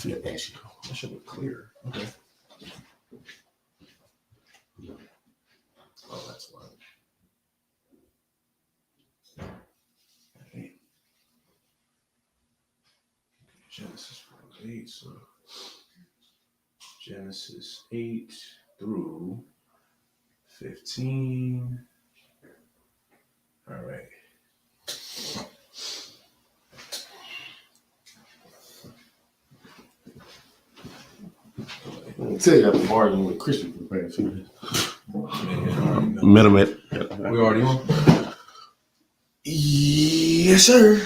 Yeah, actually, that should look clear. Okay. Oh, that's why. Okay. Genesis 8, so Genesis 8 through 15. All right. I tell you, I'm arguing with Christian for the past few days. Met him at. We already on? Yes, sir.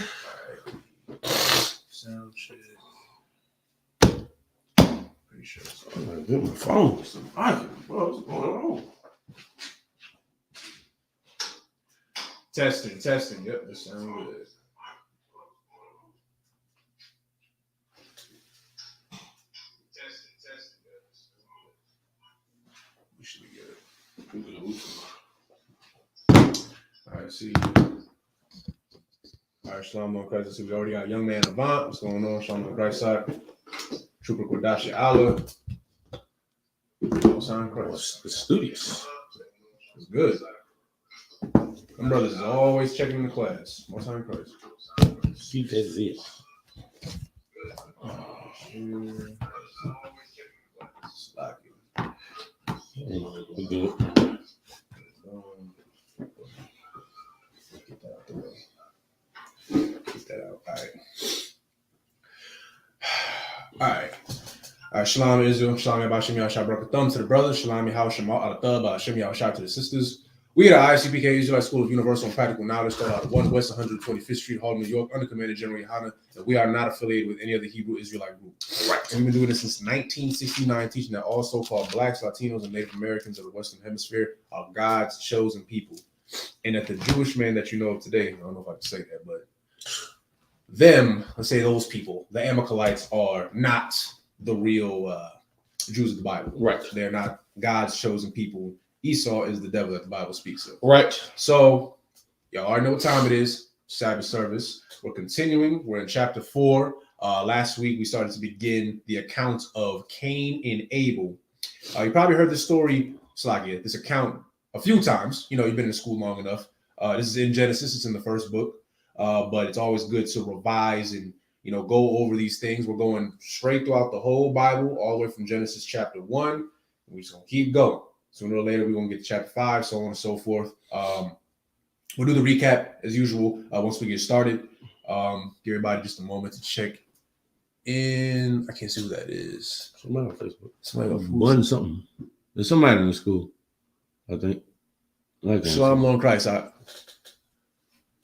Right. Sound check. Pretty sure it's I'm gonna get my phone. Some arguing. What's going on? Testing. Yep, this sounds good. We should be good. All right, see. All right, Shalom on Christ. So we already got Young Man Avant. What's going on? Shalom on Christ side. Trooper Kodashi Allah. Most on Christ. The studious. It's good. My brothers is always checking the class. Most on Christ. Keep that zip. Slacking. We good. Get that out the way. Get that out. All right. Shalom Israel. Shalom Yabashim Yahshua Barakathum to the brothers. Shalom Yahshua Al-Atab. Hashem Yahshua to the sisters. We at the Isupk Israelite School of Universal and Practical Knowledge, started out at 1 West 125th Street, Harlem, New York, under Commander General Yohana, and we are not affiliated with any other Hebrew Israelite group. Right. And we've been doing this since 1969, teaching that all so-called Blacks, Latinos, and Native Americans of the Western Hemisphere are God's chosen people. And that the Jewish man that you know of today, I don't know if I can say that, but them, let's say those people, the Amalekites, are not the real Jews of the Bible. Right. They're not God's chosen people. Esau is the devil that the Bible speaks of. Right. So, y'all already know what time it is. Sabbath service. We're continuing. We're in chapter 4. Last week, we started to begin the account of Cain and Abel. You probably heard this story, Slakia, this account a few times. You know, you've been in school long enough. This is in Genesis. It's in the first book. But it's always good to revise and, you know, go over these things. We're going straight throughout the whole Bible, all the way from Genesis chapter 1. And we're just going to keep going. Sooner or later, we're going to get to chapter 5, so on and so forth. We'll do the recap as usual once we get started. Give everybody just a moment to check in. I can't see who that is. Somebody on Facebook. Somebody on One something. There's somebody in the school, I think. Shalom on Christ.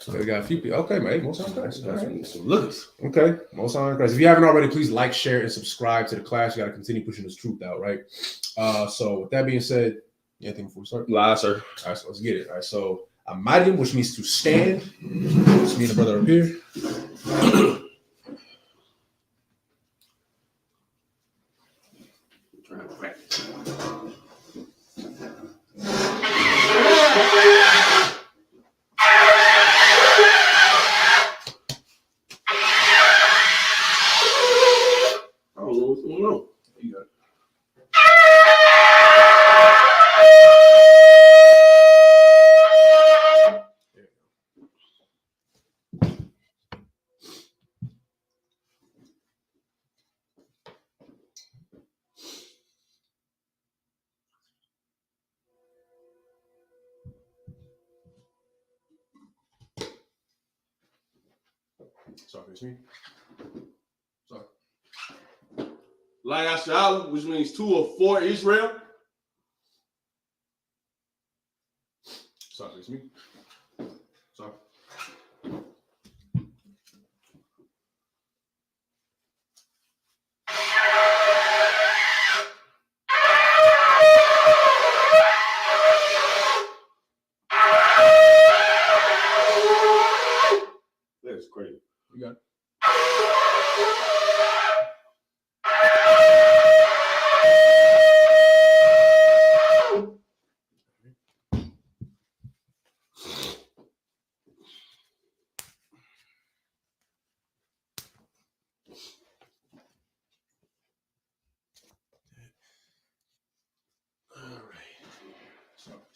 We got a few people. Okay, man. Most on Christ. Look. Okay. Most on Christ. If you haven't already, please like, share, and subscribe to the class. You got to continue pushing this truth out, right? So with that being said, anything before we start? Lie, sir. All right, so let's get it. All right, so Amadim, which means to stand. Let's meet the brother up here. Sorry, it's me. Sorry. Like Ashala, which means 2 or 4 Israel. Sorry, it's me. Sorry. That's crazy. You got it.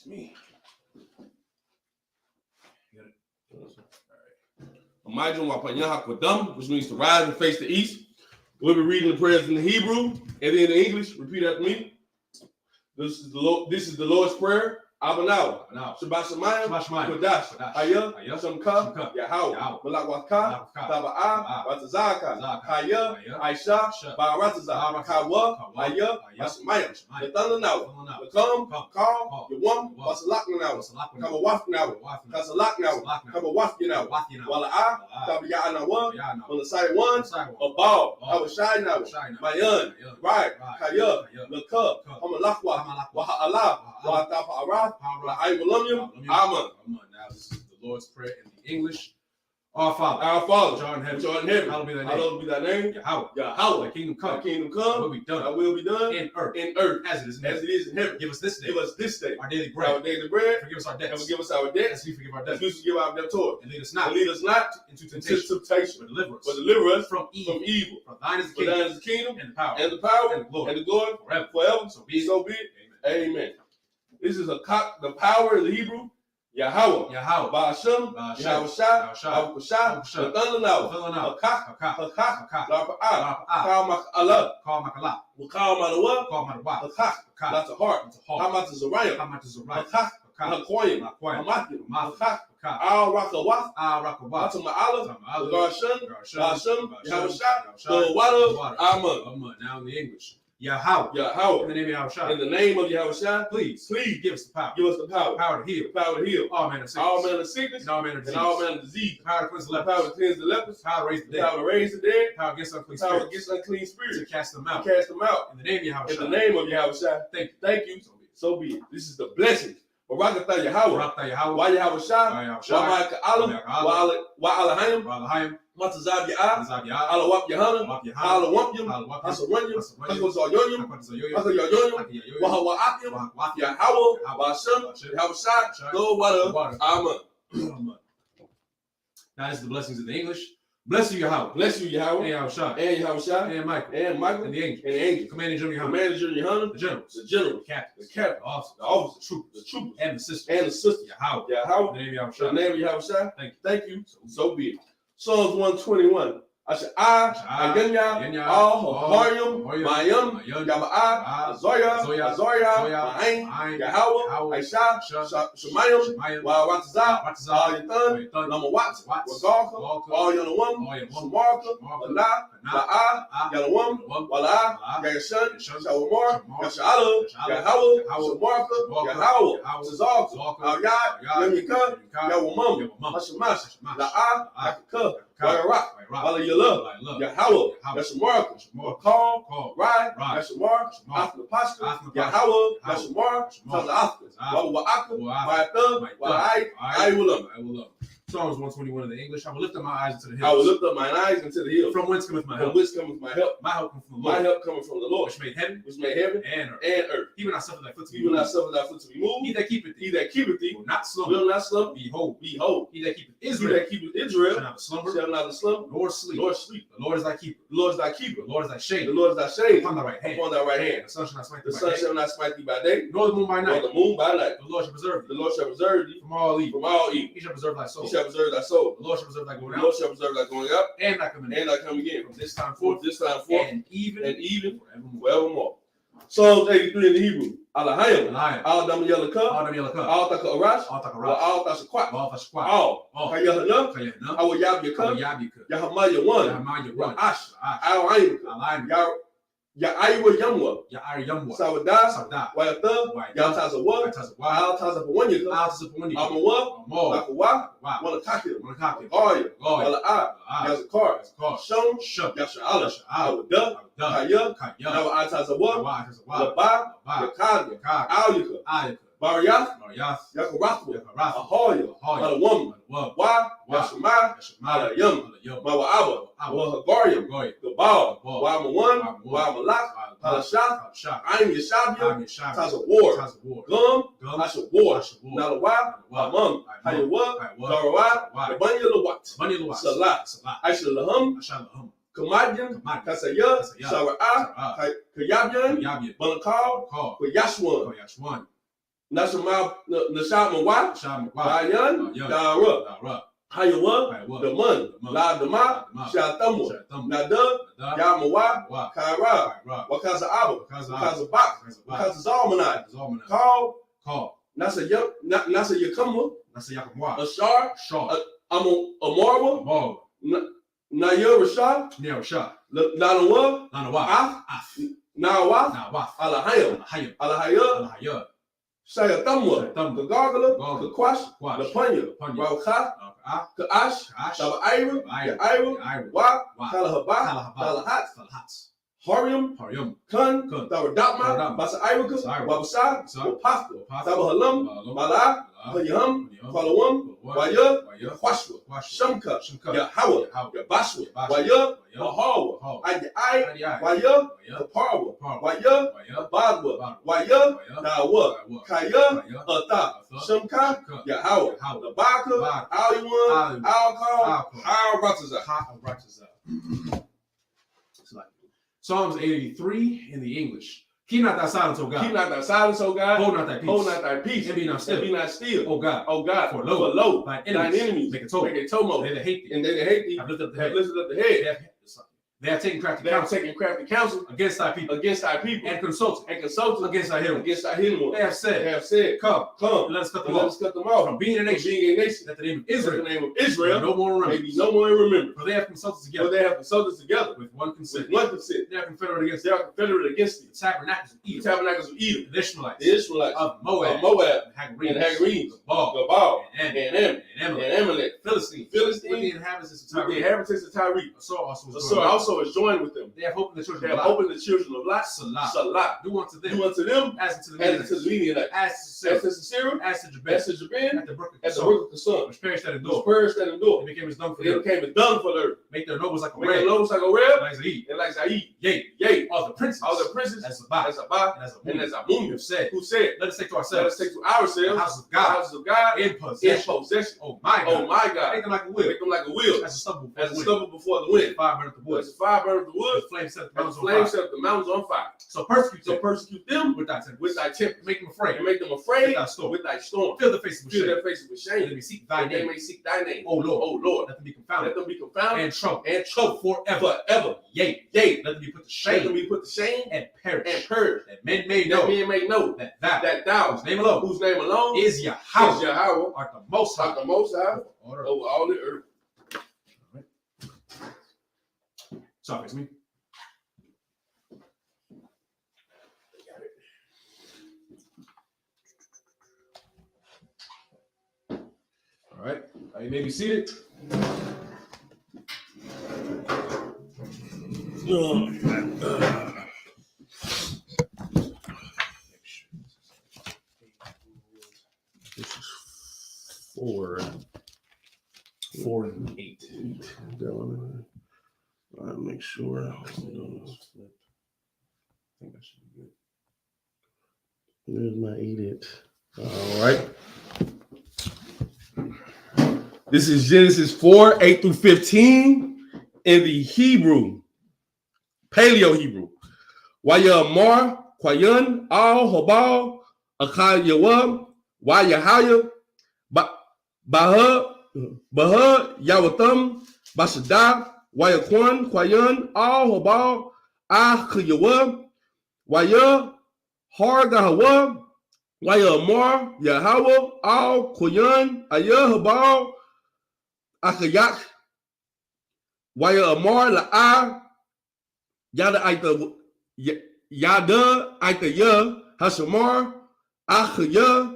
me. Imagine which means to rise and face the east. We'll be reading the prayers in the Hebrew and then in English. Repeat after me. This is the Lord's Prayer. Abanaw. Shabbat Shemayim. Kodash. Haya. Shamka. Yahweh. Malakwaka. Taba'a. Watazaka. Haya. Aisha. Ba'arataza. Kawa. Haya. Shemayim. The thunder now. The come. Call. Yawam. Wasalak now. Kabawaf now. Kasalak now. Kabawaf now. Wala'a. Tabiya now. On the side one. A ball. Abashai now. Mayan. Right. Haya. The cup. Hamalakwa. Waha'ala. Watapa'ara. Amen. Now this is the Lord's Prayer in the English. Our Father, which art in heaven, hallowed be thy name. Yahweh, thy kingdom come. Thy will be done. Thy will be done in earth as it is in heaven. Give us this day. Our daily bread. Forgive us our debts. Forgive us our debts. As we forgive our debtors. As we forgive our debtors. And lead us not into temptation. But deliver us from evil. For thine is the kingdom, and the power, and the glory, forever. So be it. Amen. This is the power of the Hebrew. Yahweh. Ba'ashem. Yahweh. The thunder now. Hakak. Kal mak'ala. Kal madawa. Hakak. That's a heart. Hamat is a raya. Hakak. Hakoyim. Hamakim. Hakak. Al Rakawath. That's a ma'ala. Ba'ashem. Yahweh. Water. Amen. Now in the English. Yahweh. In the name of Yahweh. In the name of Yahweh. Please give us the power. Give us the power. Power to heal. All manner of sickness. And all manner of disease. Power to cleanse the lepers. Power to raise the dead. Power against unclean spirits. To cast them out. In the name of Yahweh. In the name of Yahweh. Thank you. So be it. This is the blessing. Barakatah Yahweh. Wa Yahweh Shah. Wa Ma'aka Wa Alahayim. Matazab Ya'ah, Alawap Yahana, Alawampyam, Asaranyam, Akazayoyam, Wahawa'akim, Yahweh, Ba'ashem, Yahweh, go water. Amen. That is the blessings of the English. Bless you, Yahweh. And Yahweh, and Michael, and the angel. Commander General Yahweh. The generals. The captain. The officers. The troopers. And the sisters. Yahweh. In the name of Yahweh. Thank you. So be it. Psalms 121. Aganya, Haryam, Mayam, Yaba'ah, Zoya, Ma'ain, Yahweh, Aisha, Shemayim, Watazah, Yathan, Namawat, Wagalka, All Yanawam, Shamarka, La'ah, Yanawam, Wala'ah, Yashan, Shawamar, Yasha'ala, Yahweh, Shamarka, Yahweh, Zazalka, Al-Yad, Yamika, Yawamam, Hashamash, La'ah, Akaka, Wa'arak, Wala Yallah, Yahweh, Yashamarka, Call, Rai, Yashamar, After Pastor, Yahweh, Yashamar, Taza'afka, Wa'aka, Wa'atham, Wa'ai, I will. Psalms 121 in the English. I will lift up my eyes into the hills. I will lift up mine eyes into the hills. From whence cometh my help? My help cometh from the Lord. My help cometh from the Lord. Which made heaven and earth. He will not suffer thy foot to be moved. He that keepeth thee will not slumber. Behold. He that keepeth Israel shall not slumber. Nor sleep. The Lord is thy keeper. The Lord is thy shade. Upon thy right hand. The sun shall not smite thee by day. Nor the moon by night. The Lord shall preserve thee. From all evil. He shall preserve thy soul. The Lord shall preserve thy going out. And thy coming in. From this time forth. And even forevermore. Psalms 83 in the Hebrew. Alahayim. Al Dam Yelaka. Al Taka Arash. Al Tashakwat. Al Kayahana. Al Yabyaka. Yahamaya 1. Ash. Al Aim. Ya'aywa Yamwa. Sawadah. Wayatha. Yatazawa. Al Tazapawanyaka. Amawa. Lakawa. Wanakakil. Oya. Wala'ah. Yazakar. Shon. Yasha'ala. Awada. Kaya. Nawa Atazawa. Laba. Yakad. Alyaka. Bariyath. Yakarathwa. Ahoya. Alawam. Wa. Yashama. Alayam. Mawa'aba. Wahagaryam. Gabal. Wa'amawan. Wa'amalak. Halashath. Aim Yashabia. Tazawar. Gum. Ashawar. Nalawa. Wa'amam. Hayawa. Garawat. Banyalawat. Salat. Aishalaham. Kamadyan. Kasaya. Shara'ah. Kayabyan. Banakal. Yashwan. Nashama Nashama Wa Bayan Dara Hayawa Daman La Dama Shatamu Nada Yamawa Kaira Wakaza Abba Wakaza Bak Wakaza Zalmanai Call Nasa Yakama Ashar Amarwa Naya Rashad Lanawa Nawa Alahaya Shayatamwa the Gargala the Quash the Panya Rawka Kaash Shaba Ira Wa Kalahaba Kalahat Harium Kun Dawadama Basa Irika Wabasa Wapasta Sabahalam Mala Hayam Falawam Waya Washwa Shamka Yahawa Yabashwa Waya Mahawa Aya Waya Kaparwa Waya Badwa Waya Nawa Kaya Ata Shamka Yahawa Nabaka Aliwan Alcohol Harazaza. Psalms 83 in the English. Keep not thy silence, O God. Keep not thy silence, O God. Hold not thy peace. Hold not thy peace. And be not still. And be not still. O God. O God. For lo, thine enemies make a tumult. They that hate thee. And they that hate thee have lifted up the have head. lifted up the head. They have taken crafty counsel against thy people. And consulted against thy hidden ones. They have said, Come, let us cut them off. From being a nation, that the name of Israel no more may be no more remembered. For they have consulted together with one consent. They are confederate against thee. The tabernacles of Edom. The Ishmaelites. Of Moab. And Hagarenes. Gabal. And Amalek. Philistines. With the inhabitants of Tyre. Also is joined with them. They have opened the children of Lot. Salah. Do unto them as to the Midianites. As to Sisera. As to Jabin. At the brook of the sun. Which perished at the Door. It became as dung for them. the earth. Make their nobles like a Make ram. their nobles like a ram. And like Zaid. Yea. All the princes. As Zabah. And as Amun. Who Who said, let us take to let us ourselves take to ourselves the houses the houses of God in in possession. possession. Oh my God. Make them like a wheel. Make them like a wheel. As a stubble before the wind. Fire burnt the wood. As fire burned the wood. The flame set The flame set the mountains on fire. So persecute them with thy temper. Make them afraid. And make them afraid with thy storm. with thy storm. Fill their faces with Fill shame. their faces with And shame. they may seek thy They name. may seek thy name. O Lord. Let them be confounded. And troubled. Forever. Yea. Let them be put to them shame. be put to shame. And perish. That men may men may know that thou whose name alone is Yahweh. art the most high. Over all the earth. So face me. All right. You may be seated. This is 4 and 8. I'll make sure. I think that should be good. There's my 8. All right. This is Genesis 4, 8 through 15 in the Hebrew, Paleo Hebrew. Wayamar, Kwayan, Al Hobal, Akayawa, Wayahaya, Baha, Yawatham, Bashada, Wayakwan, Kwayan, Al Hobal, Akayawa, Waya, Hargahawa, Wayamar, Yahweh, Al Kwayan, Ayahabal, Akayak, Waya Amar La'a, Yada Aita Ya, Hashamar, Achaya,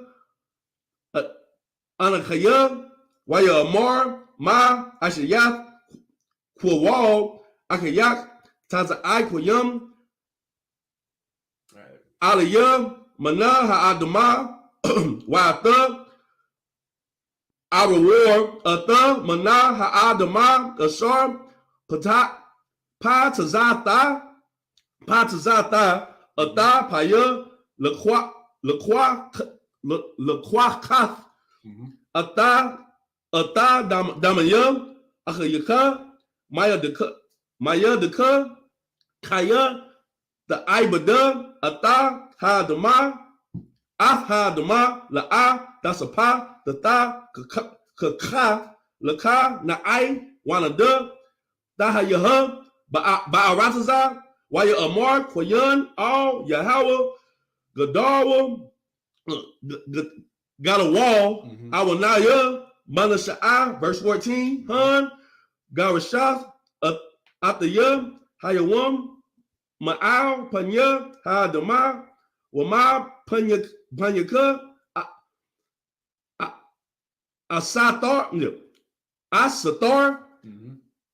Anakaya, Waya Amar, Ma, Ashayat, Kwawal, Akayak, Taza Ikwayam, Aliyah, Mana Ha'adama, Wa'ata, our war, Atha, Mana, Ha'adama, Ashar, Patazata, Atha, Paya, Kath, Atha, Damaya, Achayaka, Maya Deka, Kaya, the Ibada, Atha, Hadama, Atha Dama, La'a, Dasapa, Tata, Kaka, Laka, Na'ai, Wanada, Daha Yaha, Ba'arataza, Waya Amar, Kwayan, All, Yahweh, Gadawa, got a wall, Awanaya, Manasha'a, verse 14, Han, Garashath, Ataya, Hayawam, Ma'al, Panya, Hadama, Wama, Panyaka, Asathar, Asathar,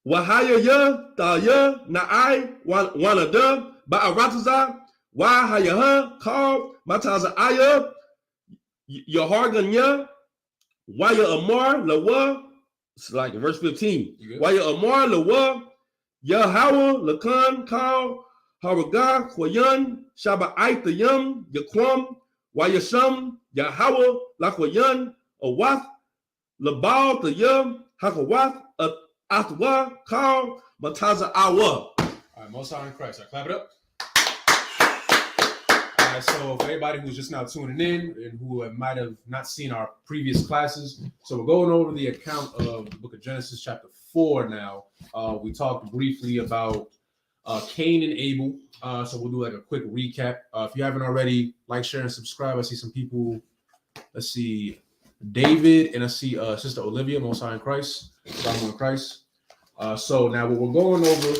Wahaya ya, Taya, Na'ai, Wanada, Ba'arataza, Wahaya, Call, Mataza Aya, Yaharganya, Waya Amar, Lawa, it's like in verse 15. Waya Amar, Lawa, Yahweh, Lakan, Kal, Haraga, Kwayan, Shaba Aitayam, Yaquam, Wayasham, Yahweh, Lakwayan, Awath, Labal, Tayam, Hakawath, Atwa, Kal, Mataza Awa. All right, Most High in Christ. Clap it up. All right, so for everybody who's just now tuning in and who might have not seen our previous classes, so we're going over the account of the book of Genesis chapter 4 now. We talked briefly about Cain and Abel, so we'll do like a quick recap. If you haven't already, like, share, and subscribe. I see some people, let's see, David, and I see Sister Olivia, Most High in Christ, Solomon in Christ. So now what we're going over,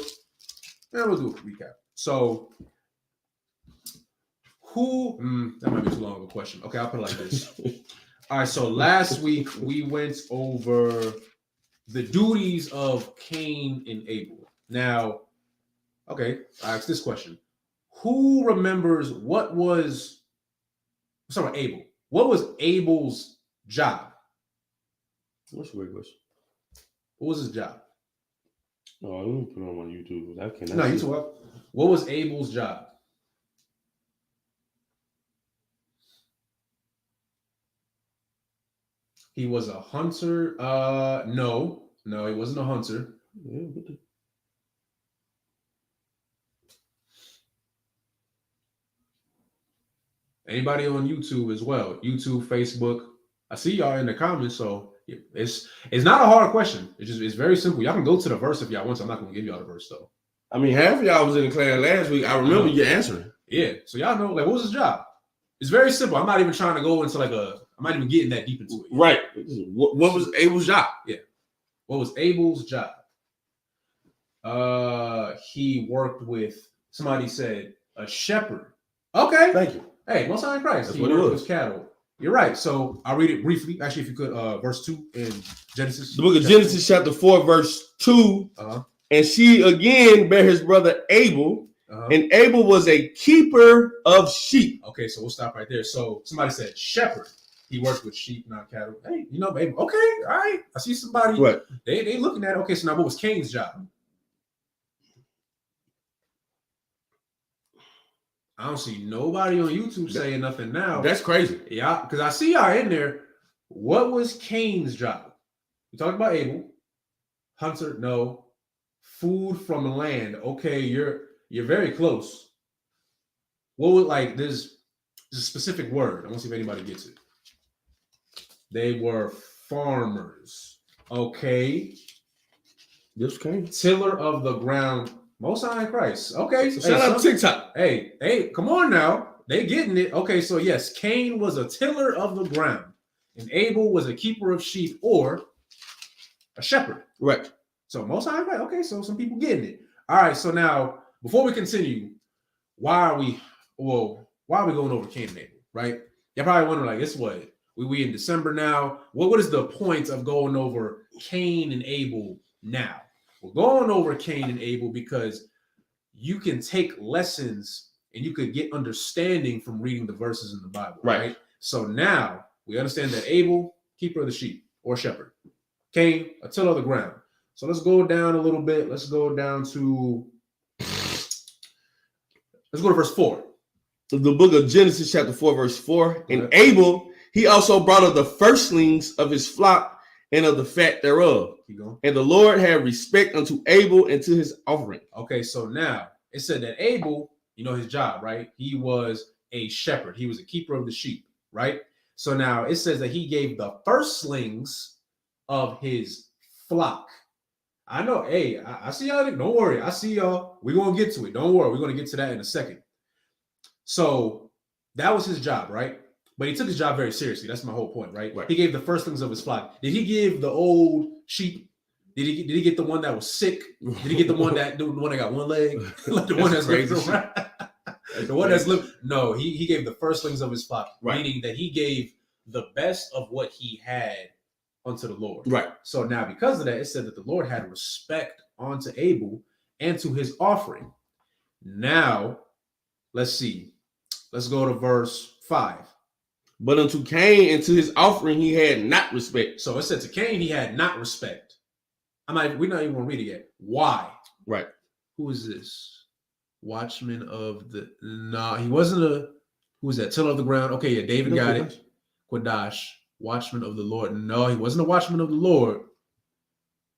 and we'll do a recap. So that might be too long of a question. Okay, I'll put it like this. All right, so last week we went over the duties of Cain and Abel. Now, okay, I asked this question. Who remembers what was Abel? What was Abel's job? What's a great question? What was his job? Oh, let me put it on my YouTube. No, YouTube. What was Abel's job? He was a hunter. No, he wasn't a hunter. Yeah, Anybody on YouTube as well? YouTube, Facebook. I see y'all in the comments, so it's not a hard question. It's very simple. Y'all can go to the verse if y'all want. So I'm not going to give y'all the verse though. I mean, half of y'all was in the class last week. I remember you answering. Yeah, so y'all know, like, what was his job? It's very simple. I'm not even trying to go into I'm not even getting that deep into it. Right. What was Abel's job? Yeah. What was Abel's job? He worked with, somebody said, a shepherd. Okay. Thank you. Hey, Most High in Christ. That's he what it worked was. with cattle. You're right. So I'll read it briefly. Actually, if you could, verse 2 in Genesis. The book of Genesis, chapter 4, verse 2. And she again bare his brother Abel. And Abel was a keeper of sheep. Okay, so we'll stop right there. So somebody said shepherd. He worked with sheep, not cattle. Hey, Abel. Okay, all right. I see somebody. What? They looking at it. Okay, so now what was Cain's job? I don't see nobody on YouTube saying nothing now. That's crazy. Yeah, because I see y'all in there. What was Cain's job? We talked about Abel. Hunter, no. Food from the land. Okay, you're very close. What would, like, there's a specific word. I want to see if anybody gets it. They were farmers. Okay. This came. Tiller of the ground. Most High in Christ. Okay. So shout out to TikTok. Hey, come on now. They getting it. Okay, so yes, Cain was a tiller of the ground, and Abel was a keeper of sheep or a shepherd. Right. So Most High in Christ. Okay, so some people getting it. All right, so now before we continue, why are we going over Cain and Abel, right? You're probably wondering, like, it's what? We in December now. What is the point of going over Cain and Abel now? We're going over Cain and Abel because you can take lessons and you could get understanding from reading the verses in the Bible, right? So now we understand that Abel, keeper of the sheep or shepherd. Cain, a tiller of the ground. So let's go down a little bit. Let's go to verse 4. The book of Genesis, chapter 4, verse 4. And Abel, he also brought of the firstlings of his flock and of the fat thereof. Keep going. And the Lord had respect unto Abel and to his offering. Okay, so now it said that Abel, his job, right? He was a shepherd. He was a keeper of the sheep. right? So now it says that he gave the firstlings of his flock. I know, hey, I see y'all. Don't worry. I see y'all. We're going to get to it. Don't worry. We're going to get to that in a second. So that was his job, right? But he took his job very seriously. That's my whole point, right? He gave the firstlings of his flock. Did he give the old sheep? Did he get the one that was sick? Did he get the one that got one leg? Like the one that's crazy. The one that's living. No, he gave the firstlings of his flock, meaning that he gave the best of what he had unto the Lord. Right. So now because of that, it said that the Lord had respect unto Abel and to his offering. Now, let's see. Let's go to verse 5. But unto Cain and to his offering he had not respect. So it said to Cain he had not respect. We're not even going to read it yet. Why? Right. Who is this? Watchman of the... No, he wasn't a... Who was that? Tiller of the ground. Okay, yeah, David got it. Quadash. Watchman of the Lord. No, he wasn't a watchman of the Lord.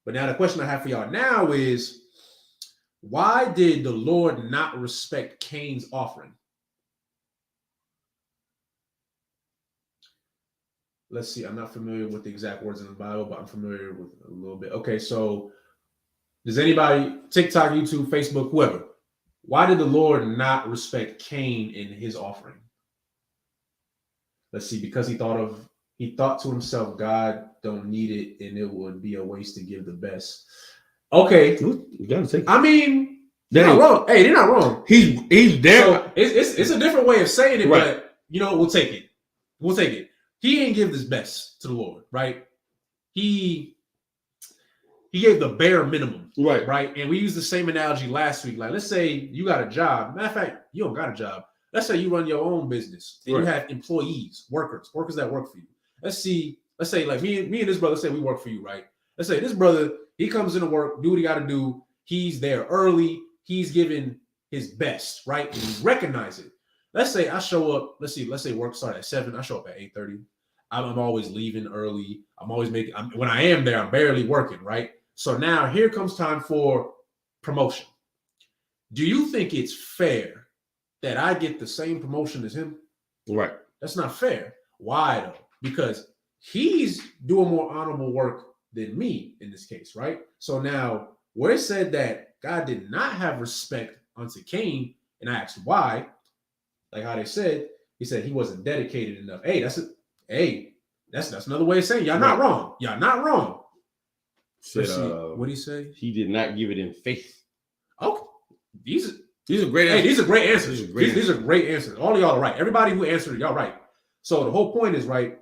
But now the question I have for y'all now is, why did the Lord not respect Cain's offering? Let's see. I'm not familiar with the exact words in the Bible, but I'm familiar with a little bit. Okay, so does anybody, TikTok, YouTube, Facebook, whoever, why did the Lord not respect Cain in his offering? Let's see, because he thought to himself, God don't need it, and it would be a waste to give the best. Okay. You gotta take it. I mean, they're not wrong. Hey, they're not wrong. He's there. So it's a different way of saying it, but we'll take it. We'll take it. He didn't give his best to the Lord, right? He gave the bare minimum, right? And we used the same analogy last week. Like, let's say you got a job. Matter of fact, you don't got a job. Let's say you run your own business and you have employees, workers that work for you. Let's say like me and this brother say we work for you, right? Let's say this brother, he comes into work, do what he got to do. He's there early. He's giving his best, right? And you recognize it. Let's say I show up. Let's say work start at 7. I show up at 8:30. I'm always leaving early. I'm always when I am there, I'm barely working, right? So now here comes time for promotion. Do you think it's fair that I get the same promotion as him? Right. That's not fair. Why though? Because he's doing more honorable work than me in this case, right? So now where it said that God did not have respect unto Cain, and I asked why, like how they said, he said he wasn't dedicated enough. That's another way of saying y'all not wrong. Y'all not wrong. Said, what did he say? He did not give it in faith. Okay. These are great answers. Hey, these are great answers. These are great answers. All of y'all are right. Everybody who answered it, y'all right. So the whole point is, right,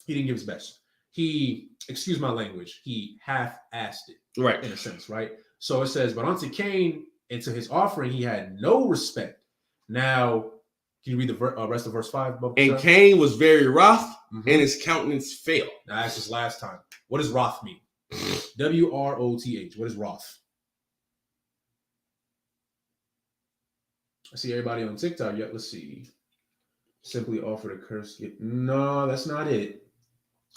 he didn't give his best. He, excuse my language, he half-assed it. Right. In a sense, right? So it says, but unto Cain and to his offering, he had no respect. Now, can you read the rest of verse 5? And Cain was very wroth, and his countenance fell. Now, I asked this last time. What does wrath mean? W-R-O-T-H. What is wrath? I see everybody on TikTok. Yeah, let's see. Simply offered a curse. No, that's not it.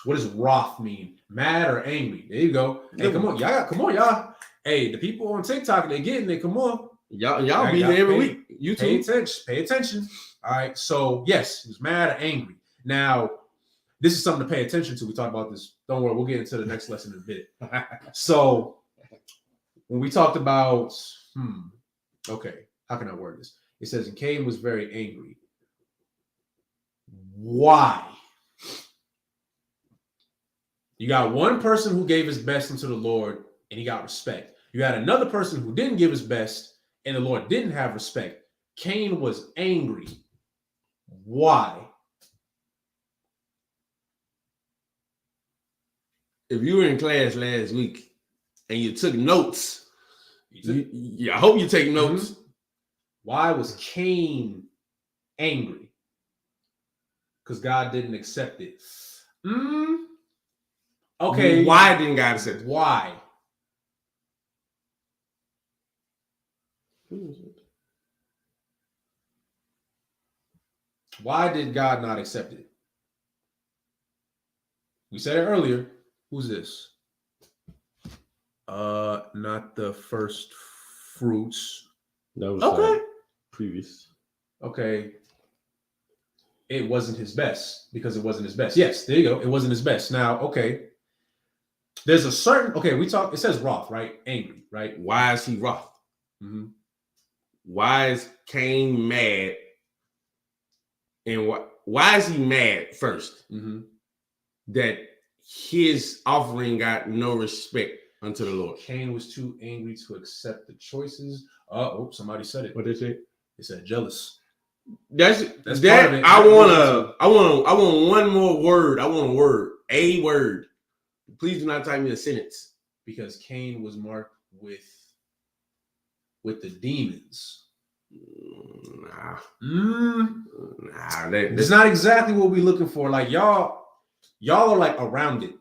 What does wrath mean? Mad or angry? There you go. Hey, come on, y'all. Hey, the people on TikTok, they're getting it. Come on. Y'all be there every week. YouTube. Pay attention. All right. So, yes, he was mad or angry. Now, this is something to pay attention to. We talked about this. Don't worry. We'll get into the next lesson in a bit. So, when we talked about, okay, how can I word this? It says, and Cain was very angry. Why? You got one person who gave his best unto the Lord, and he got respect. You had another person who didn't give his best, and the Lord didn't have respect. Cain was angry. Why? If you were in class last week and you took notes, I hope you take notes. Mm-hmm. Why was Cain angry? Because God didn't accept it. Okay. Why didn't God accept it? Why? Why did God not accept it? We said it earlier. Who's this? Not the first fruits. That was okay. Previous. Okay. it wasn't his best because it wasn't his best. Yes, there you go. It wasn't his best. Now, okay. There's a certain it says wrath, right? Angry, right? Why is he wroth? Mm-hmm. Why is Cain mad? And why is he mad first? Mm-hmm. That his offering got no respect unto the Lord. Cain was too angry to accept the choices. Somebody said it. What did they say? They said jealous. That's part that. of it. I want one more word. I want a word. A word. Please do not type me a sentence. Because Cain was marked with the demons. Nah. It's not exactly what we're looking for. Like y'all are like around it.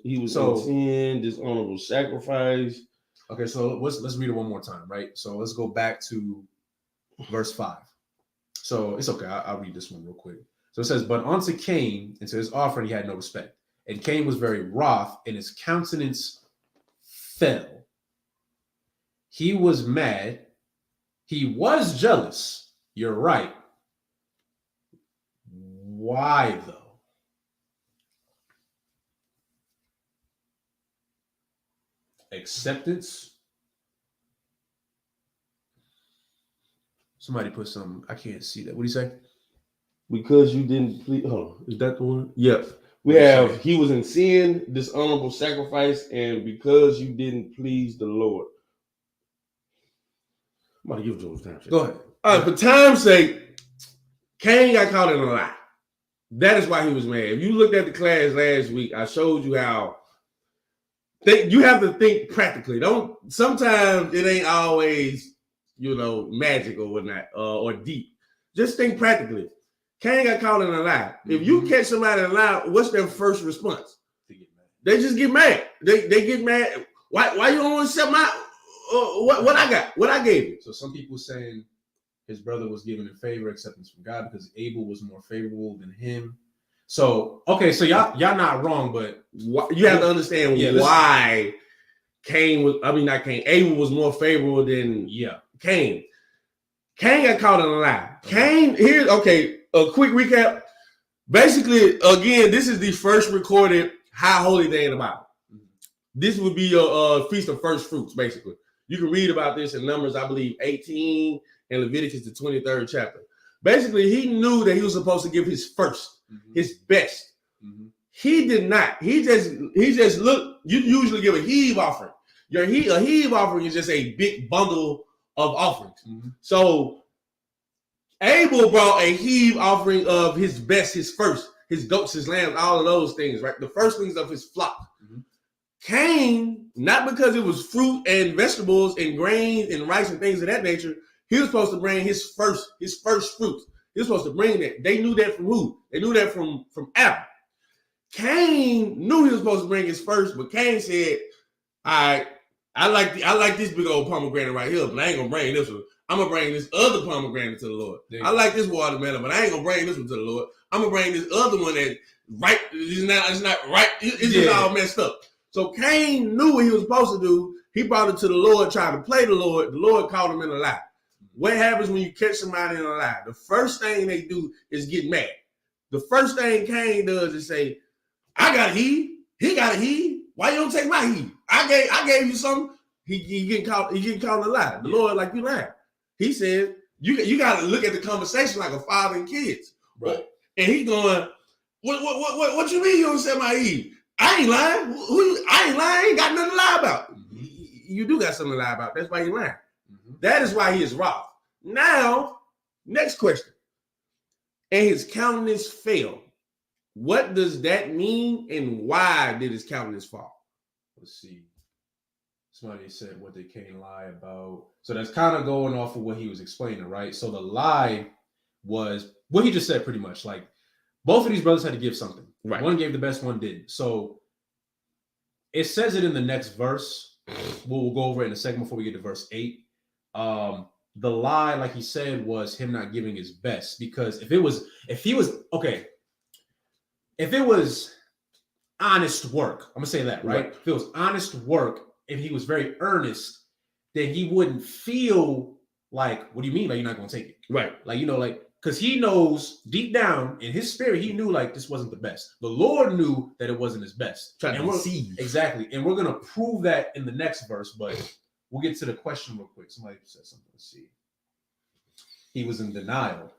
He was in sin, dishonorable sacrifice. Okay, so let's read it one more time, right? So let's go back to verse 5. So it's okay. I'll read this one real quick. So it says, "But unto Cain and to his offering he had no respect. And Cain was very wroth, and his countenance fell. He was mad. He was jealous." You're right. Why though? Acceptance. Somebody put some. I can't see that. What do you say? Because you didn't please. Oh, is that the one? Yep. We have he was in sin, dishonorable sacrifice, and because you didn't please the Lord. I'm about to give it to him time. Go ahead. All right, for time's sake, Cain got caught in a lie. That is why he was mad. If you looked at the class last week, I showed you how you have to think practically. Sometimes it ain't always, magic or whatnot, or deep. Just think practically. Cain got caught in a lie. Mm-hmm. If you catch somebody in a lie, what's their first response? They just get mad. They get mad. Why you don't accept my what I got? What I gave you? So some people saying his brother was given in favor acceptance from God because Abel was more favorable than him. So okay, so y'all not wrong, but you have to understand why Abel was more favorable than Cain. Cain got caught in a lie. Cain, a quick recap. Basically, again, this is the first recorded high holy day in the Bible. This would be your feast of first fruits, basically. You can read about this in Numbers, I believe, 18 and Leviticus, the 23rd chapter. Basically, he knew that he was supposed to give his first, his best. Mm-hmm. He did not. He just look. You usually give a heave offering. A heave offering is just a big bundle of offerings. Mm-hmm. So Abel brought a heave offering of his best, his first, his goats, his lambs, all of those things, right? The first things of his flock. Mm-hmm. Cain, not because it was fruit and vegetables and grains and rice and things of that nature, he was supposed to bring his first fruits. He was supposed to bring that. They knew that from who? They knew that from Adam. Cain knew he was supposed to bring his first, but Cain said, "All right, I like this big old pomegranate right here, but I ain't gonna bring this one. I'm gonna bring this other pomegranate to the Lord. I like this watermelon, but I ain't gonna bring this one to the Lord. I'm gonna bring this other one that right. It's not right. It's just all messed up." So Cain knew what he was supposed to do. He brought it to the Lord, trying to play the Lord. The Lord caught him in a lie. What happens when you catch somebody in a lie? The first thing they do is get mad. The first thing Cain does is say, "I got a heave. He got a heave. Why you don't take my heave? I gave you something." He getting caught in a lie. The Lord, like, you lying. He said, you got to look at the conversation like a father and kids. Right. And he going, what you mean you don't accept my heave? I ain't lying. I ain't lying. I ain't got nothing to lie about. Mm-hmm. You do got something to lie about. That's why you're lying. Mm-hmm. That is why he is wroth. Now, next question. And his countenance fell. What does that mean, and why did his countenance fall? Let's see. Somebody said what they can't lie about. So that's kind of going off of what he was explaining, right? So the lie was what he just said pretty much. Like, both of these brothers had to give something. Right. One gave the best, one didn't. So it says it in the next verse. We'll go over it in a second before we get to verse 8. The lie, like he said, was him not giving his best. Because if it was honest work, I'm gonna say that, right? If it was honest work, if he was very earnest, then he wouldn't feel like, what do you mean by you're not gonna take it? Right. Like, Because he knows deep down in his spirit, he knew like this wasn't the best. The Lord knew that it wasn't his best. Exactly. And we're going to prove that in the next verse, but we'll get to the question real quick. Somebody said something. Let's see. He was in denial.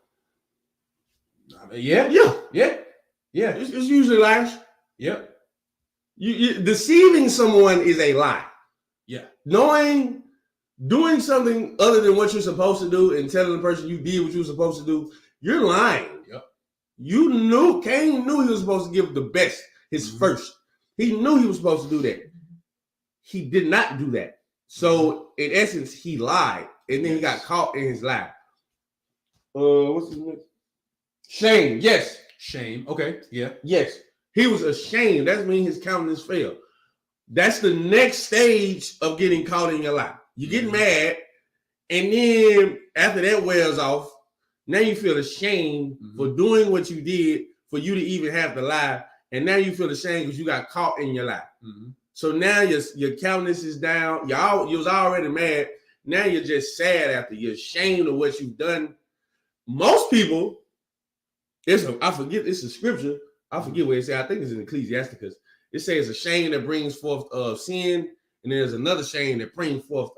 Yeah. It's usually lies. Yep. You deceiving someone is a lie. Yeah. Doing something other than what you're supposed to do and telling the person you did what you were supposed to do, you're lying. Yep. Cain knew he was supposed to give the best, his first. He knew he was supposed to do that. He did not do that. So in essence, he lied, and then he got caught in his lie. What's his name? Shame. Yes. Shame. Okay. Yeah. Yes. He was ashamed. That means his countenance fell. That's the next stage of getting caught in your lie. You get mad, and then after that wears off, now you feel ashamed for doing what you did for you to even have to lie, and now you feel ashamed because you got caught in your lie. So now your countenance is down. You was already mad. Now you're just sad after. You're ashamed of what you've done. Most people, I forget. It's a scripture. I forget where it says. I think it's in Ecclesiasticus. It says a shame that brings forth sin, and there's another shame that brings forth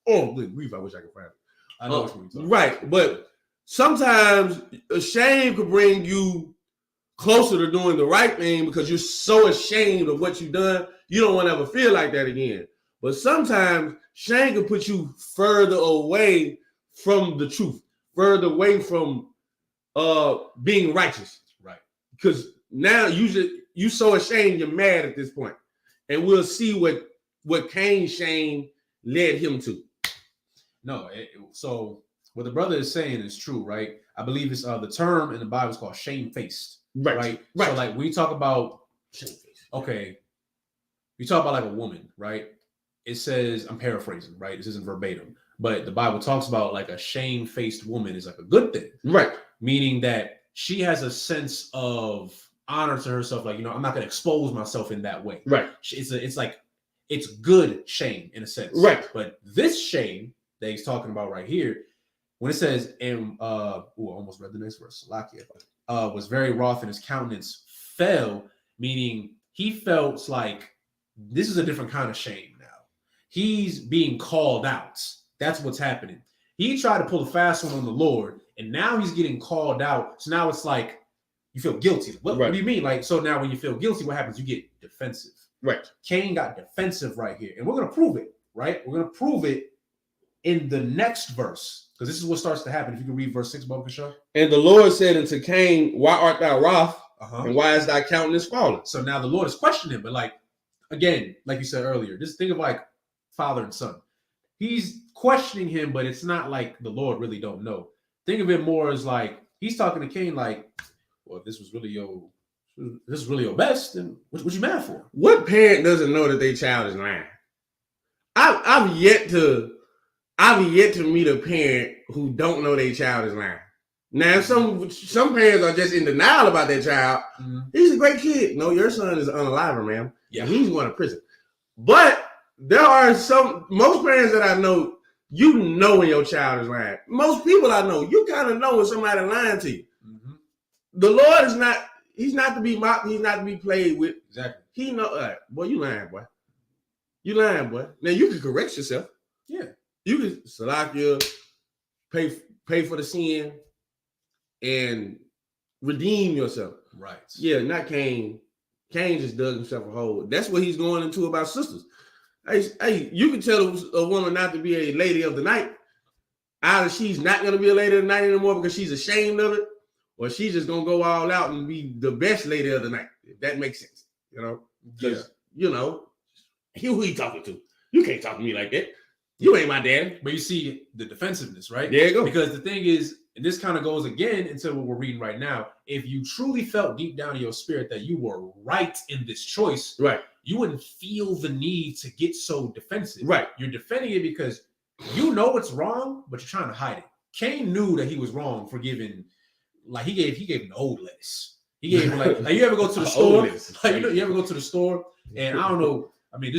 good grief. I wish I could find it. I know what you're talking right, about. but sometimes a shame could bring you closer to doing the right thing because you're so ashamed of what you've done. You don't want to ever feel like that again. But sometimes shame can put you further away from the truth, further away from being righteous. Right. Because now you so ashamed, you're mad at this point. And we'll see what Cain's shame led him to. No, so what the brother is saying is true, right? I believe it's the term in the Bible is called shamefaced. Right. So like we talk about shamefaced. Okay. We talk about like a woman, right? It says, I'm paraphrasing, right? This isn't verbatim, but the Bible talks about like a shamefaced woman is like a good thing. Right. Meaning that she has a sense of honor to herself. Like, I'm not going to expose myself in that way. Right. It's good shame in a sense. Right. But this shame that he's talking about right here, when it says, I almost read the next verse, Salakia, was very wroth and his countenance fell, meaning he felt like this is a different kind of shame now. He's being called out. That's what's happening. He tried to pull a fast one on the Lord, and now he's getting called out. So now it's like you feel guilty. What do you mean? Like, so now when you feel guilty, what happens? You get defensive. Right. Cain got defensive right here, and we're going to prove it, right? We're going to prove it in the next verse, because this is what starts to happen. If you can read verse 6, Baba Kasha. And the Lord said unto Cain, why art thou wroth? And why is thy countenance fallen? So now the Lord is questioning him, but like, again, like you said earlier, just think of like father and son. He's questioning him, but it's not like the Lord really don't know. Think of it more as like he's talking to Cain like, well, if this is really your best, then what you mad for? What parent doesn't know that their child is lying? I've yet to meet a parent who don't know their child is lying. Now, some parents are just in denial about their child. He's a great kid. No, your son is an unaliver, ma'am. Yeah, he's going to prison. But there are most parents that I know, when your child is lying. Most people I know, you kind of know when somebody lying to you. The Lord is not, he's not to be mocked. He's not to be played with. Exactly. He know, boy, you lying, boy. You lying, boy. Now you can correct yourself. Yeah. You can Salakia, pay for the sin and redeem yourself. Right. Yeah, not Cain. Cain just dug himself a hole. That's what he's going into about sisters. Hey, you can tell a woman not to be a lady of the night. Either she's not going to be a lady of the night anymore because she's ashamed of it, or she's just going to go all out and be the best lady of the night, if that makes sense. Because, who he talking to? You can't talk to me like that. You ain't my daddy. But you see the defensiveness, right? There you go. Because the thing is, and this kind of goes again into what we're reading right now. If you truly felt deep down in your spirit that you were right in this choice, right, you wouldn't feel the need to get so defensive. Right. You're defending it because you know it's wrong, but you're trying to hide it. Cain knew that he was wrong for giving, like he gave an old lettuce. He gave like you ever go to the store? Like, you ever go to the store and I don't know. I mean,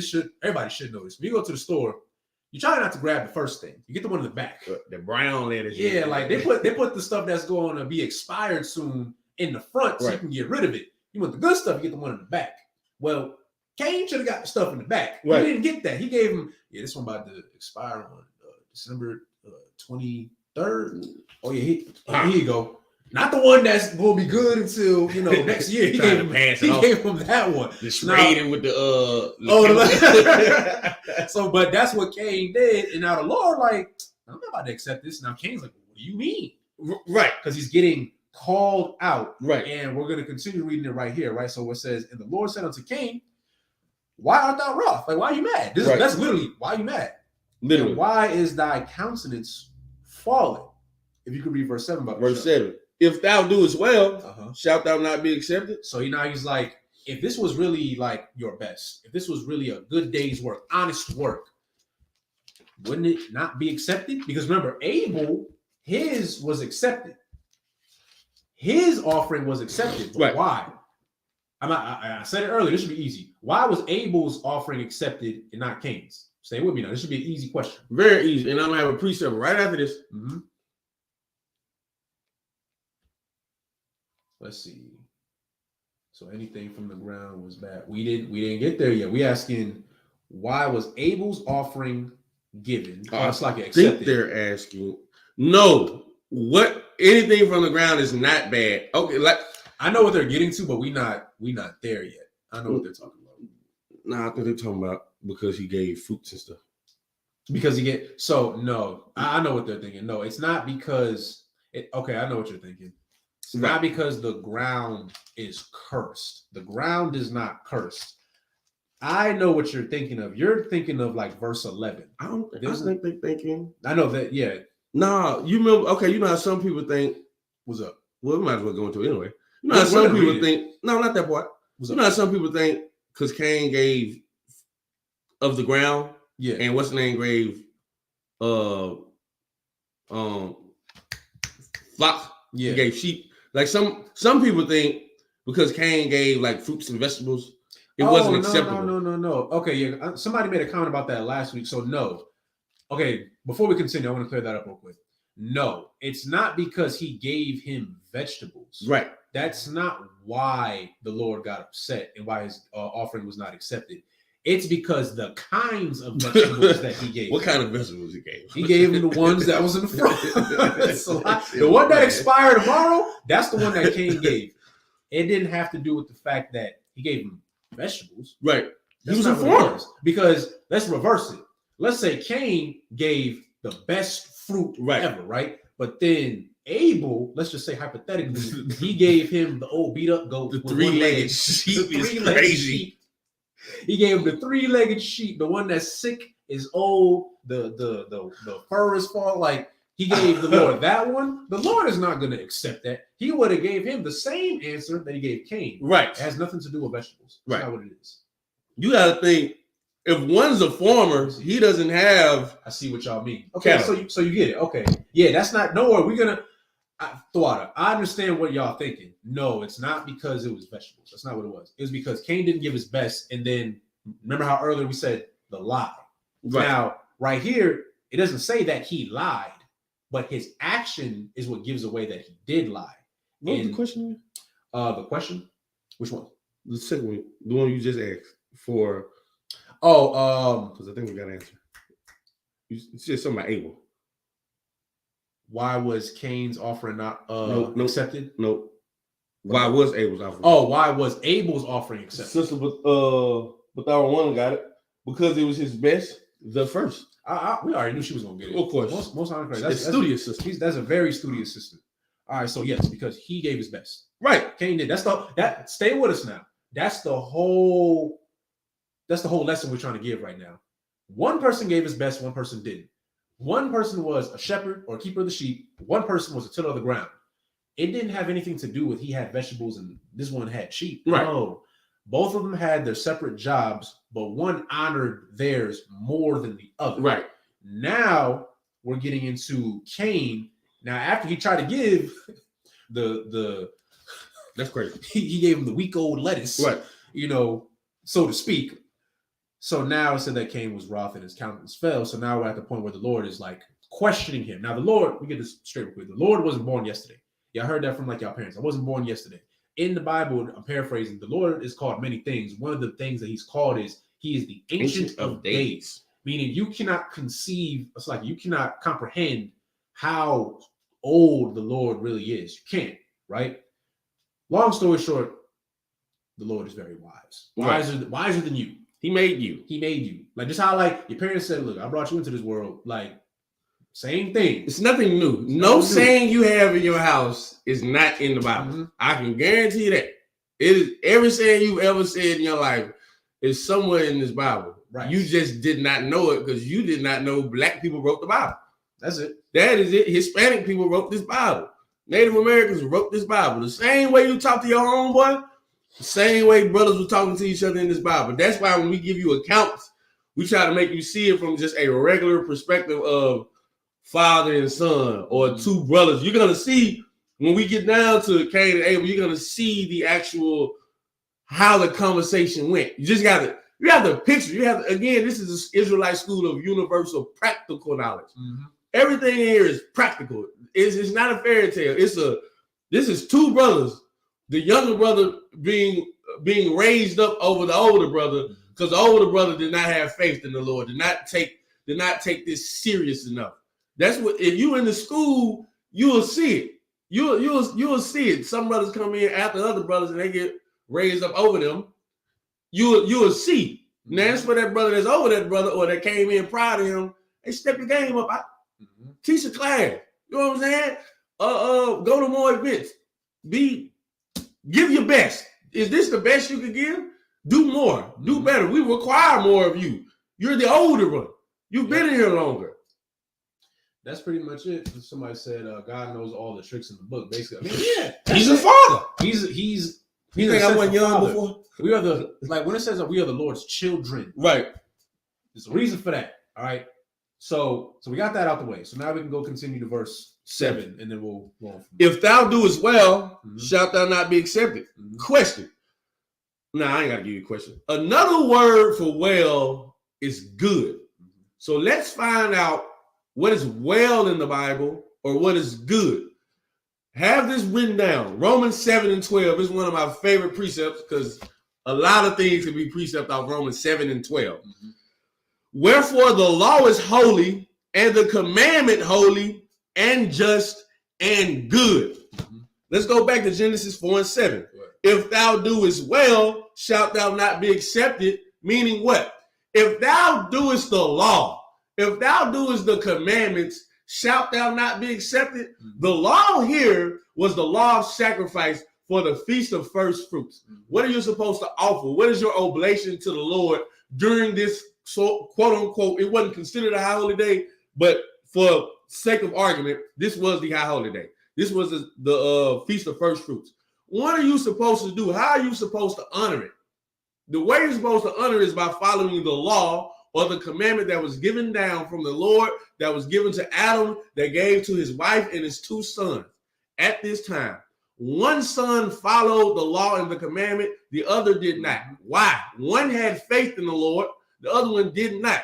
everybody should know this. When you go to the store, you try not to grab the first thing. You get the one in the back. The brown lettuce. Yeah, like they put the stuff that's going to be expired soon in the front, so you can get rid of it. You want the good stuff, you get the one in the back. Well, Cain should have got the stuff in the back. Right. He didn't get that. He gave him, this one about to expire on December 23rd. Oh yeah, here you go. Not the one that's going to be good until next year. He gave him that one. Just sprayed it with the So, but that's what Cain did, and now the Lord I'm not about to accept this. Now Cain's like, what do you mean? Right, because he's getting called out. Right, and we're going to continue reading it right here. Right, so it says, and the Lord said unto Cain, why art thou wroth? Like, why are you mad? That's literally why are you mad? Literally, and why is thy countenance fallen? If you could read verse 7 about verse 7. If thou doest well, shalt thou not be accepted? So he's like, if this was really like your best, if this was really a good day's work, honest work, wouldn't it not be accepted? Because remember, Abel, his was accepted. His offering was accepted. But why? I said it earlier. This should be easy. Why was Abel's offering accepted and not Cain's? Stay with me now. This should be an easy question. Very easy. And I'm going to have a precept right after this. Mm-hmm. Let's see. So anything from the ground was bad. We didn't get there yet. We asking, why was Abel's offering given? It's like accepted. I think they're asking. No, anything from the ground is not bad. Okay, like I know what they're getting to, but we not there yet. I know what they're talking about. No, I think they're talking about because he gave fruits and stuff. I know what they're thinking. No, it's not because I know what you're thinking. It's not because the ground is cursed. The ground is not cursed. I know what you're thinking of. You're thinking of like verse 11. I think they're thinking. I know that, yeah. Nah, you remember, okay, you know how some people think. What's up? Well, we might as well go into it anyway. You know how some people think. No, not that part. You know how some people think because Cain gave of the ground. Yeah. And what's the name gave flock. Yeah. He gave sheep. Like some people think because Cain gave like fruits and vegetables, it wasn't acceptable. No. Okay, yeah. Somebody made a comment about that last week. So no. Okay, before we continue, I want to clear that up real quick. No, it's not because he gave him vegetables. Right. That's not why the Lord got upset and why his offering was not accepted. It's because the kinds of vegetables that he gave. What kind of vegetables he gave? He gave him the ones that was in the front. The one that expired tomorrow, that's the one that Cain gave. It didn't have to do with the fact that he gave him vegetables. Right. He was informed. Because let's reverse it. Let's say Cain gave the best fruit ever, right? But then Abel, let's just say hypothetically, he gave him the old beat up goat. The three-legged sheep is crazy. He gave him the three-legged sheep, the one that's sick, is old, the fur is fall. Like he gave the Lord that one. The Lord is not going to accept that. He would have gave him the same answer that he gave Cain. Right. It has nothing to do with vegetables. That's not what it is. You got to think. If one's a farmer, he doesn't have. I see what y'all mean. Okay, so you get it. Okay, yeah, that's not. No worry, we're gonna. Thwada, I understand what y'all thinking. No, it's not because it was vegetables. That's not what it was. It was because Cain didn't give his best, and then remember how earlier we said the lie. Right. Now, right here, it doesn't say that he lied, but his action is what gives away that he did lie. What was the question? The question? Which one? The second one, the one you just asked for. Because I think we got an answer. You said something about Abel. Why was Cain's offering not accepted? Nope. Why was Abel's offering? Why was Abel's offering accepted? Sister, but our one got it because it was his best, the first. We already knew she was gonna get it. Of course, most that's studious sister. That's a very studious sister. All right, so yes, because he gave his best. Right, Cain did. Stay with us now. That's the whole lesson we're trying to give right now. One person gave his best, one person didn't. One person was a shepherd or keeper of the sheep. One person was a tiller of the ground. It didn't have anything to do with he had vegetables and this one had sheep. Right. No, both of them had their separate jobs, but one honored theirs more than the other. Right. Now we're getting into Cain. Now after he tried to give the that's crazy. He gave him the week old lettuce. Right. So to speak. So now it said that Cain was wroth and his countenance fell. So now we're at the point where the Lord is like questioning him. Now the Lord, we get this straight real quick. The Lord wasn't born yesterday. Yeah, I heard that from like y'all parents. I wasn't born yesterday. In the Bible, I'm paraphrasing, the Lord is called many things. One of the things that he's called is he is the Ancient of Days. Meaning you cannot conceive, it's like you cannot comprehend how old the Lord really is. You can't, right? Long story short, the Lord is very wise. Wiser than you. He made you. He made you. Like just how like your parents said, look, I brought you into this world. Like same thing. It's nothing new. No saying you have in your house is not in the Bible. Mm-hmm. I can guarantee you that. It is every saying you've ever said in your life is somewhere in this Bible. Right. You just did not know it because you did not know black people wrote the Bible. That's it. That is it. Hispanic people wrote this Bible. Native Americans wrote this Bible. The same way you talk to your homeboy, the same way brothers were talking to each other in this Bible. That's why when we give you accounts, we try to make you see it from just a regular perspective of father and son or two brothers. You're going to see when we get down to Cain and Abel, you're going to see the actual how the conversation went. You have to picture. You have to, again, this is the Israelite school of universal practical knowledge. Mm-hmm. Everything here is practical. It's not a fairy tale. This is two brothers. The younger brother being raised up over the older brother because the older brother did not have faith in the Lord. Did not take this serious enough. That's what if you in the school, you will see it. You'll see it. Some brothers come in after other brothers and they get raised up over them. You will see. Now that's for that brother that's over that brother or that came in prior to him. They step your game up. Teach a class. You know what I'm saying? Go to more events. Give your best. Is this the best you can give? Do more. Do better. We require more of you. You're the older one. You've been here longer. That's pretty much it. Somebody said God knows all the tricks in the book. Basically, I mean, yeah, he's a father. He's. You think I wasn't young before? We are like when it says that we are the Lord's children. Right. There's a reason for that. All right. So we got that out the way. So now we can go continue to verse 7, and then we'll go on. If thou doest well, shalt thou not be accepted? Question. Nah, I ain't gotta give you a question. Another word for well is good. So let's find out what is well in the Bible or what is good. Have this written down. Romans 7:12 is one of my favorite precepts because a lot of things can be precept off Romans 7:12. Wherefore the law is holy, and the commandment holy, and just, and good. Let's go back to Genesis 4:7. Right. If thou doest well, shalt thou not be accepted? Meaning what? If thou doest the law, if thou doest the commandments, shalt thou not be accepted? The law here was the law of sacrifice for the feast of first fruits. What are you supposed to offer? What is your oblation to the Lord during this, so quote unquote, it wasn't considered a high holy day, but for sake of argument, this was the high holy day. This was the feast of first fruits. What are you supposed to do? How are you supposed to honor it? The way you're supposed to honor it is by following the law or the commandment that was given down from the Lord, that was given to Adam, that gave to his wife and his two sons at this time. One son followed the law and the commandment, the other did not. Why? One had faith in the Lord, the other one did not.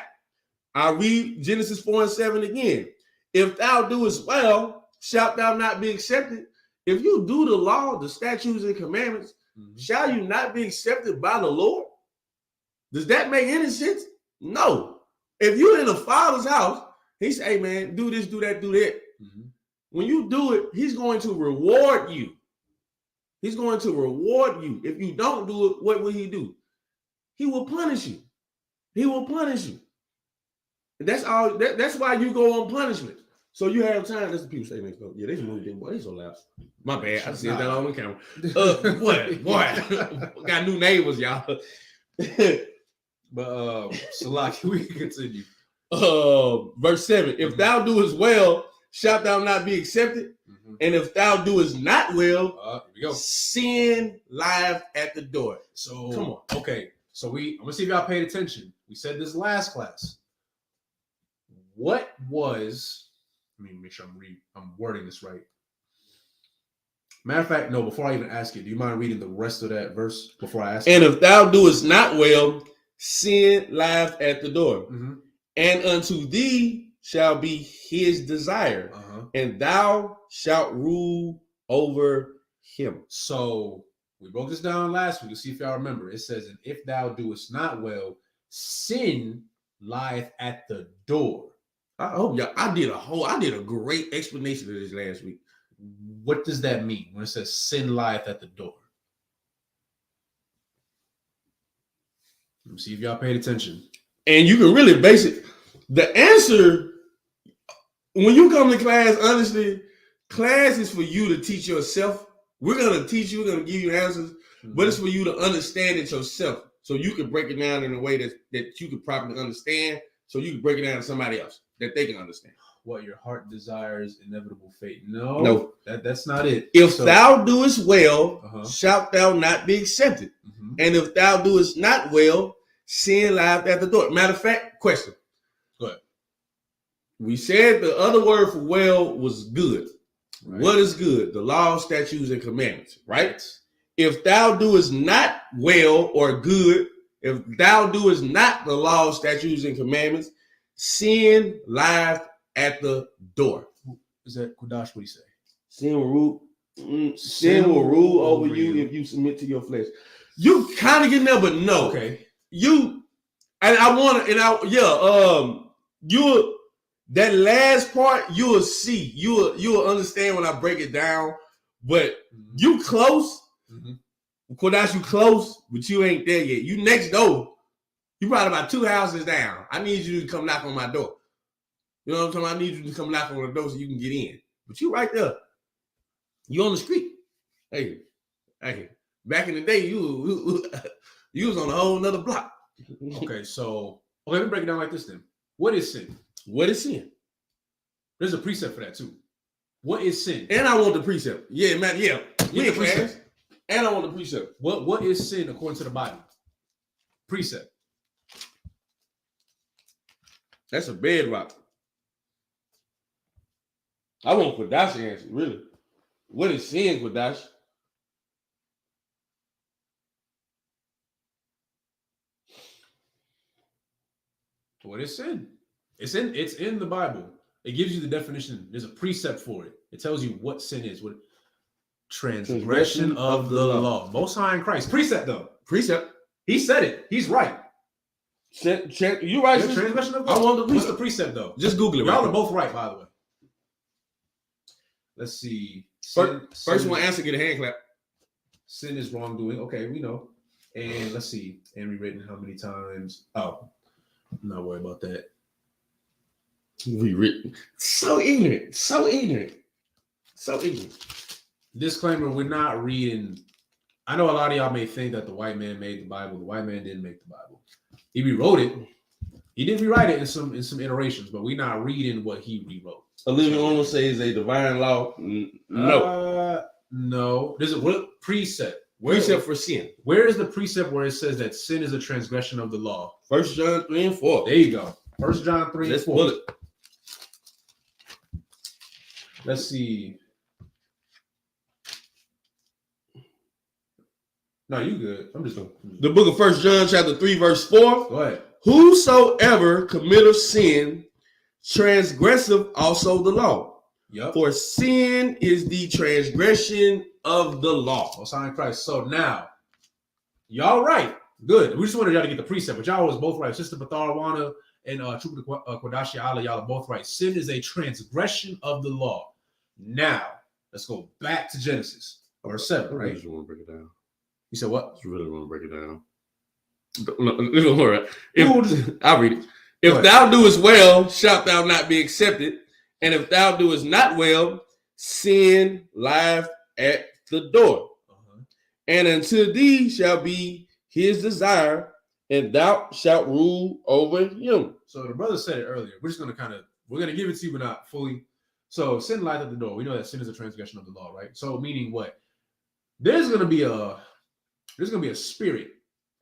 I read Genesis 4:7 again. If thou doest well, shalt thou not be accepted? If you do the law, the statutes and commandments, shall you not be accepted by the Lord? Does that make any sense? No. If you're in a father's house, he say, hey man, do this, do that, do that. When you do it, he's going to reward you. He's going to reward you. If you don't do it, what will he do? He will punish you. He will punish you. And that's all. That's why you go on punishment. So you have time. That's the people say next door. Yeah, they moved in. Boy, they so loud. My bad. I said that on the camera. Boy, got new neighbors, y'all. But Salaki, we can continue. Verse 7. If thou doest well, shalt thou not be accepted? And if thou doest not well, here we go. Sin lieth at the door. So come on. Okay. So I'm gonna see if y'all paid attention. We said this last class. What was? Let me make sure I'm wording this right. Matter of fact, no. Before I even ask you, do you mind reading the rest of that verse before I ask? And if thou doest not well, sin lieth at the door. Mm-hmm. And unto thee shall be his desire, and thou shalt rule over him. So we broke this down last week. Let's see if y'all remember. It says, and if thou doest not well, sin lieth at the door. I hope y'all. I did a great explanation of this last week. What does that mean when it says sin lieth at the door? Let me see if y'all paid attention. And you can really base it. The answer, when you come to class, honestly, class is for you to teach yourself. We're going to teach you, we're going to give you answers, but it's for you to understand it yourself. So you can break it down in a way that you can properly understand, so you can break it down to somebody else that they can understand. What your heart desires, inevitable fate. No, that's not it. If thou doest well, shalt thou not be accepted. And if thou doest not well, sin lieth at the door. Matter of fact, question. Go ahead. We said the other word for well was good. Right. What is good? The law, statutes, and commandments, right? If thou doest not well or good, if thou doest not the law, statutes, and commandments, sin lieth at the door. Is that Kudash? What do you say? Sin will rule over you if you submit to your flesh. You kind of getting there, but no. Okay. You that last part you'll see. You'll understand when I break it down. But you close. Kodash, you close, but you ain't there yet. You next door. You probably about 2 houses down. I need you to come knock on my door. You know what I'm talking about? I need you to come knock on the door so you can get in. But you right there. You on the street. Hey. Back in the day, you was on a whole nother block. Okay, let me break it down like this then. What is sin? What is sin? There's a precept for that too. What is sin? And I want the precept. Yeah, man. Yeah. We in class. And I want the precept. What is sin according to the Bible? Precept. That's a bedrock. I want Kodash's answer, really. What is sin, Kodash? What is sin? It's in the Bible. It gives you the definition. There's a precept for it. It tells you what sin is. What transgression of the law. Most High in Christ. Precept though. Precept. He said it. He's right. Check. You right? Transgression of the law. I want the precept. What's the precept though? Just Google it. Y'all are both right, by the way. Let's see. First one answer, get a hand clap. Sin is wrongdoing. Okay, we know. And let's see. And rewritten how many times? Oh, I'm not worried about that. Rewritten. So ignorant. Disclaimer, we're not reading. I know a lot of y'all may think that the white man made the Bible. The white man didn't make the Bible. He rewrote it. He did rewrite it in some iterations, but we're not reading what he rewrote. A living one will say is a divine law. No. No. There's a precept. Precept for sin. Where is the precept where it says that sin is a transgression of the law? 1 John 3 and 4. There you go. 1 John 3 and 4. Let's see. No, you good. I'm just going. The book of 1 John chapter 3 verse 4. Go ahead. Whosoever committeth sin, transgressive also the law. Yep. For sin is the transgression of the law. Most High in Christ. So now, y'all right. Good. We just wanted y'all to get the precept, but y'all was both right. Sister Batharwana and Chupa Kodashi Allah, y'all are both right. Sin is a transgression of the law. Now, let's go back to Genesis. Verse 7, right? I just want to break it down. You said what? I really want to break it down. No, all right. I'll read it. If thou doest well, shalt thou not be accepted. And if thou doest not well, sin lieth at the door. And unto thee shall be his desire, and thou shalt rule over him. So the brother said it earlier. We're just going to we're going to give it to you, but not fully. So sin lieth at the door. We know that sin is a transgression of the law, right? So meaning what? There's going to be a spirit.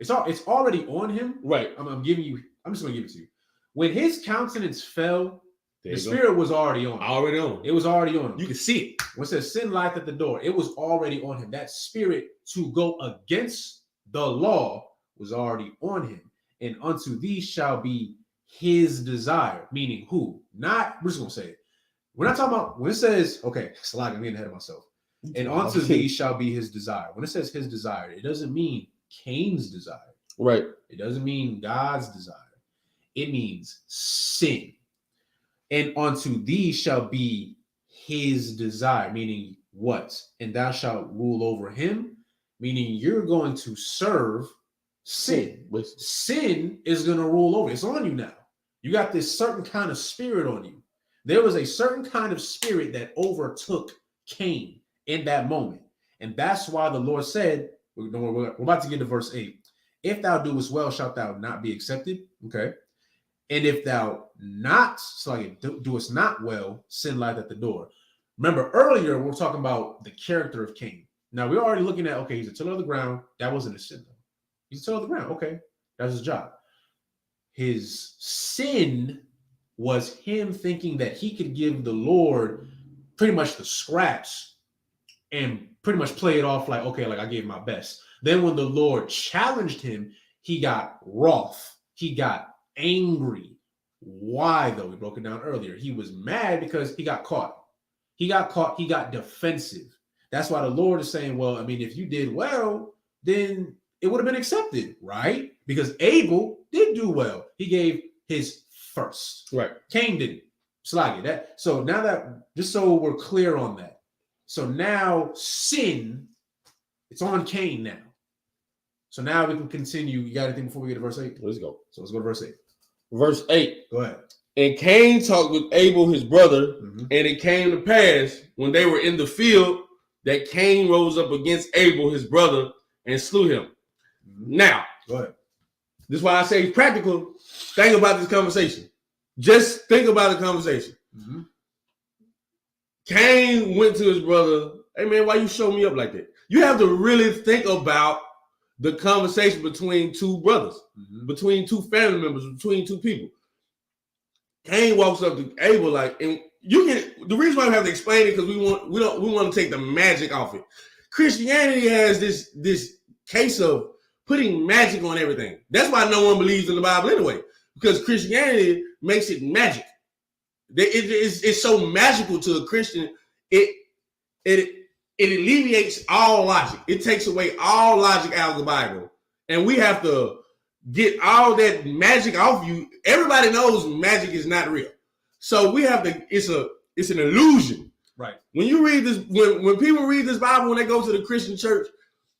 It's already on him. Right. I'm just going to give it to you. When his countenance fell, the spirit go. was already on him. Already on. It was already on him. You can see it. When it says sin lieth at the door, it was already on him. That spirit to go against the law was already on him. and unto thee shall be his desire. Meaning who? Not, we're just going to say it. We're not talking about, when it says, okay, Slag, I'm getting ahead of myself. And unto thee shall be his desire. When it says his desire, it doesn't mean Cain's desire. Right. It doesn't mean God's desire. It means sin. And unto thee shall be his desire, meaning what? And thou shalt rule over him, meaning you're going to serve sin. Sin is going to rule over. It's on you now. You got this certain kind of spirit on you. There was a certain kind of spirit that overtook Cain in that moment. And that's why the Lord said, we're about to get to verse 8. If thou doest well, shalt thou not be accepted. Okay. And if thou doest not well, sin lieth at the door. Remember, earlier we were talking about the character of Cain. Now we're already looking at, okay, he's a tiller of the ground. That wasn't a sin, though. He's a tiller of the ground. Okay. That's his job. His sin was him thinking that he could give the Lord pretty much the scraps and pretty much play it off like, okay, like I gave my best. Then when the Lord challenged him, he got wroth. He got angry. Why, though? We broke it down earlier. He was mad because he got caught. He got defensive. That's why the Lord is saying, well, I mean, if you did well, then it would have been accepted, right? Because Abel did do well. He gave his first. Right. Cain didn't. Slaggy. That. So now that, just so we're clear on that. So now sin, it's on Cain now. So now we can continue. You got anything before we get to verse 8? Let's go. So let's go to verse 8. Verse 8. Go ahead. And Cain talked with Abel, his brother, and it came to pass when they were in the field that Cain rose up against Abel, his brother, and slew him. Now, go ahead. This is why I say practical. Think about this conversation. Just think about the conversation. Cain went to his brother, hey man, why you show me up like that? You have to really think about the conversation between two brothers, between two family members, between two people. Cain walks up to Abel like, and you can. The reason why I have to explain it because we want to take the magic off it. Christianity has this case of putting magic on everything. That's why no one believes in the Bible anyway, because Christianity makes it magic. It's so magical to a Christian. It alleviates all logic. It takes away all logic out of the Bible, and we have to get all that magic off you. Everybody knows magic is not real, so we have to. It's an illusion, right? When you read this, when people read this Bible, when they go to the Christian church,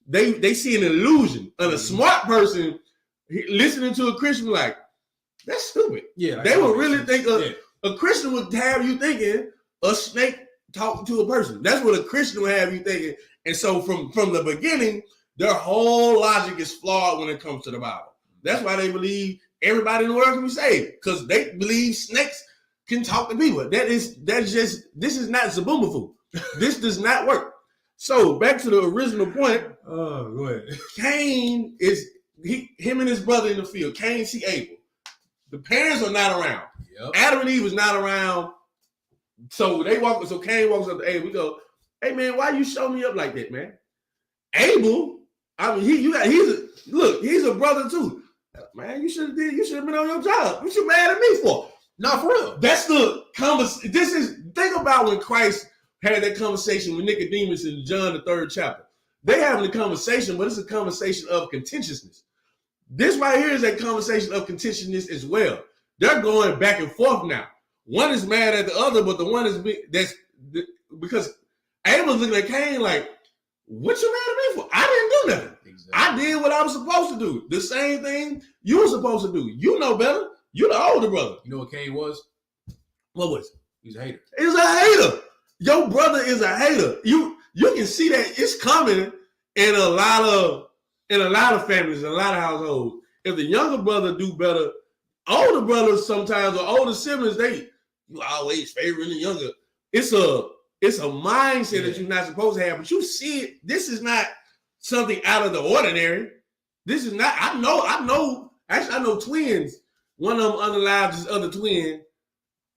they see an illusion. And a smart person listening to a Christian like, that's stupid. Yeah, they would really think a Christian would have you thinking a snake talking to a person. That's what a Christian would have you thinking. And so from the beginning, their whole logic is flawed when it comes to the Bible. That's why they believe everybody in the world can be saved, because they believe snakes can talk to people. This is not Zaboomafoo. This does not work. So back to the original point. Oh, go ahead. Cain him and his brother in the field. Cain see Abel. The parents are not around. Yep. Adam and Eve is not around. So Cain walks up to Abel. We go, hey man, why you show me up like that, man? Abel, I mean, he's a brother too. Man, you should have been on your job. What you mad at me for? Not for real. That's the conversation. Think about when Christ had that conversation with Nicodemus in John the 3rd chapter. They having a conversation, but it's a conversation of contentiousness. This right here is a conversation of contentiousness as well. They're going back and forth now. One is mad at the other, but the one is because Abel's looking at Cain like, what you mad at me for? I didn't do nothing. Exactly. I did what I was supposed to do. The same thing you were supposed to do. You know better. You the older brother. You know what Cain was? What was it? He's a hater. He's a hater. Your brother is a hater. You can see that it's coming in a lot of families, in a lot of households. If the younger brother do better, older brothers sometimes or older siblings, you always favoring the younger. It's a mindset that you're not supposed to have, but you see it. This is not something out of the ordinary. This is not. I know. Actually, I know twins. One of them unalived his other twin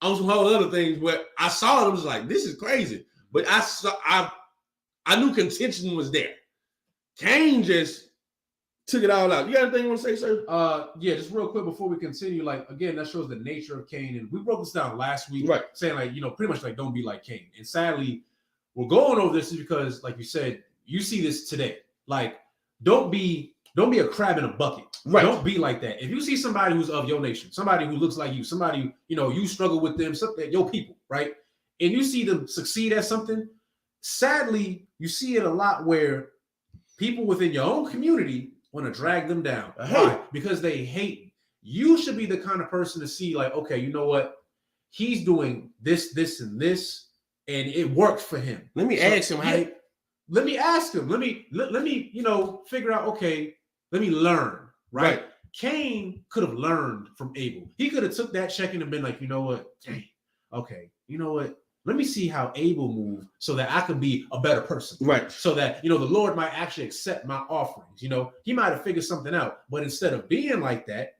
on some whole other things, but I saw it. I was like, this is crazy. But I knew contention was there. Cain just took it all out. You got anything you want to say, sir? Yeah, just real quick before we continue, like again, that shows the nature of Cain, and we broke this down last week, Right? Saying like, pretty much like don't be like Cain. And sadly, we're going over this is because, like you said, you see this today. Like, don't be a crab in a bucket. Right. Don't be like that. If you see somebody who's of your nation, somebody who looks like you, somebody you struggle with them, something your people, right? And you see them succeed at something. Sadly, you see it a lot where people within your own community want to drag them down. Why? Because they hate. You should be the kind of person to see, like, okay, you know what? He's doing this, this, and this, and it worked for him. Let me ask him. Yeah, let me ask him. Let me figure out. Okay, let me learn. Right? Cain could have learned from Abel. He could have took that check-in and been like, you know what? Dang. Okay, you know what? Let me see how Abel moved so that I could be a better person. Right. So that, the Lord might actually accept my offerings. He might have figured something out. But instead of being like that,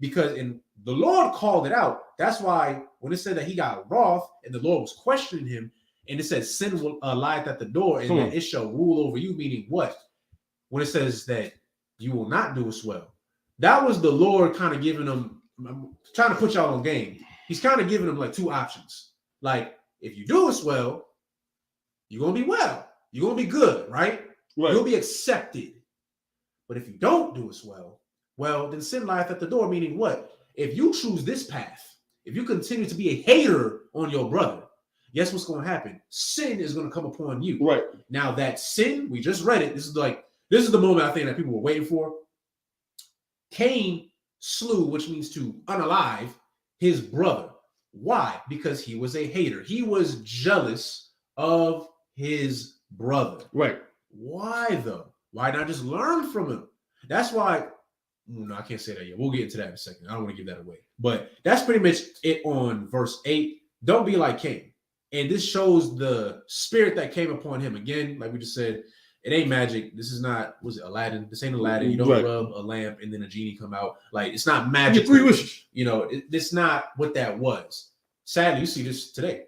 because the Lord called it out. That's why when it said that he got wroth and the Lord was questioning him, and it said sin will lieth at the door and that it shall rule over you, meaning what? When it says that you will not do us well. That was the Lord kind of giving them, trying to put y'all on game. He's kind of giving them like two options. Like, if you do us well, you're going to be well. You're going to be good, right? You'll be accepted. But if you don't do us well, then sin lieth at the door, meaning what? If you choose this path, if you continue to be a hater on your brother, guess what's going to happen? Sin is going to come upon you. Right. Now that sin, we just read it. This is the moment I think that people were waiting for. Cain slew, which means to unalive, his brother. Why? Because he was a hater. He was jealous of his brother. Right. Why though? Why not just learn from him? That's why. No, I can't say that yet. We'll get into that in a second. I don't want to give that away. But that's pretty much it on verse 8. Don't be like Cain. And this shows the spirit that came upon him. Again, like we just said, it ain't magic. This is not, was it Aladdin? This ain't Aladdin. You don't rub a lamp and then a genie come out. Like, it's not magic. 3 wishes. It's not what that was. Sadly, you see this today.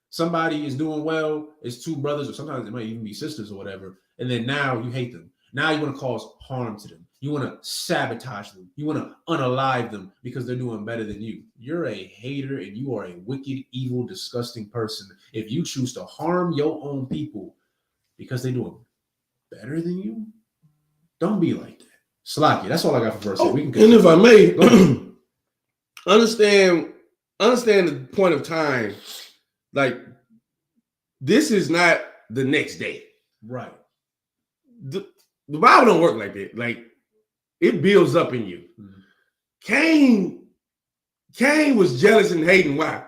Somebody is doing well. It's two brothers, or sometimes it might even be sisters or whatever. And then now you hate them. Now you want to cause harm to them. You want to sabotage them. You want to unalive them because they're doing better than you. You're a hater and you are a wicked, evil, disgusting person. If you choose to harm your own people because they're doing better than you, don't be like that. Slacky. That's all I got for verse 8. We can and if I may, understand the point of time. Like, this is not the next day. Right. The Bible don't work like that. Like, it builds up in you. Mm-hmm. Cain was jealous and hating. Why?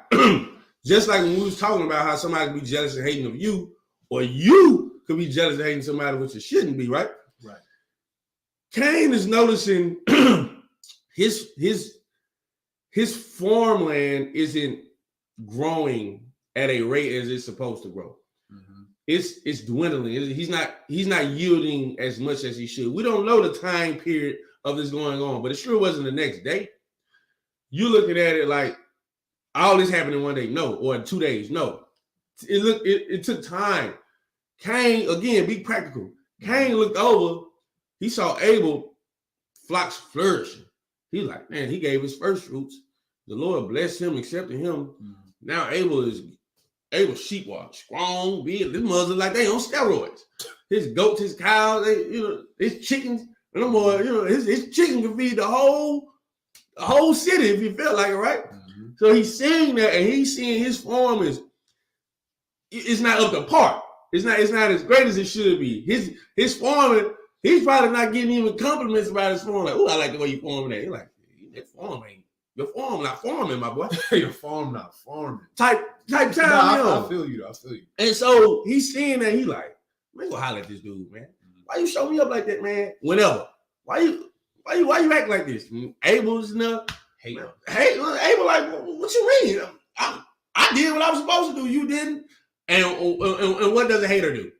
Just like when we was talking about how somebody could be jealous and hating of you, or you could be jealous and hating somebody, which it shouldn't be, right? Right. Cain is noticing his farmland isn't growing at a rate as it's supposed to grow. Mm-hmm. It's dwindling. He's not yielding as much as he should. We don't know the time period of this going on, but it sure wasn't the next day. You looking at it like all this happened in one day, no, or in 2 days, no. It took time. Cain, again, be practical. Cain looked over, he saw Abel flocks flourishing. He's like, man, he gave his first fruits. The Lord blessed him, accepted him. Mm-hmm. Now Abel's sheep are strong, big. This mother like they on steroids. His goats, his cows, his chickens, no more. His chicken can feed the whole city if he felt like it, right? Mm-hmm. So he's seeing that, and he's seeing his farm it's not up to par. It's not as great as it should be. His farming, he's probably not getting even compliments about his farm. Like, oh, I like the way you farming that. He's like, that farm ain't. Your farm not farming, my boy. Your farm not farming. Type time. I feel you. And so he's seeing that. He like, man, go holler at this dude, man. Why you show me up like that, man? Whenever. Why you act like this? Abel's enough. Hey, Abel, like, what you mean? I did what I was supposed to do. You didn't. And what does a hater do?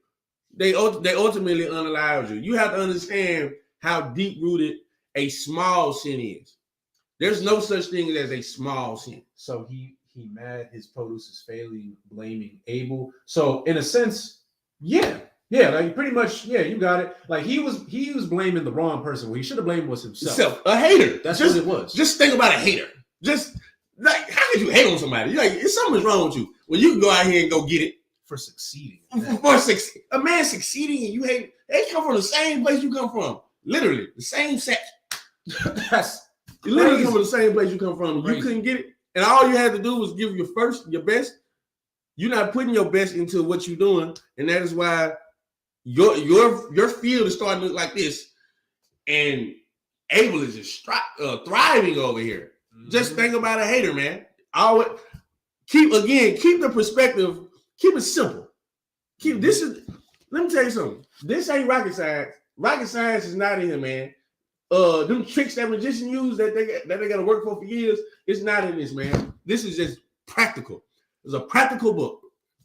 They ultimately unalive you. You have to understand how deep rooted a small sin is. There's no such thing as a small sin. So he mad his produce is failing, blaming Abel. So in a sense, yeah, Yeah, like pretty much. Yeah, you got it. Like he was blaming the wrong person. What he should have blamed was himself. A hater. That's just, what it was. Just think about a hater. Just like, how could you hate on somebody? Like, something's wrong with you when you can go out here and go get it for succeeding. A man succeeding and you hate. They come from the same place you come from. Literally the same sex. That's you literally come from the same place you come from. Crazy. You couldn't get it, and all you had to do was give your best. You're not putting your best into what you're doing, and that is why your field is starting to look like this, and Abel is just thriving over here. Mm-hmm. Just think about a hater, man. Always keep the perspective. Keep it simple. Let me tell you something. This ain't rocket science. Rocket science is not in here, man. Them tricks that magicians use that they got to work for years, it's not in this, man. This is just practical. It's a practical book.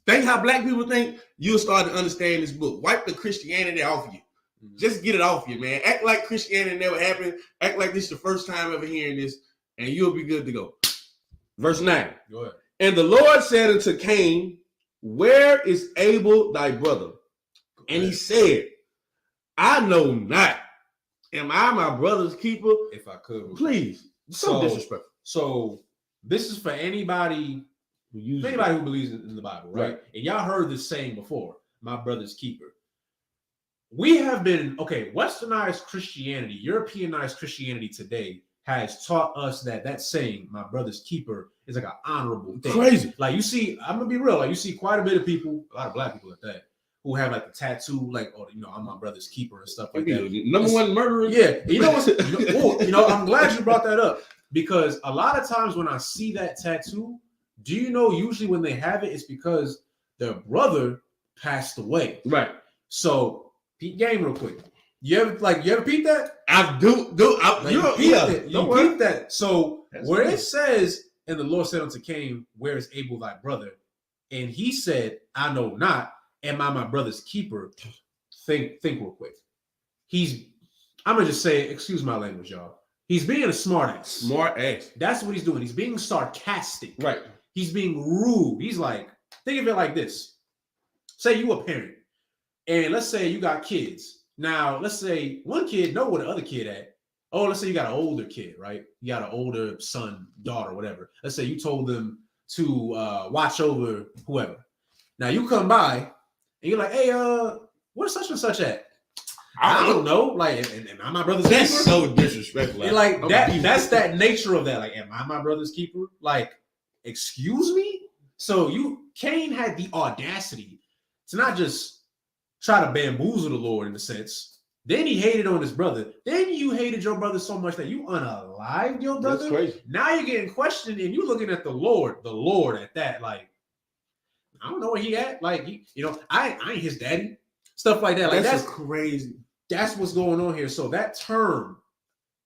Think how black people think, you'll start to understand this book. Wipe the Christianity off of you. Mm-hmm. Just get it off you, man. Act like Christianity never happened. Act like this is the first time ever hearing this, and you'll be good to go. Verse 9. Go ahead. And the Lord said unto Cain, where is Abel thy brother? And he said, I know not. Am I my brother's keeper? If I could. Please. So disrespectful. So this is for anybody who believes in the Bible, right? And y'all heard this saying before, my brother's keeper. We have been, westernized Christianity, Europeanized Christianity today has taught us that saying, my brother's keeper, is like an honorable thing. Crazy. Like you see, I'm gonna be real, like you see quite a bit of people, a lot of black people at that, who have like the tattoo, like, I'm my brother's keeper and stuff like that. Number one murderer. Yeah. You know what's I'm glad you brought that up, because a lot of times when I see that tattoo, do you know usually when they have it, it's because their brother passed away. Right. So peep game real quick. You ever peep that? I do. You peep that. So where it says, and the Lord said unto Cain, where is Abel thy brother? And he said, I know not. Am I my brother's keeper? Think real quick. I'm gonna just say, excuse my language, y'all. He's being a smart ass. Smart ass. That's what he's doing. He's being sarcastic. Right. He's being rude. He's like, think of it like this. Say you a parent, and let's say you got kids. Now, let's say one kid know where the other kid at. Oh, let's say you got an older kid, right? You got an older son, daughter, whatever. Let's say you told them to watch over whoever. Now you come by and you're like, hey, where's such and such at? I don't know. Like, am I my brother's keeper? That's so disrespectful. And like that's that nature of that. Like, am I my brother's keeper? Like, excuse me? So Cain had the audacity to not just try to bamboozle the Lord in a sense. Then he hated on his brother. Then you hated your brother so much that you unalived your brother. That's crazy. Now you're getting questioned and you're looking at the Lord at that. Like, I don't know where he at. Like, I ain't his daddy. Stuff like that. Like, that's crazy. That's what's going on here. So that term,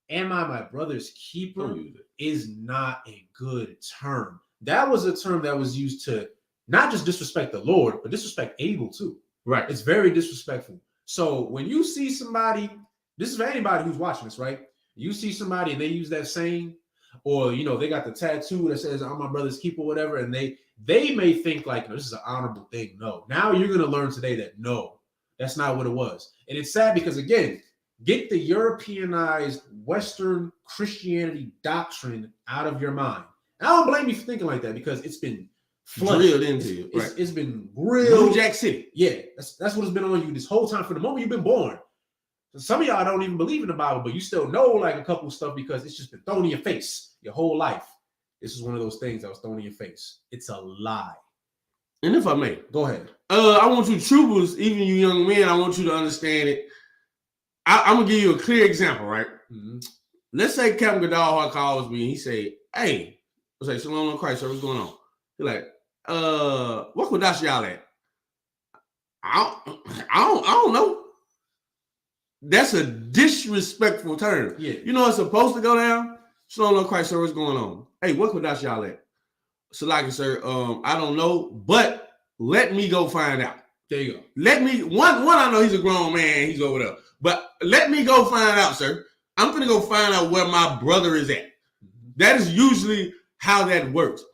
am I my brother's keeper, is not a good term. That was a term that was used to not just disrespect the Lord, but disrespect Abel too. Right. It's very disrespectful. So when you see somebody, this is for anybody who's watching this, right? You see somebody and they use that saying, or they got the tattoo that says I'm my brother's keeper, whatever, and they may think like this is an honorable thing. No. Now you're gonna learn today that no, that's not what it was. And it's sad because again, get the Europeanized Western Christianity doctrine out of your mind. And I don't blame you for thinking like that because it's been drilled into you. Right. It's been grilled. New Jack City. Yeah, that's what has been on you this whole time from the moment you've been born. So some of y'all don't even believe in the Bible, but you still know like a couple of stuff because it's just been thrown in your face your whole life. This is one of those things that was thrown in your face. It's a lie. And if I may, go ahead. I want you troopers, even you young men, I want you to understand it. I'm gonna give you a clear example, right? Mm-hmm. Let's say Captain Goodall calls me and he say, "Hey," I say, "Shalom on Christ, sir, what's going on?" He's like, "What Kodash y'all at?" I don't know. That's a disrespectful term. Yeah. You know it's supposed to go down. Shalom on Christ, sir, what's going on? Hey, what Kodash y'all at? Salaki, sir, I don't know, but let me go find out. There you go. Let me one. I know he's a grown man. He's over there, but let me go find out, sir. I'm gonna go find out where my brother is at. That is usually how that works.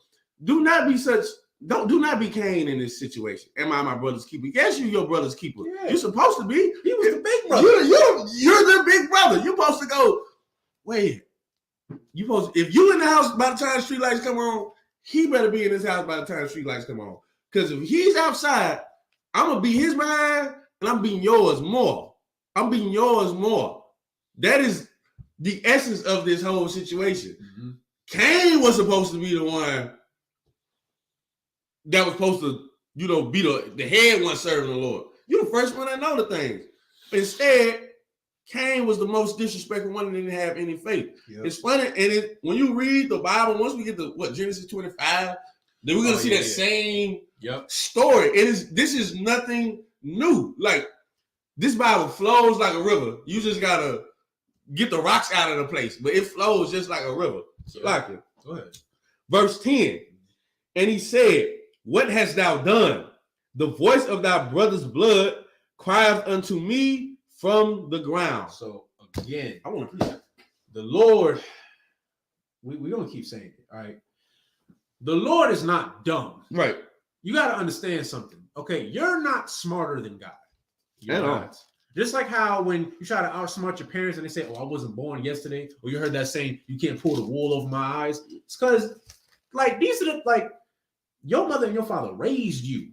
Do not be such do not be Cain in this situation. Am I my brother's keeper? Yes, you your brother's keeper. Yeah. You're supposed to be. He was the big brother. You're the big brother. You're supposed to go, wait. If you in the house by the time street lights come on, he better be in his house by the time street lights come on. Because if he's outside, I'm gonna beat his behind and I'm beating yours more. That is the essence of this whole situation. Mm-hmm. Cain was supposed to be the one that was supposed to, be the head one serving the Lord. You're the first one that know the things. Instead, Cain was the most disrespectful one and didn't have any faith. Yep. It's funny, and when you read the Bible, once we get to Genesis 25, then we're gonna see that same story. This is nothing new. Like this Bible flows like a river. You just gotta get the rocks out of the place, but it flows just like a river. Like it. Go ahead. Verse 10. And he said, "What hast thou done? The voice of thy brother's blood crieth unto me from the ground." So again, I want to preach the Lord. We're gonna keep saying it, all right? The Lord is not dumb, right? You got to understand something. Okay, you're not smarter than God. You're not. Just like how when you try to outsmart your parents and they say, "Oh, I wasn't born yesterday," or you heard that saying, "You can't pull the wool over my eyes." It's because, these are your mother and your father raised you,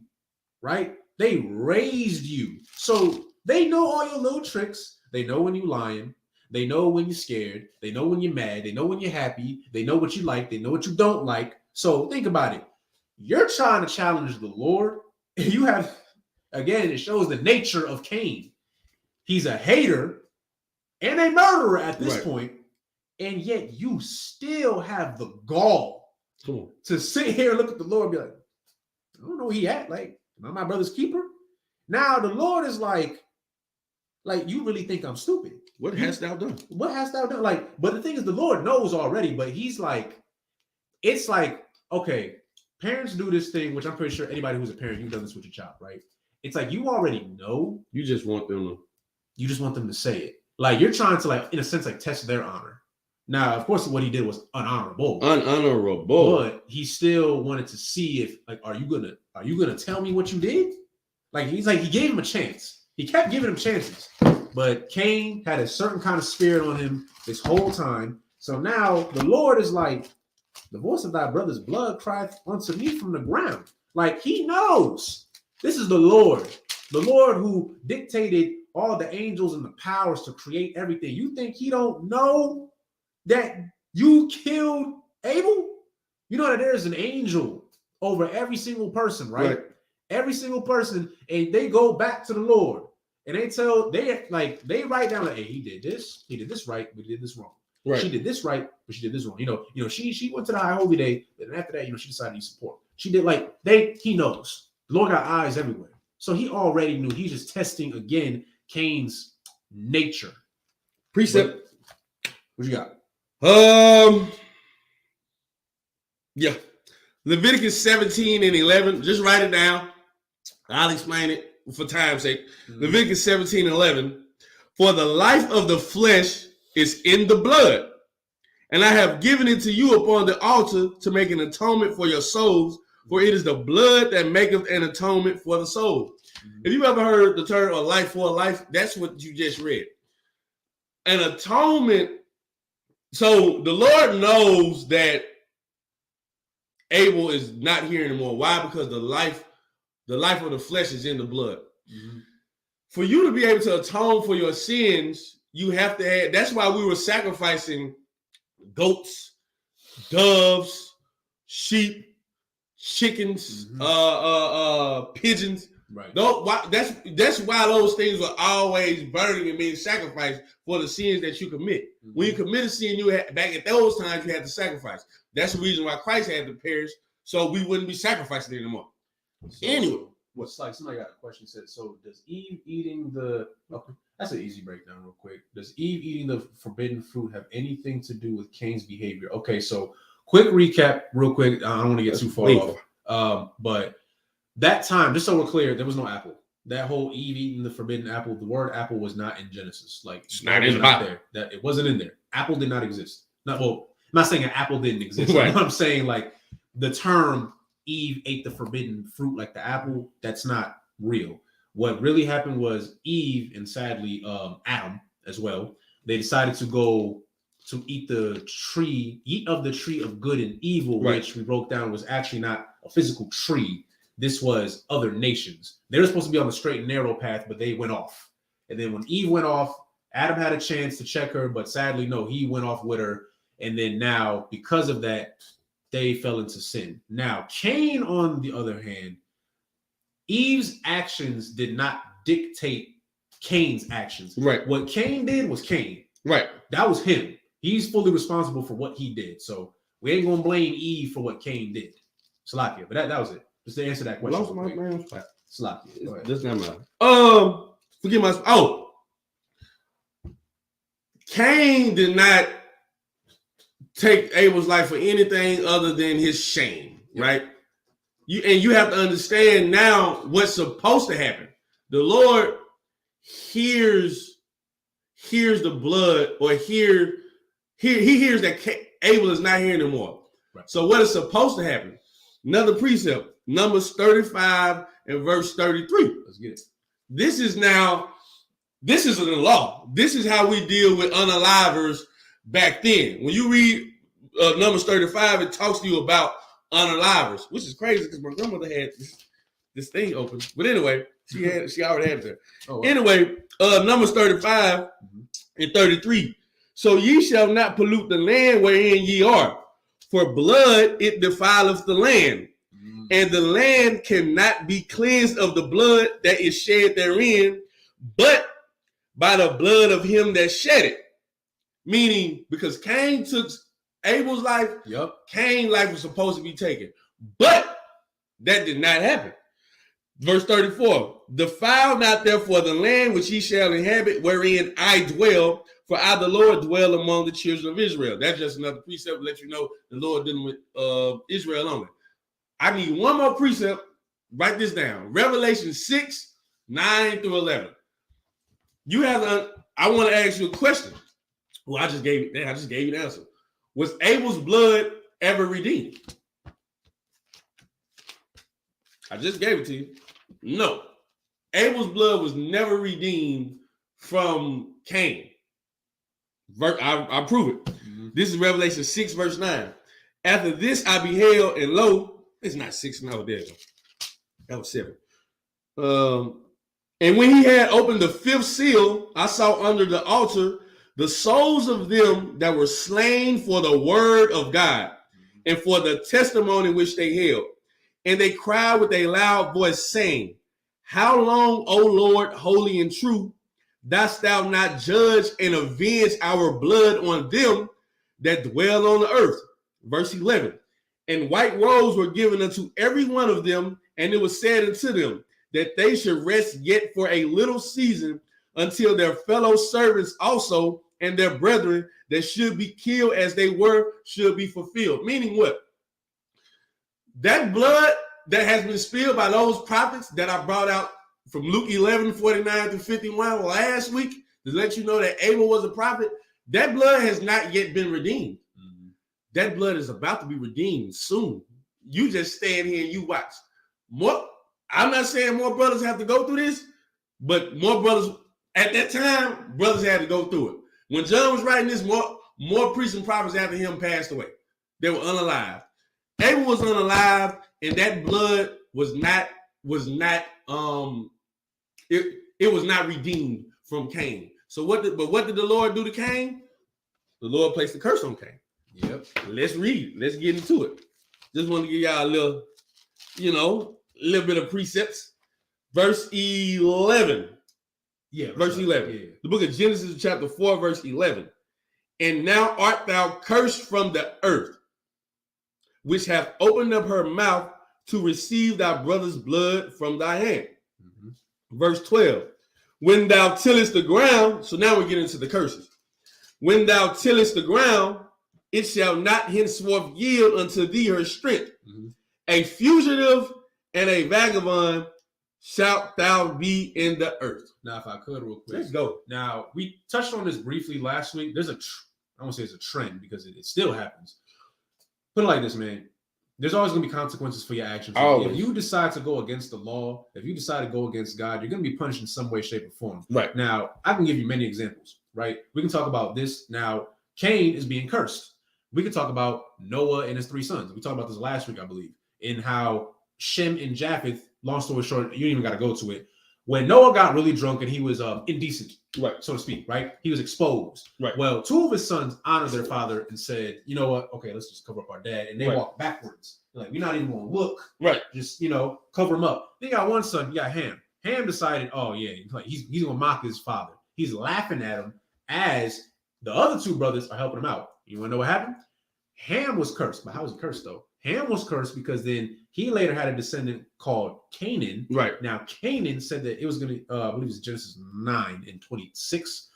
right? They raised you, so they know all your little tricks. They know when you're lying. They know when you're scared. They know when you're mad. They know when you're happy. They know what you like. They know what you don't like. So think about it. You're trying to challenge the Lord. You have, again, it shows the nature of Cain. He's a hater and a murderer at this point, and yet you still have the gall to sit here and look at the Lord and be like, "I don't know where he at. Am I my brother's keeper?" Now the Lord is like, you really think I'm stupid? What hast thou done? What hast thou done? But the thing is, the Lord knows already, but he's it's okay, parents do this thing, which I'm pretty sure anybody who's a parent, you've done this with your child, right? It's you already know. You just want them to say it. You're trying to, in a sense, test their honor. Now, of course, what he did was unhonorable. But he still wanted to see if, are you gonna tell me what you did? He gave him a chance. He kept giving him chances. But Cain had a certain kind of spirit on him this whole time. So now the Lord is "The voice of thy brother's blood crieth unto me from the ground." He knows this is the Lord who dictated all the angels and the powers to create everything. You think he don't know that you killed Abel? You know that there's an angel over every single person, right? Every single person, and they go back to the Lord, and they write down "Hey, he did this right, but he did this wrong. Right. She did this right, but she did this wrong. She went to the high holy day, and after that, she decided to use support. She did he knows. The Lord got eyes everywhere. So he already knew. He's just testing again Cain's nature. Precept. What you got? Yeah. Leviticus 17 and 11. Just write it down. I'll explain it for time's sake. Mm-hmm. Leviticus 17 and 11. For the life of the flesh is in the blood, and I have given it to you upon the altar to make an atonement for your souls, for it is the blood that maketh an atonement for the soul. Mm-hmm. If you've ever heard the term "a life for a life," that's what you just read. An atonement. So the Lord knows that Abel is not here anymore. Why? Because the life of the flesh is in the blood. Mm-hmm. For you to be able to atone for your sins, you have to have. That's why we were sacrificing goats, doves, sheep, chickens, pigeons. Right. That's why those things were always burning and being sacrificed for the sins that you commit. Mm-hmm. When you commit a sin, back at those times you had to sacrifice. That's the reason why Christ had to perish, so we wouldn't be sacrificing anymore. So, anyway, what's somebody got a question? Said, so does Eve eating the? Okay, that's an easy breakdown, real quick. Does Eve eating the forbidden fruit have anything to do with Cain's behavior? Okay, so quick recap, real quick. I don't want to get too far off, but. That time, just so we're clear, there was no apple. That whole Eve eating the forbidden apple, the word apple was not in Genesis. It's not in the Bible. That it wasn't in there. Apple did not exist. I'm not saying an apple didn't exist. Right. I'm saying the term Eve ate the forbidden fruit like the apple. That's not real. What really happened was Eve and sadly Adam as well. They decided to go to eat of the tree of good and evil, Right. which we broke down was actually not a physical tree. This was other nations. They were supposed to be on the straight and narrow path, but they went off. And then when Eve went off, Adam had a chance to check her, but sadly, no, he went off with her. And then now, because of that, they fell into sin. Now, Cain, on the other hand, Eve's actions did not dictate Cain's actions. Right. What Cain did was Cain. Right. That was him. He's fully responsible for what he did. So we ain't gonna blame Eve for what Cain did. Salakia. But that was it. Just to answer that question. Lost my man. Salakia. That's not mine. Forget my. Oh, Cain did not take Abel's life for anything other than his shame, right? You have to understand now what's supposed to happen. The Lord hears the blood, or he hears that Abel is not here anymore. Right. So what is supposed to happen? Another precept, Numbers 35 and verse 33. Let's get it. This is the law. This is how we deal with unalivers back then. When you read Numbers 35, it talks to you about unalivers, which is crazy because my grandmother had this thing open. But anyway, she already had it there. Oh, wow. Anyway, Numbers 35 and 33. So ye shall not pollute the land wherein ye are, for blood it defileth the land, and the land cannot be cleansed of the blood that is shed therein, but by the blood of him that shed it. Meaning, because Cain took Abel's life, Cain's life was supposed to be taken. But that did not happen. Verse 34, defile not therefore the land which ye shall inhabit, wherein I dwell, for I the Lord dwell among the children of Israel. That's just another precept to let you know the Lord dealing with Israel only. I need one more precept. Write this down. Revelation 6, 9 through 11. I want to ask you a question. Well, I just gave you the answer. Was Abel's blood ever redeemed? I just gave it to you. No. Abel's blood was never redeemed from Cain. I prove it. Mm-hmm. This is Revelation 6, verse 9. After this I beheld, and lo, it's not 6, no, there you go. That was 7. And when he had opened the 5th seal, I saw under the altar the souls of them that were slain for the word of God and for the testimony which they held. And they cried with a loud voice, saying, how long, O Lord, holy and true, dost thou not judge and avenge our blood on them that dwell on the earth? Verse 11. And white robes were given unto every one of them, and it was said unto them that they should rest yet for a little season, until their fellow servants also and their brethren that should be killed as they were should be fulfilled. Meaning what? That blood that has been spilled by those prophets that I brought out from Luke 11, 49 to 51 last week to let you know that Abel was a prophet, that blood has not yet been redeemed. Mm-hmm. That blood is about to be redeemed soon. You just stand here and you watch. I'm not saying more brothers have to go through this, but more brothers, at that time, brothers had to go through it. When John was writing this, more priests and prophets after him passed away. They were unalive. Abel was unalive, and that blood was not redeemed from Cain. So what did the Lord do to Cain? The Lord placed a curse on Cain. Yep. Let's read. Let's get into it. Just want to give y'all a little bit of precepts. Verse 11. Yeah. Verse 11. Yeah. The book of Genesis, chapter 4, verse 11. And now art thou cursed from the earth, which hath opened up her mouth to receive thy brother's blood from thy hand. Mm-hmm. Verse 12. When thou tillest the ground, so now we get into the curses. When thou tillest the ground, it shall not henceforth yield unto thee her strength. Mm-hmm. A fugitive and a vagabond shalt thou be in the earth. Now, if I could real quick. Let's go. Now, we touched on this briefly last week. There's I won't say it's a trend because it still happens. Put it like this, man. There's always going to be consequences for your actions. Always. If you decide to go against the law, if you decide to go against God, you're going to be punished in some way, shape, or form. Right. Now, I can give you many examples, right? We can talk about this. Now, Cain is being cursed. We can talk about Noah and his 3 sons. We talked about this last week, I believe, in how Shem and Japheth, long story short, you don't even got to go to it. When Noah got really drunk and he was indecent, Right. so to speak, right? He was exposed. Right. Well, 2 of his sons honored their father and said, you know what? Okay, let's just cover up our dad. And they Right. walked backwards. Like, we're not even going to look. Right. Just, cover him up. Then you got one son, you got Ham. Ham decided, oh, yeah, he's going to mock his father. He's laughing at him as the other 2 brothers are helping him out. You want to know what happened? Ham was cursed. But how was he cursed, though? Ham was cursed because then he later had a descendant called Canaan. Right. Now, Canaan said that it was going to, I believe it's Genesis 9:26,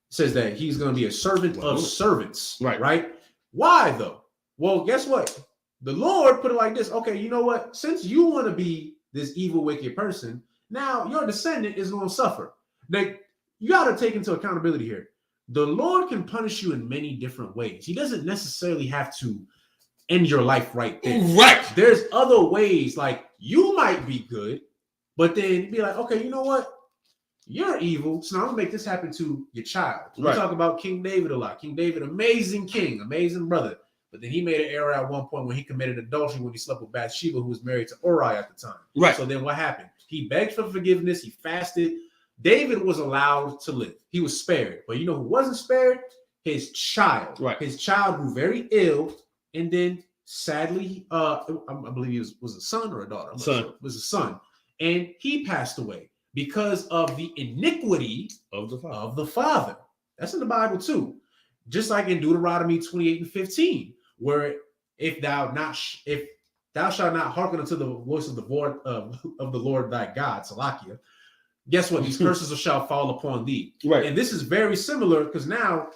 says that he's going to be a servant of servants. Right. Right? Why, though? Well, guess what? The Lord put it like this. Okay, you know what? Since you want to be this evil, wicked person, now your descendant is going to suffer. Now, you got to take into accountability here. The Lord can punish you in many different ways. He doesn't necessarily have to end your life right there. Right. There's other ways, like you might be good, but then be like, okay, you know what? You're evil, so now I'm gonna make this happen to your child. We talk about King David a lot. King David, amazing king, amazing brother. But then he made an error at one point when he committed adultery when he slept with Bathsheba, who was married to Uriah at the time. Right. So then what happened? He begged for forgiveness. He fasted. David was allowed to live. He was spared. But you know who wasn't spared? His child. Right. His child grew very ill. And then sadly, I believe he was a son or a daughter. Son. It was a son. And he passed away because of the iniquity Of the father. That's in the Bible too. Just like in Deuteronomy 28:15, where if thou shalt not hearken unto the voice of the Lord thy God, Salakia, guess what? These curses shall fall upon thee. Right. And this is very similar because now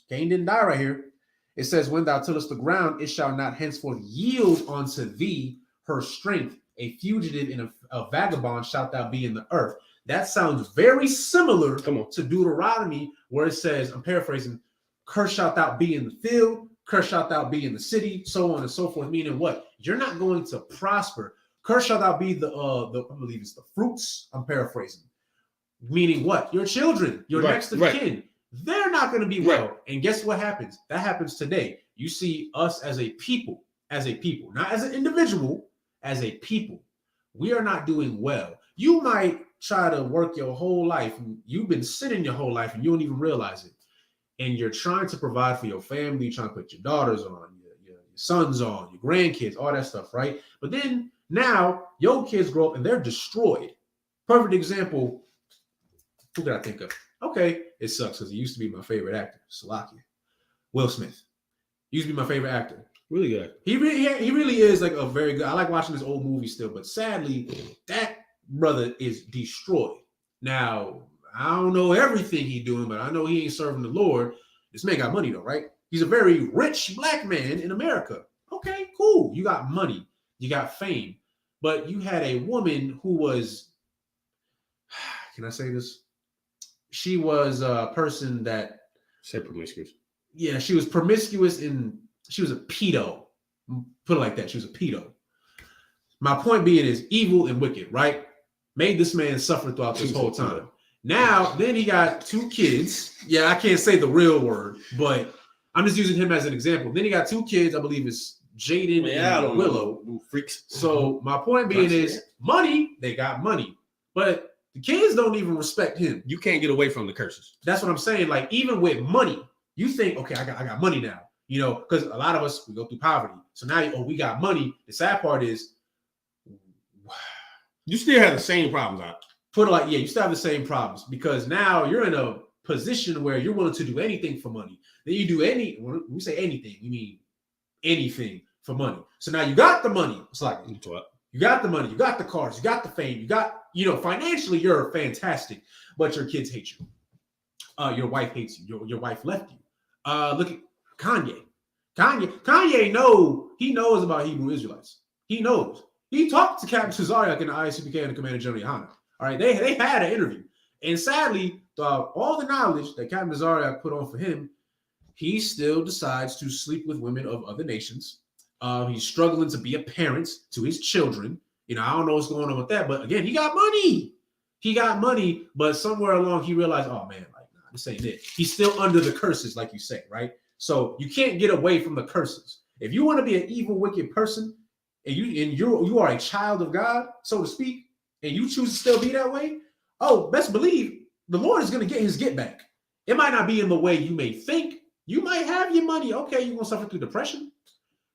Cain didn't die right here. It says, when thou tillest the ground, it shall not henceforth yield unto thee her strength. A fugitive and a vagabond shalt thou be in the earth. That sounds very similar to Deuteronomy, where it says, I'm paraphrasing, cursed shalt thou be in the field, cursed shalt thou be in the city, so on and so forth. Meaning what? You're not going to prosper. Cursed shalt thou be the I believe it's the fruits. I'm paraphrasing. Meaning what? Your children, your next of kin. They're not going to be well. And guess what happens? That happens today. You see us as a people, not as an individual, as a people. We are not doing well. You might try to work your whole life. And you've been sitting your whole life and you don't even realize it. And you're trying to provide for your family. You're trying to put your daughters on, your sons on, your grandkids, all that stuff, right? But then now your kids grow up and they're destroyed. Perfect example. Who did I think of? Okay, it sucks because he used to be my favorite actor, Salakia. Will Smith. He used to be my favorite actor. Really good. He really is like a very good. I like watching his old movies still, but sadly, that brother is destroyed. Now, I don't know everything he's doing, but I know he ain't serving the Lord. This man got money though, right? He's a very rich black man in America. Okay, cool. You got money, you got fame, but you had a woman who was, can I say this? She was a person that said promiscuous. Yeah, she was promiscuous and she was a pedo. Put it like that. She was a pedo. My point being is evil and wicked, right? Made this man suffer throughout this whole time. Now, then he got 2 kids. Yeah, I can't say the real word, but I'm just using him as an example. Then he got 2 kids. I believe it's Jaden and Willow. Freaks. So my point being is money. They got money, but the kids don't even respect him. You can't get away from the curses. That's what I'm saying. Like, even with money, you think, okay, I got money now. You know, because a lot of us, we go through poverty. So now, we got money. The sad part is, you still have the same problems. You still have the same problems because now you're in a position where you're willing to do anything for money. Then you do when we say anything, we mean anything for money. So now you got the money. It's like, you got the money, you got the cars, you got the fame, you got, financially you're fantastic, but your kids hate you. Your wife hates you. Your wife left you. Look at Kanye. Kanye knows about Hebrew Israelites. He knows. He talked to Captain Cesariak in the Isupk and the Commander General Yohana. All right, they had an interview. And sadly, all the knowledge that Captain Cesariak put on for him, he still decides to sleep with women of other nations. He's struggling to be a parent to his children. You know, I don't know what's going on with that, but again, he got money. He got money, but somewhere along he realized, oh man, like nah, this ain't it. He's still under the curses, like you say, right? So you can't get away from the curses. If you want to be an evil, wicked person, and you are a child of God, so to speak, and you choose to still be that way, oh, best believe the Lord is going to get his get back. It might not be in the way you may think. You might have your money. Okay, you're going to suffer through depression.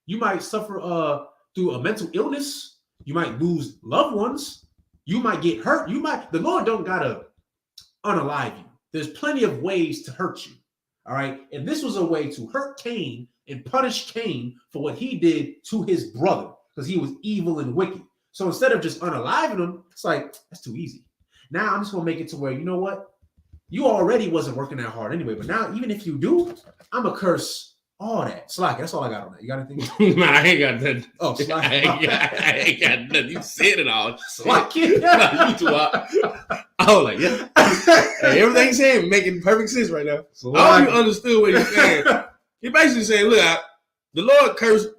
You might suffer through a mental illness. You might lose loved ones. You might get hurt. The Lord don't got to unalive you. There's plenty of ways to hurt you. All right. And this was a way to hurt Cain and punish Cain for what he did to his brother because he was evil and wicked. So instead of just unaliving him, it's like, that's too easy. Now I'm just going to make it to where, you know what? You already wasn't working that hard anyway. But now, even if you do, I'm going to curse all that. Slack, that's all I got on that. You got anything? Nah, I ain't got nothing. Oh, Slack. I ain't got nothing. You said it all. Slack. Nah, you too out. I was like, yeah. Hey, everything he's saying making perfect sense right now. I don't even understood what he's saying. He basically saying, look, the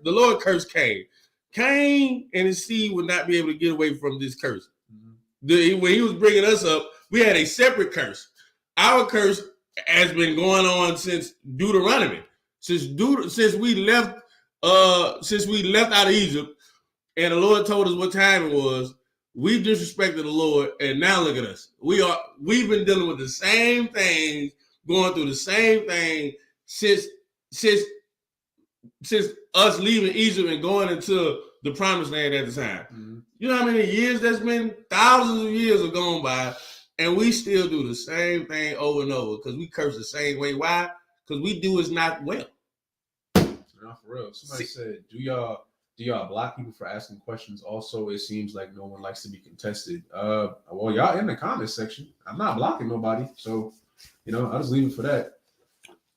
Lord cursed Cain. Cain and his seed would not be able to get away from this curse. When he was bringing us up, we had a separate curse. Our curse has been going on since Deuteronomy. Since we left out of Egypt, and the Lord told us what time it was, we disrespected the Lord, and now look at us. We've been dealing with the same things, going through the same thing since us leaving Egypt and going into the promised land at the time. Mm-hmm. You know how many years that's been? Thousands of years have gone by, and we still do the same thing over and over because we curse the same way. Why? Because we do is not well. Not for real. Somebody said, do y'all block people for asking questions? Also, it seems like no one likes to be contested. Well, y'all in the comments section. I'm not blocking nobody, so I'll just leave it for that.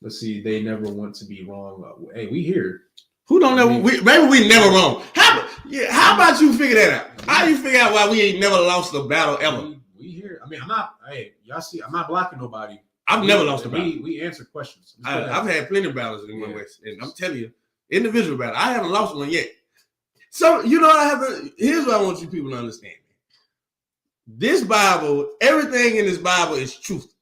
Let's see. They never want to be wrong. Hey, we here. Who don't know? Maybe we never wrong. How about you figure that out? How do you figure out why we ain't never lost a battle ever? We here. I mean, I'm not. Hey, y'all see? I'm not blocking nobody. I've never lost a battle. We answer questions. I've had plenty of battles in my West, and I'm telling you, individual battle. I haven't lost one yet. So here's what I want you people to understand. This Bible, everything in this Bible is truth.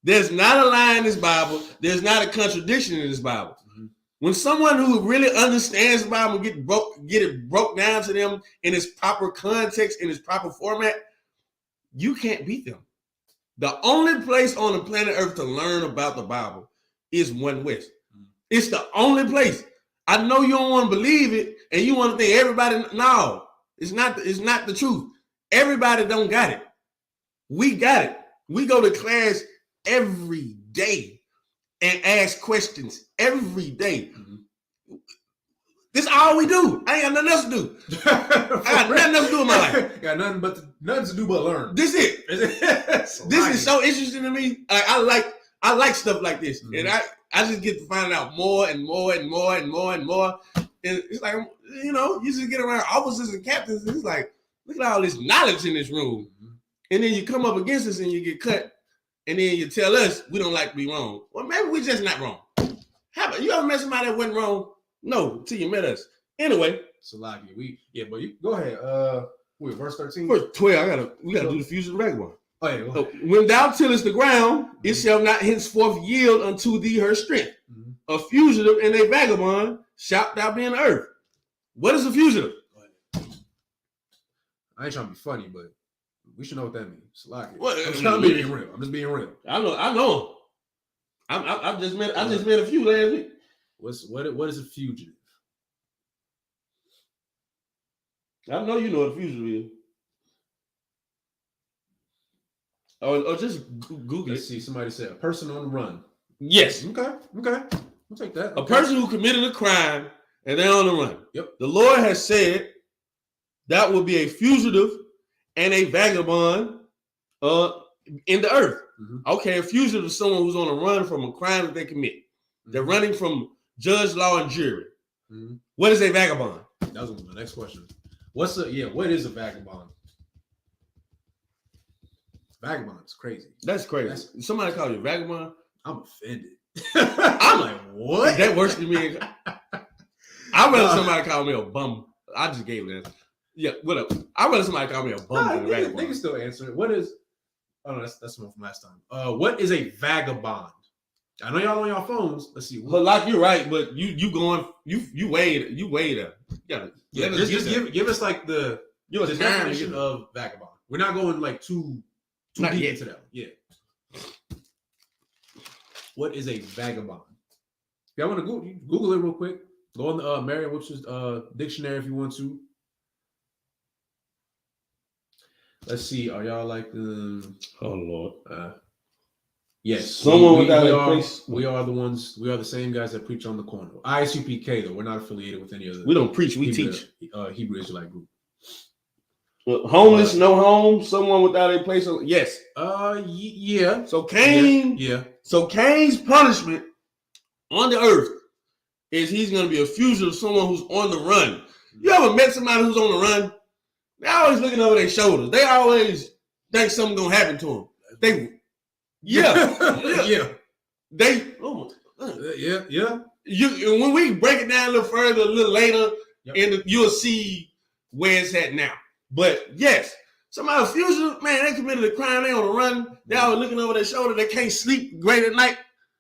There's not a lie in this Bible. There's not a contradiction in this Bible. Mm-hmm. When someone who really understands the Bible get it broke down to them in its proper context, in its proper format, you can't beat them. The only place on the planet Earth to learn about the Bible is One West. Mm-hmm. It's the only place. I know you don't want to believe it, and you want to think everybody. No, it's not the truth. Everybody don't got it. We got it. We go to class every day and ask questions every day. Mm-hmm. This is all we do. I ain't got nothing else to do. I got nothing else to do in my life. Got nothing to do but learn. This is it. This is so interesting to me. I like stuff like this, mm-hmm. and I just get to find out more and more and more and more and more. And it's like, you just get around officers and captains, and it's like, look at all this knowledge in this room. Mm-hmm. And then you come up against us and you get cut. And then you tell us we don't like to be wrong. Well, maybe we're just not wrong. How about you ever met somebody that wasn't wrong? No, until you met us. Anyway. Salaki, but you go ahead. Wait, verse 13. Verse 12. We gotta do the fusion of the vagabond. Oh, yeah, so, when thou tillest the ground, mm-hmm. it shall not henceforth yield unto thee her strength. Mm-hmm. A fugitive and a vagabond shalt thou be in the earth. What is a fugitive? I ain't trying to be funny, but we should know what that means. Salaki. I'm being real. I'm just being real. I know. I just met a few last week. What is a fugitive? I know you know what a fugitive is. Or just Google Let's see. Somebody said a person on the run. Yes. Okay. We'll take that. A person who committed a crime and they're on the run. Yep. The Lord has said that will be a fugitive and a vagabond in the earth. Mm-hmm. Okay, a fugitive is someone who's on a run from a crime that they commit. Mm-hmm. They're running from judge, law, and jury. Mm-hmm. What is a vagabond? That was my next question. What is a vagabond? Vagabond is crazy. That's crazy. Somebody call you a vagabond? I'm offended. I'm like, what? That worse than me. I'd rather somebody call me a bum. I just gave that. Yeah, what up? I'd rather somebody call me a bum than a They vagabond. can still answer it. What is? Oh no, that's one from last time. What is a vagabond? I know y'all on your phones. Let's see. But like you're right, but you going you weighed there. Yeah, just give us like the definition of of vagabond. We're not going like too deep into that. Yeah. What is a vagabond? If y'all want to Google it real quick. Go on the Merriam-Webster's dictionary if you want to. Let's see. Are y'all like the? Oh Lord. Yes. Someone we are the ones. We are the same guys that preach on the corner. Isupk though. We're not affiliated with any other. We don't preach. We teach. Hebrew Israelite group. Homeless, no home. Someone without a place. Yes. Yeah. So Cain. Yeah. So Cain's punishment on the earth is he's going to be a fugitive, someone who's on the run. You ever met somebody who's on the run? They're always looking over their shoulders. They always think something's going to happen to them. Yeah. They, yeah. When we break it down a little further, a little later, and you'll see where it's at now. But yes, somebody fugitive, man, they committed a crime. They on the run. They always looking over their shoulder. They can't sleep great at night.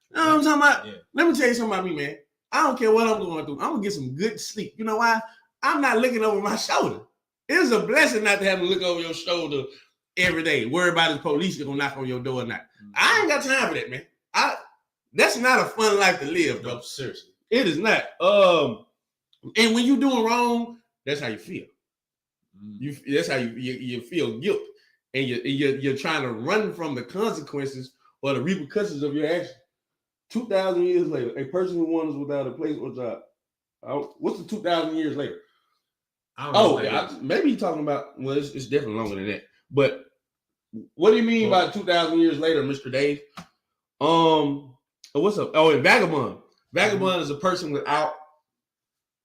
You know what I'm talking about? Yeah. Let me tell you something about me, man. I don't care what I'm going through. I'm going to get some good sleep. You know why? I'm not looking over my shoulder. It's a blessing not to have to look over your shoulder every day. Worry about the police are going to knock on your door or not. I ain't got time for that, man. That's not a fun life to live, bro. No, seriously. It is not. And when you're doing wrong, that's how you feel. That's how you feel guilt. And you're trying to run from the consequences or the repercussions of your actions. 2,000 years later, a person who wanders without a place or job. What's the 2,000 years later? Maybe you're talking about, well, it's definitely longer than that. But what do you mean by 2,000 years later, Mr. Dave? What's up? Oh, and vagabond. Vagabond is a person without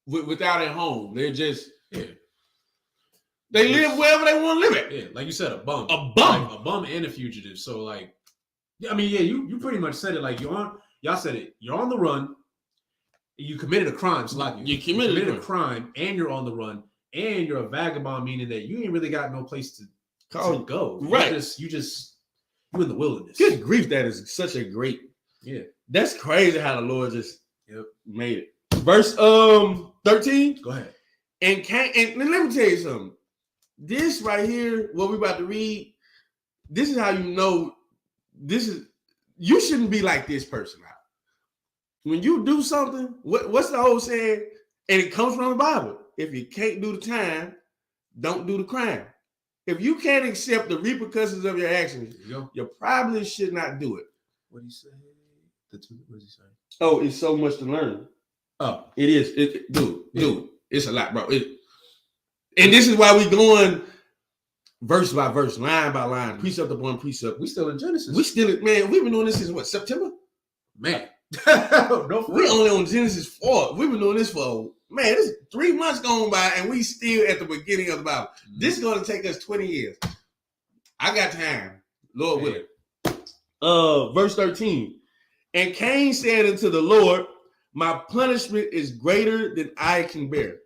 a home. They're just, they live wherever they want to live at. Yeah, like you said, a bum. A bum. Like a bum and a fugitive. So, like, you pretty much said it. Like, y'all said it. You're on the run. You committed a crime. So like you committed a crime, and you're on the run, and you're a vagabond, meaning that you ain't really got no place to go. Right. You're in the wilderness. Good grief, that is such a great. Yeah. That's crazy how the Lord just made it. Verse 13. Go ahead. And let me tell you something. This right here, what we're about to read, this is how you know you shouldn't be like this person out. When you do something, what's the old saying? And it comes from the Bible. If you can't do the time, don't do the crime. If you can't accept the repercussions of your actions, you probably should not do it. What do you say? What does he say? Oh, it's so much to learn. Oh, it is. Dude, it's a lot, bro. And this is why we going verse by verse, line by line, precept upon precept. We still in Genesis. We've been doing this since September? Man. We only on Genesis 4. We've been doing this for, this 3 months gone by, and we still at the beginning of the Bible. Mm-hmm. This is going to take us 20 years. I got time. Lord willing. Verse 13. And Cain said unto the Lord, my punishment is greater than I can bear.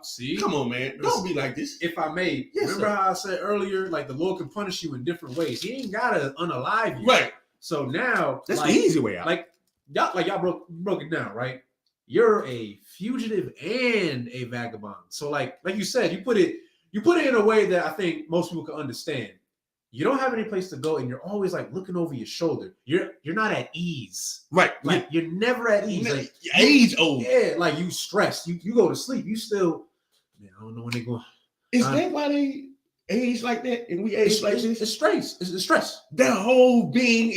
See? Come on, man. Don't be like this. If I may, remember how I said earlier, like the Lord can punish you in different ways. He ain't got to unalive you. Right. So now, that's the easy way out. Y'all broke it down, right? You're a fugitive and a vagabond. So like you said, you put it in a way that I think most people can understand. You don't have any place to go, and you're always like looking over your shoulder. You're not at ease, right? Like you're never at ease. Like age old, yeah. Like you stressed. You go to sleep. You still, man. I don't know when they go. Is that why they age like that, and we age like this? It's stress. It's the stress. Their whole being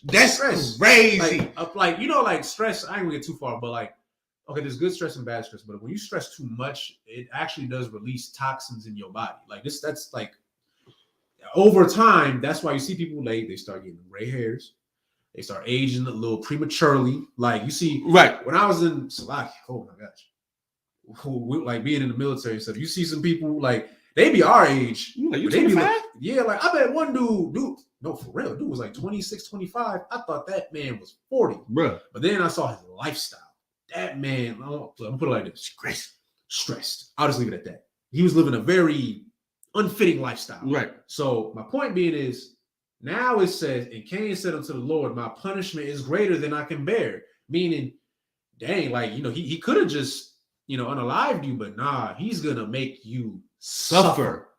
that's stress. Crazy. Like stress. I ain't gonna get too far, but like, okay, there's good stress and bad stress. But when you stress too much, it actually does release toxins in your body. Like this. That's like. Over time, that's why you see people they start getting gray hairs. They start aging a little prematurely. Like you see, right. When I was in Slovakia, oh my gosh, like being in the military and stuff, you see some people like they be our age. You 25? Like I bet one dude, no, for real, dude was like 26, 25. I thought that man was 40. Bruh. But then I saw his lifestyle. that man, I'm gonna put it like this: stressed. I'll just leave it at that. He was living a very unfitting lifestyle. Right. So my point being is, now it says, and Cain said unto the Lord, my punishment is greater than I can bear. Meaning, dang, like, he could have just, unalived you, but nah, he's gonna make you suffer.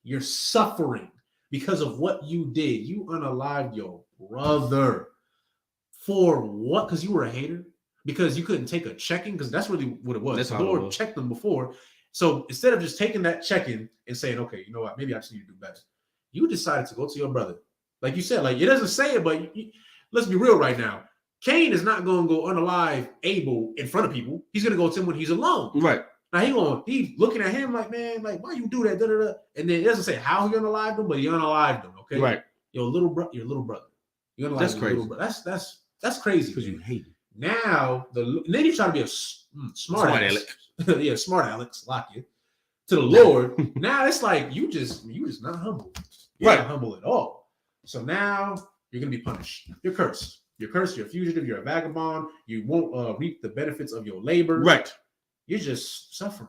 You're suffering because of what you did. You unalived your brother. For what? Because you were a hater? Because you couldn't take a check-in? Because that's really what it was. That's the how it Lord was. checked them before. So instead of just taking that check-in and saying, okay, you know what, maybe I just need to do better, you decided to go to your brother. Like you said, like it doesn't say it, but let's be real right now. Cain is not going to go unalive Abel in front of people. He's going to go to him when he's alone. Right. Now he's looking at him like, man, like, why you do that? Da, da, da. And then it doesn't say how he unalived him, but he unalived him. Okay. Right. Your little brother. You unalived That's your crazy. little brother. That's crazy. Because you hate it. Now then you try to be a smart aleck. Yeah, smart Alex, lock you to the Lord. Now it's like you just not humble. You're Right. not humble at all. So now you're gonna be punished. You're cursed. You're cursed. You're a fugitive. You're a vagabond. You won't reap the benefits of your labor. Right. You're just suffering.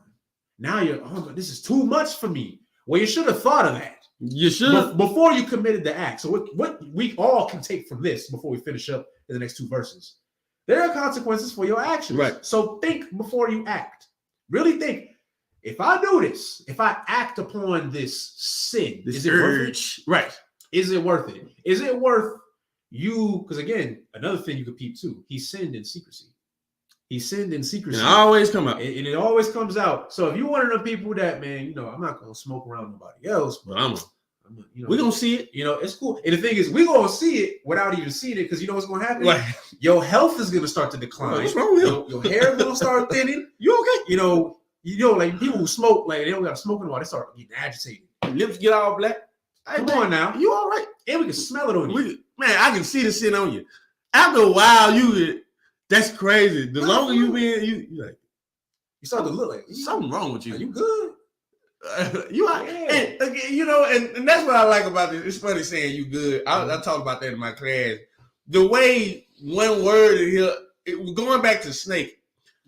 Now this is too much for me. Well, you should have thought of that. You should. Before you committed the act. So what we all can take from this before we finish up in the next two verses. There are consequences for your actions. Right. So think before you act. Really think. If I do this, if I act upon this sin, is it worth it? Right. Is it worth it? Is it worth you? Because again, another thing you could peep too. He sinned in secrecy. He sinned in secrecy. And it always come out. And it always comes out. So if you're one of the people that, man, I'm not gonna smoke around nobody else, But I'm we're gonna see it. It's cool. And the thing is, we're gonna see it without even seeing it, because you know what's gonna happen? Right. Your health is gonna start to decline. What's wrong with him? Your hair is gonna start thinning. You okay? Like people who smoke, like they don't got smoking while they start getting agitated. Lips get all black. Hey, Come man, on now. You all right? And we can smell it on you. Man, I can see the shit on you. After a while, that's crazy. The longer you been, you like, You start to look like something wrong with you. Are you good? You are, Yeah. and again, and that's what I like about this. It's funny saying you good. I talk about that in my class. The way one word in here, going back to snake.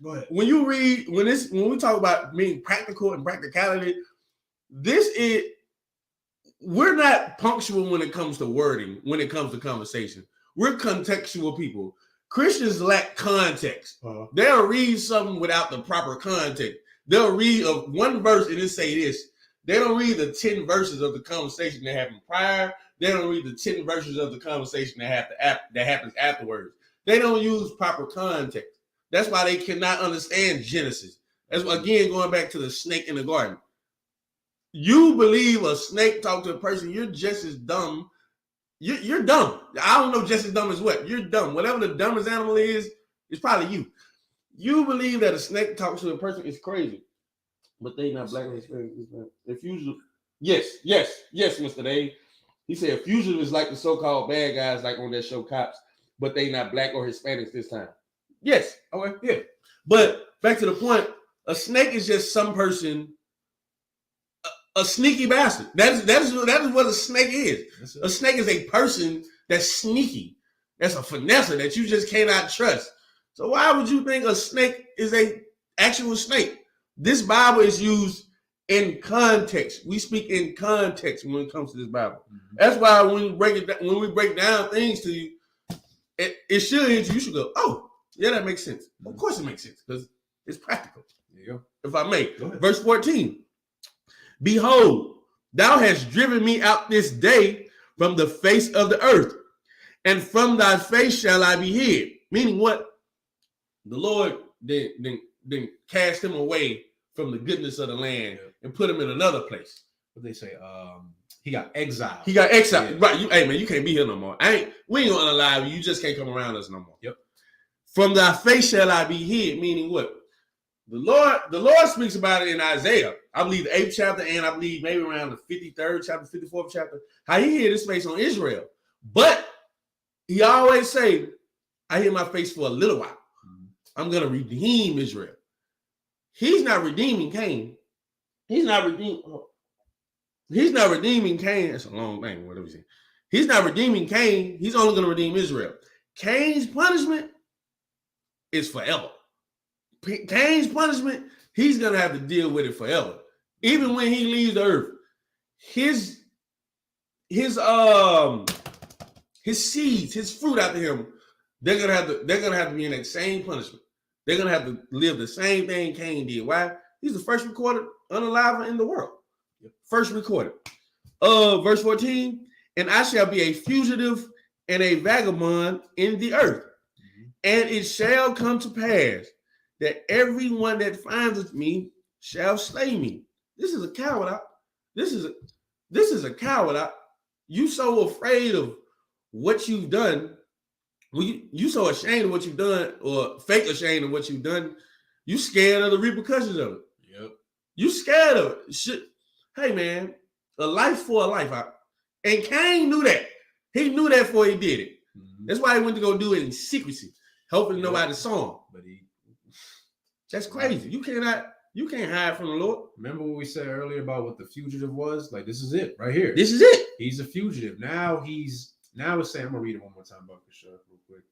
Go ahead. When you read, when we talk about being practical and practicality, we're not punctual when it comes to wording, when it comes to conversation. We're contextual people. Christians lack context. Uh-huh. They'll read something without the proper context. They'll read one verse and then say this. They don't read the 10 verses of the conversation that happened prior. They don't read the 10 verses of the conversation that happens afterwards. They don't use proper context. That's why they cannot understand Genesis. That's why, again, going back to the snake in the garden. You believe a snake talk to a person, you're just as dumb. You're dumb. I don't know just as dumb as what. You're dumb. Whatever the dumbest animal is, it's probably you. You believe that a snake talks to a person is crazy. But they not black or Hispanic. If usually, yes, Mr. Dave. He said if usually it's like the so-called bad guys like on that show Cops, but they not black or Hispanics this time. Yes. Okay. Yeah. But back to the point, a snake is just some person, a sneaky bastard. That is what a snake is. A snake is a person that's sneaky. That's a finesser that you just cannot trust. So why would you think a snake is a actual snake? This Bible is used in context. We speak in context when it comes to this Bible. Mm-hmm. That's why when we break down things to you, it should hit you. You should go, oh, yeah, that makes sense. Of course it makes sense because it's practical. There you go. If I may. Verse 14. Behold, thou hast driven me out this day from the face of the earth, and from thy face shall I be hid. Meaning what? The Lord then cast him away from the goodness of the land and put him in another place. What they say? He got exiled. He got exiled. Yeah. Right. Hey, man, you can't be here no more. We ain't gonna unalive you. You just can't come around us no more. Yep. From thy face shall I be hid. Meaning what? The Lord speaks about it in Isaiah. I believe the 8th chapter, and I believe maybe around the 53rd chapter, 54th chapter, how he hid his face on Israel. But he always say, I hid my face for a little while. I'm going to redeem Israel. He's not redeeming Cain. He's not redeeming Cain. That's a long thing. What do we say? He's not redeeming Cain. He's only going to redeem Israel. Cain's punishment is forever. Cain's punishment, he's gonna have to deal with it forever. Even when he leaves the earth, his seeds, his fruit after him, they're gonna have to be in that same punishment. They're gonna have to live the same thing Cain did. Why? He's the first recorded unalive in the world. First recorded. Verse 14, and I shall be a fugitive and a vagabond in the earth. And it shall come to pass that everyone that findeth me shall slay me. This is a coward. This is a coward. You so afraid of what you've done. Well, you so ashamed of what you've done, or fake ashamed of what you've done. You scared of the repercussions of it. Yep. You scared of it. Hey man, a life for a life. And Cain knew that. He knew that before he did it. Mm-hmm. That's why he went to go do it in secrecy. Hopefully nobody saw him. But that's crazy. You can't hide from the Lord. Remember what we said earlier about what the fugitive was? Like, this is it right here. This is it. He's a fugitive. Now it's saying, I'm gonna read it one more time, Buck, for sure, real quick.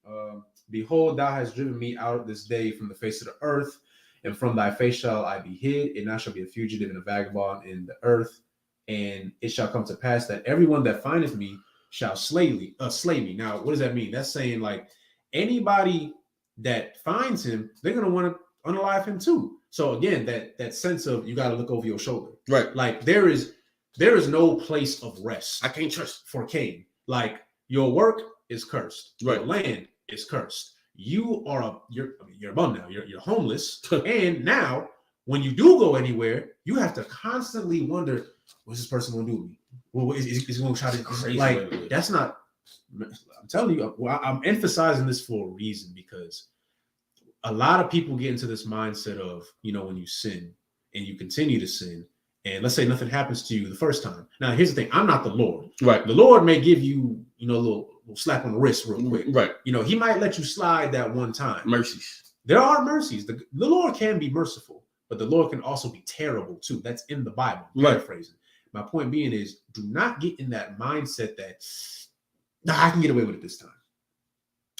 Behold, thou hast driven me out this day from the face of the earth, and from thy face shall I be hid, and I shall be a fugitive and a vagabond in the earth. And it shall come to pass that everyone that findeth me shall slay me. Now, what does that mean? That's saying, like, anybody that finds him, they're gonna want to unalive him too. So again, that sense of you got to look over your shoulder, right? Like there is no place of rest. I can't trust for Cain. Like your work is cursed, right? Your land is cursed. You're a bum now. You're homeless, and now when you do go anywhere, you have to constantly wonder, what's this person gonna do with me? Well, is he gonna try to like? That's not. I'm telling you, I'm emphasizing this for a reason, because a lot of people get into this mindset of, when you sin and you continue to sin, and let's say nothing happens to you the first time. Now, here's the thing. I'm not the Lord. Right. The Lord may give you, a little slap on the wrist real quick. Right. He might let you slide that one time. Mercies. There are mercies. The Lord can be merciful, but the Lord can also be terrible too. That's in the Bible. Paraphrasing. My point being is, do not get in that mindset that, I can get away with it this time.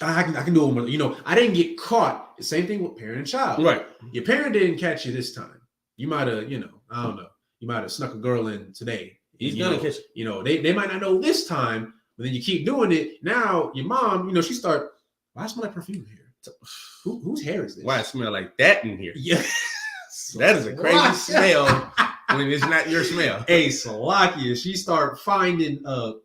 I can do it. I didn't get caught. The same thing with parent and child. Right. Your parent didn't catch you this time. You might have, I don't know. You might have snuck a girl in today. He's gonna catch you. They might not know this time, but then you keep doing it. Now your mom, she start, why smell like perfume here? Whose hair is this? Why it smell like that in here? Yeah. That is a crazy smell. When it's not your smell. Hey, Salakia, she start finding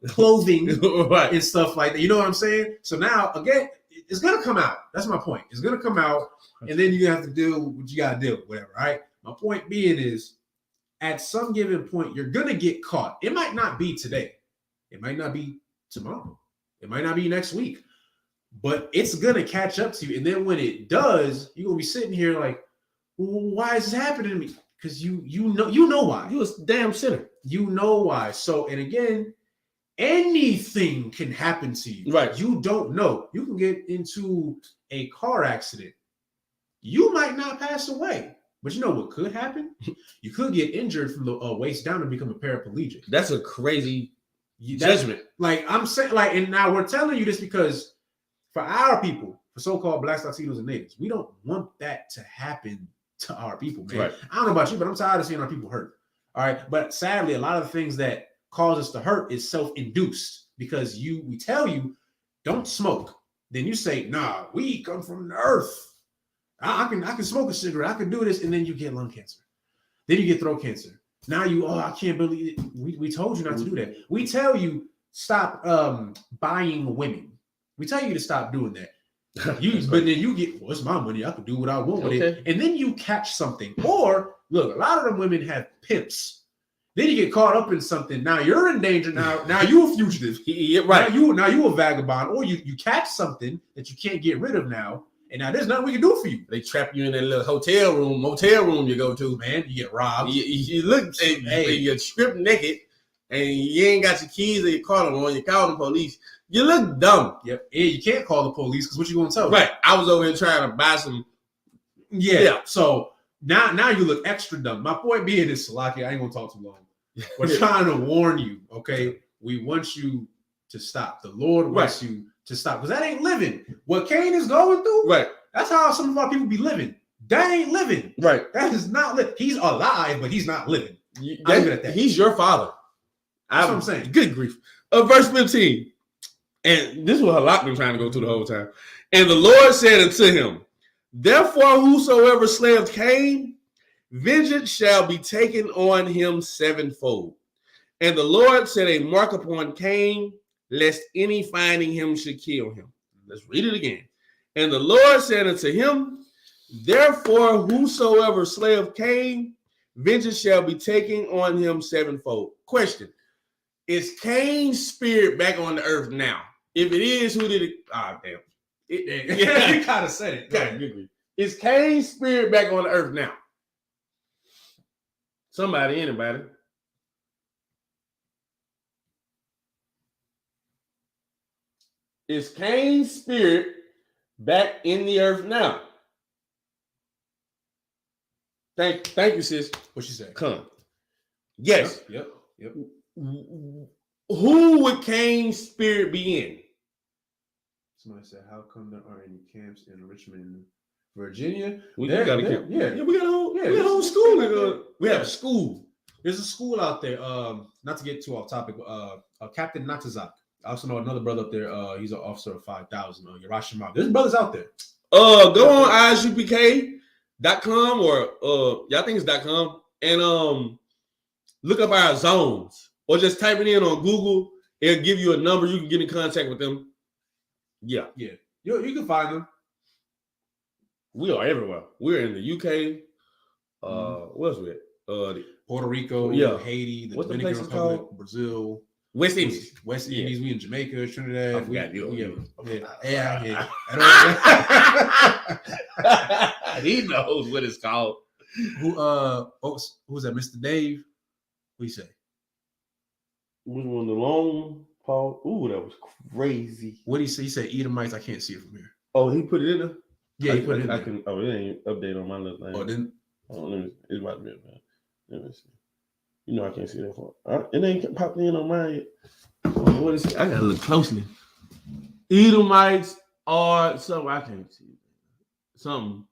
clothing right. and stuff like that. You know what I'm saying? So now, again, it's going to come out. That's my point. It's going to come out, and then you have to deal with what you got to deal with, whatever, right? My point being is, at some given point, you're going to get caught. It might not be today. It might not be tomorrow. It might not be next week. But it's going to catch up to you. And then when it does, you're going to be sitting here like, well, why is this happening to me? Because you know why. You a damn sinner. You know why. So, and again, anything can happen to you. Right. You don't know. You can get into a car accident. You might not pass away. But you know what could happen? You could get injured from the waist down and become a paraplegic. That's a crazy judgment. Like I'm saying, and now we're telling you this because for our people, for so-called Blacks, Latinos, and Natives, we don't want that to happen to our people, man. Right. I don't know about you, but I'm tired of seeing our people hurt. All right. But sadly, a lot of the things that cause us to hurt is self-induced, because we tell you, don't smoke. Then you say, nah, we come from the earth. I can smoke a cigarette. I can do this. And then you get lung cancer. Then you get throat cancer. Now I can't believe it. We told you not to do that. We tell you, stop buying women. We tell you to stop doing that. But then you get, well, it's my money. I can do what I want with it. And then you catch something. Or look, a lot of them women have pimps. Then you get caught up in something. Now you're in danger. Now you're a fugitive. Right. Now you a vagabond. Or you catch something that you can't get rid of now. And now there's nothing we can do for you. They trap you in that little motel room you go to. Man, you get robbed. You look, you're stripped naked, and you ain't got your keys or your car on. You call the police. You look dumb. Yep. Yeah, you can't call the police because what you gonna tell them? Right. I was over here trying to buy some. Yeah. So now you look extra dumb. My point being is, Salaki, I ain't gonna talk too long. We're trying to warn you, okay? We want you to stop. The Lord wants you to stop, because that ain't living. What Cain is going through, right? That's how some of our people be living. That ain't living. Right. That is not living. He's alive, but he's not living. I'll leave it at that. He's your father. That's what I'm saying. Good grief. Verse 15. And this is what Halak been trying to go to the whole time. And the Lord said unto him, therefore, whosoever slayeth Cain, vengeance shall be taken on him sevenfold. And the Lord set a mark upon Cain, lest any finding him should kill him. Let's read it again. And the Lord said unto him, therefore, whosoever slayeth Cain, vengeance shall be taken on him sevenfold. Question. Is Cain's spirit back on the earth now? If it is, who did it? Ah, damn. You kind of said it. Okay. Is Cain's spirit back on the earth now? Somebody, anybody? Is Cain's spirit back in the earth now? Thank you, sis. What you say? Come. Yes. Yep. Who would Cain's spirit be in? Somebody said, how come there aren't any camps in Richmond, Virginia? We got a camp. Yeah, we got a whole school. We have a school. There's a school out there. Not to get too off topic, Captain Natazak. I also know another brother up there. He's an officer of 5,000. Yarashima. There's brothers out there. Go on isupk.com or y'all think it's .com and look up our zones or just type it in on Google. It'll give you a number. You can get in contact with them. Yeah. You can find them. We are everywhere. We're in the UK. What else we at? Puerto Rico, Haiti, the Dominican Republic, Brazil, West Indies. West Indies. We in Jamaica, Trinidad. I forgot you. Yeah. He knows what it's called. Who's that? Mr. Dave? What do you say? Which one? The long Paul? Ooh, that was crazy. What do you say? He said Edomites. I can't see it from here. Oh, he put it in there? Yeah, he put it in there. It ain't update on my little thing. Oh, then? It's about to be up, man. Let me see. You know I can't see that far. It ain't popped in on mine yet. What is it? I gotta look closely. Edomites are something I can't see. Something.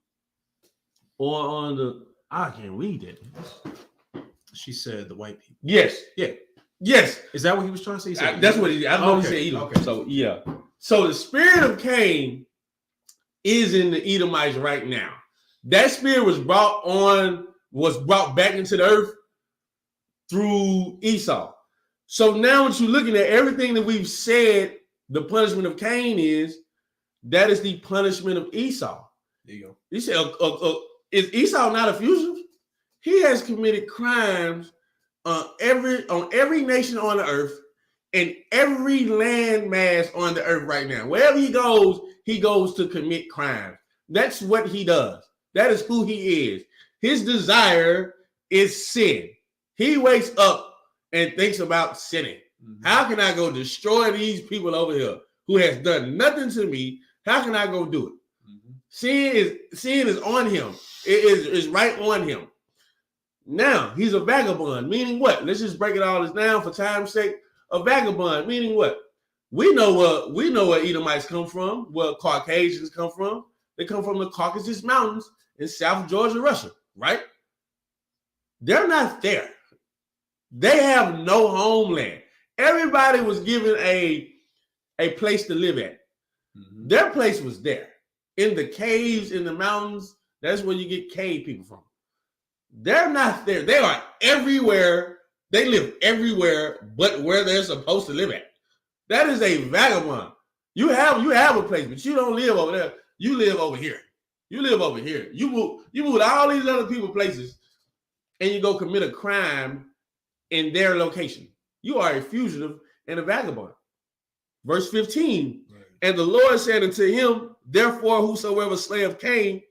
Or on the I can't read that. She said the white people. Yes. Is that what he was trying to say? He said that's what he I know. Okay. He said Edom. Okay. So yeah. So the spirit of Cain is in the Edomites right now. That spirit was brought back into the earth through Esau. So now what you're looking at, everything that we've said, the punishment of Cain that is the punishment of Esau. There you go. He said, is Esau not a fugitive? He has committed crimes on every nation on the earth and every landmass on the earth right now. Wherever he goes to commit crimes. That's what he does. That is who he is. His desire is sin. He wakes up and thinks about sinning. Mm-hmm. How can I go destroy these people over here who has done nothing to me? How can I go do it? Mm-hmm. Sin is on him. It is right on him. Now, he's a vagabond, meaning what? Let's just break it all this down for time's sake. A vagabond, meaning what? We know where Edomites come from, where Caucasians come from. They come from the Caucasus Mountains in South Georgia, Russia, right? They're not there. They have no homeland. Everybody was given a place to live at. Mm-hmm. Their place was there. In the caves, in the mountains, that's where you get cave people from. They're not there. They are everywhere. They live everywhere but where they're supposed to live at. That is a vagabond. You have a place, but you don't live over there. You live over here. You live over here. You move to all these other people places, and you go commit a crime in their location. You are a fugitive and a vagabond. Verse 15, right. And the Lord said unto him, therefore, whosoever slayeth Cain,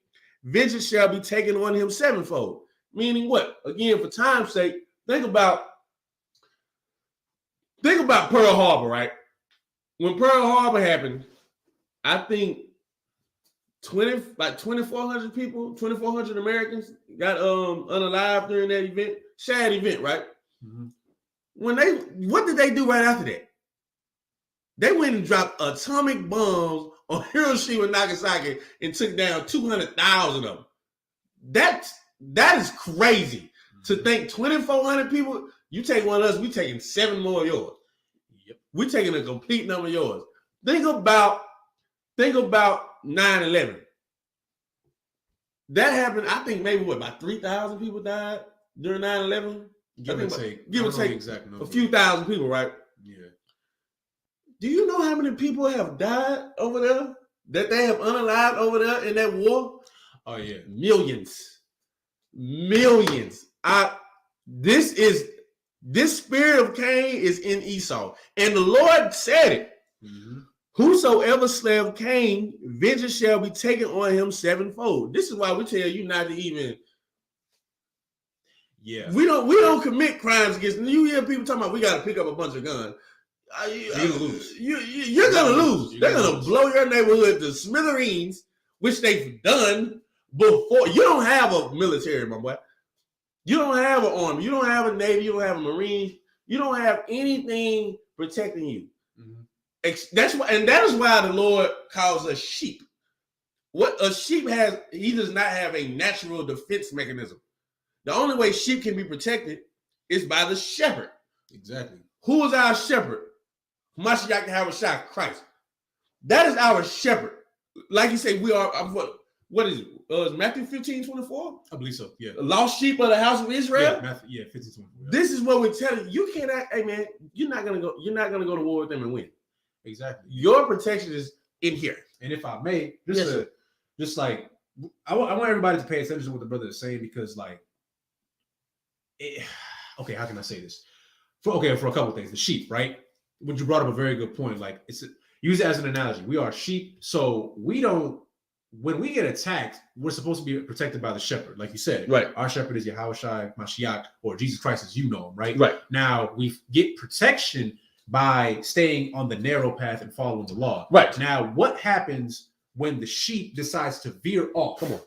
vengeance shall be taken on him sevenfold. Meaning what? Again, for time's sake, think about Pearl Harbor, right? When Pearl Harbor happened, I think 2,400 people, 2,400 Americans got unalived during that event. Sad event, right? Mm-hmm. What did they do right after that? They went and dropped atomic bombs on Hiroshima and Nagasaki and took down 200,000 of them. that is crazy to think 2,400 people. You take one of us, we taking 7 more of yours. Yep. We taking a complete number of yours. Think about 9/11. That happened. I think maybe about 3,000 people died during 9/11. Give or take exact number. A few thousand people, right? Yeah. Do you know how many people have died over there that they have unalived over there in that war? Oh yeah, millions. This spirit of Cain is in Esau, and the Lord said it. Mm-hmm. Whosoever slave Cain, vengeance shall be taken on him sevenfold. This is why we tell you not to even. Yeah, we don't commit crimes against. You hear people talking about we got to pick up a bunch of guns. You're gonna lose. You're gonna lose. They're gonna blow your neighborhood to smithereens, which they've done before. You don't have a military, my boy. You don't have an army. You don't have a navy. You don't have a marine. You don't have anything protecting you. Mm-hmm. That's why, and that is why the Lord calls us sheep. What a sheep has, he does not have a natural defense mechanism. The only way sheep can be protected is by the shepherd. Exactly. Who is our shepherd? Mashiach Yahawashi, Christ. That is our shepherd. Like you say, we are, what is it? Matthew 15:24? I believe so, yeah. The lost sheep of the house of Israel? Yeah, 15:24. Yeah. This is what we're telling you. You cannot, hey man, you're not gonna go to war with them and win. Exactly. Your protection is in here. And if I may, I want everybody to pay attention to what the brother is saying, because okay, how can I say this? For a couple of things. The sheep, right? When you brought up a very good point, use it as an analogy. We are sheep, so when we get attacked, we're supposed to be protected by the shepherd, like you said. Right. Our shepherd is Yahawashi, Mashiach, or Jesus Christ as you know him, right? Right. Now, we get protection by staying on the narrow path and following the law. Right. Now, what happens when the sheep decides to veer off? Come on.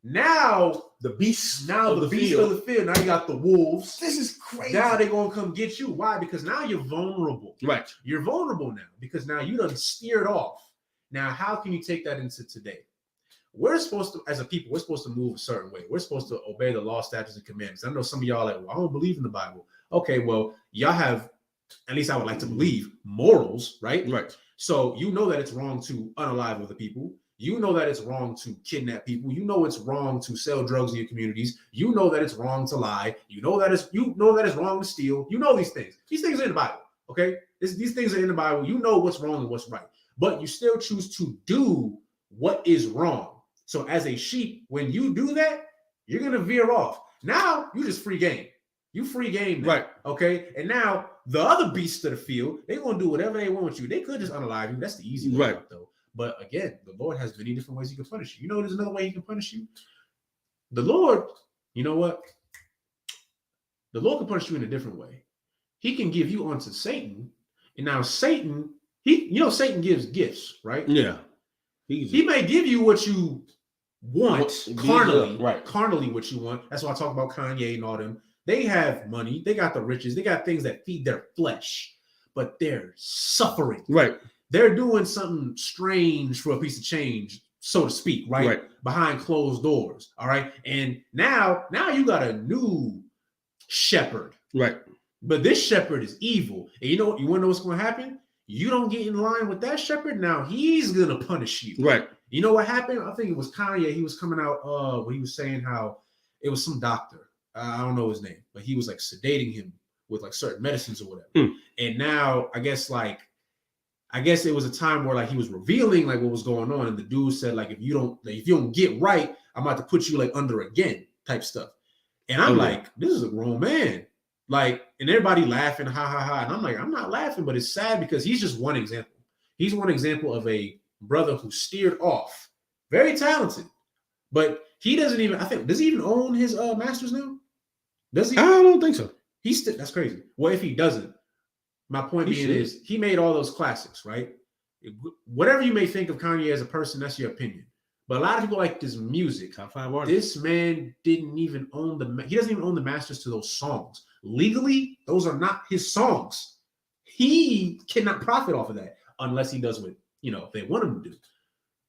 Now, the beast of the field. Now you got the wolves. This is crazy. Now they're going to come get you. Why? Because now you're vulnerable. Right. You're vulnerable now because now you done steered off. Now, how can you take that into today? We're supposed to, as a people, we're supposed to move a certain way. We're supposed to obey the law, statutes, and commandments. I know some of y'all are like, well, I don't believe in the Bible. Okay, well, y'all have, at least I would like to believe, morals, right? Right. So you know that it's wrong to unalive other people. You know that it's wrong to kidnap people. You know it's wrong to sell drugs in your communities. You know that it's wrong to lie. You know that it's wrong to steal. You know these things. These things are in the Bible. Okay, these things are in the Bible. You know what's wrong and what's right, but you still choose to do what is wrong. So as a sheep, when you do that, you're gonna veer off. Now you just free game. You free game, now, right? Okay, and now the other beasts of the field, they're gonna do whatever they want with you. They could just unalive you. That's the easy way out, though. But again, the Lord has many different ways he can punish you. You know, there's another way he can punish you. The Lord, you know what? The Lord can punish you in a different way. He can give you onto Satan, and now Satan, Satan gives gifts, right? Yeah. He may give you what you want carnally, right? Carnally, what you want. That's why I talk about Kanye and all them. They have money, they got the riches, they got things that feed their flesh, but they're suffering. Right. They're doing something strange for a piece of change, so to speak, right? Behind closed doors. All right. And now you got a new shepherd. Right. But this shepherd is evil. And you want to know what's going to happen? You don't get in line with that shepherd, now he's going to punish you. Right. You know what happened? I think it was Kanye. He was coming out when he was saying how it was some doctor. I don't know his name, but he was sedating him with certain medicines or whatever. And now I guess it was a time where he was revealing what was going on, and the dude said if you don't get right, I'm about to put you under again type stuff. And I'm this is a grown man. And everybody laughing, ha ha ha. And I'm not laughing, but it's sad because he's just one example. He's one example of a brother who steered off. Very talented. But he doesn't even, does he even own his masters now? Does he? I don't think so. That's crazy. Well, if he doesn't, my point is he made all those classics, right? Whatever you may think of Kanye as a person, that's your opinion. But a lot of people like this music. Top 5 artists. This man didn't even he doesn't even own the masters to those songs. Legally, those are not his songs. He cannot profit off of that unless he does what, they want him to do.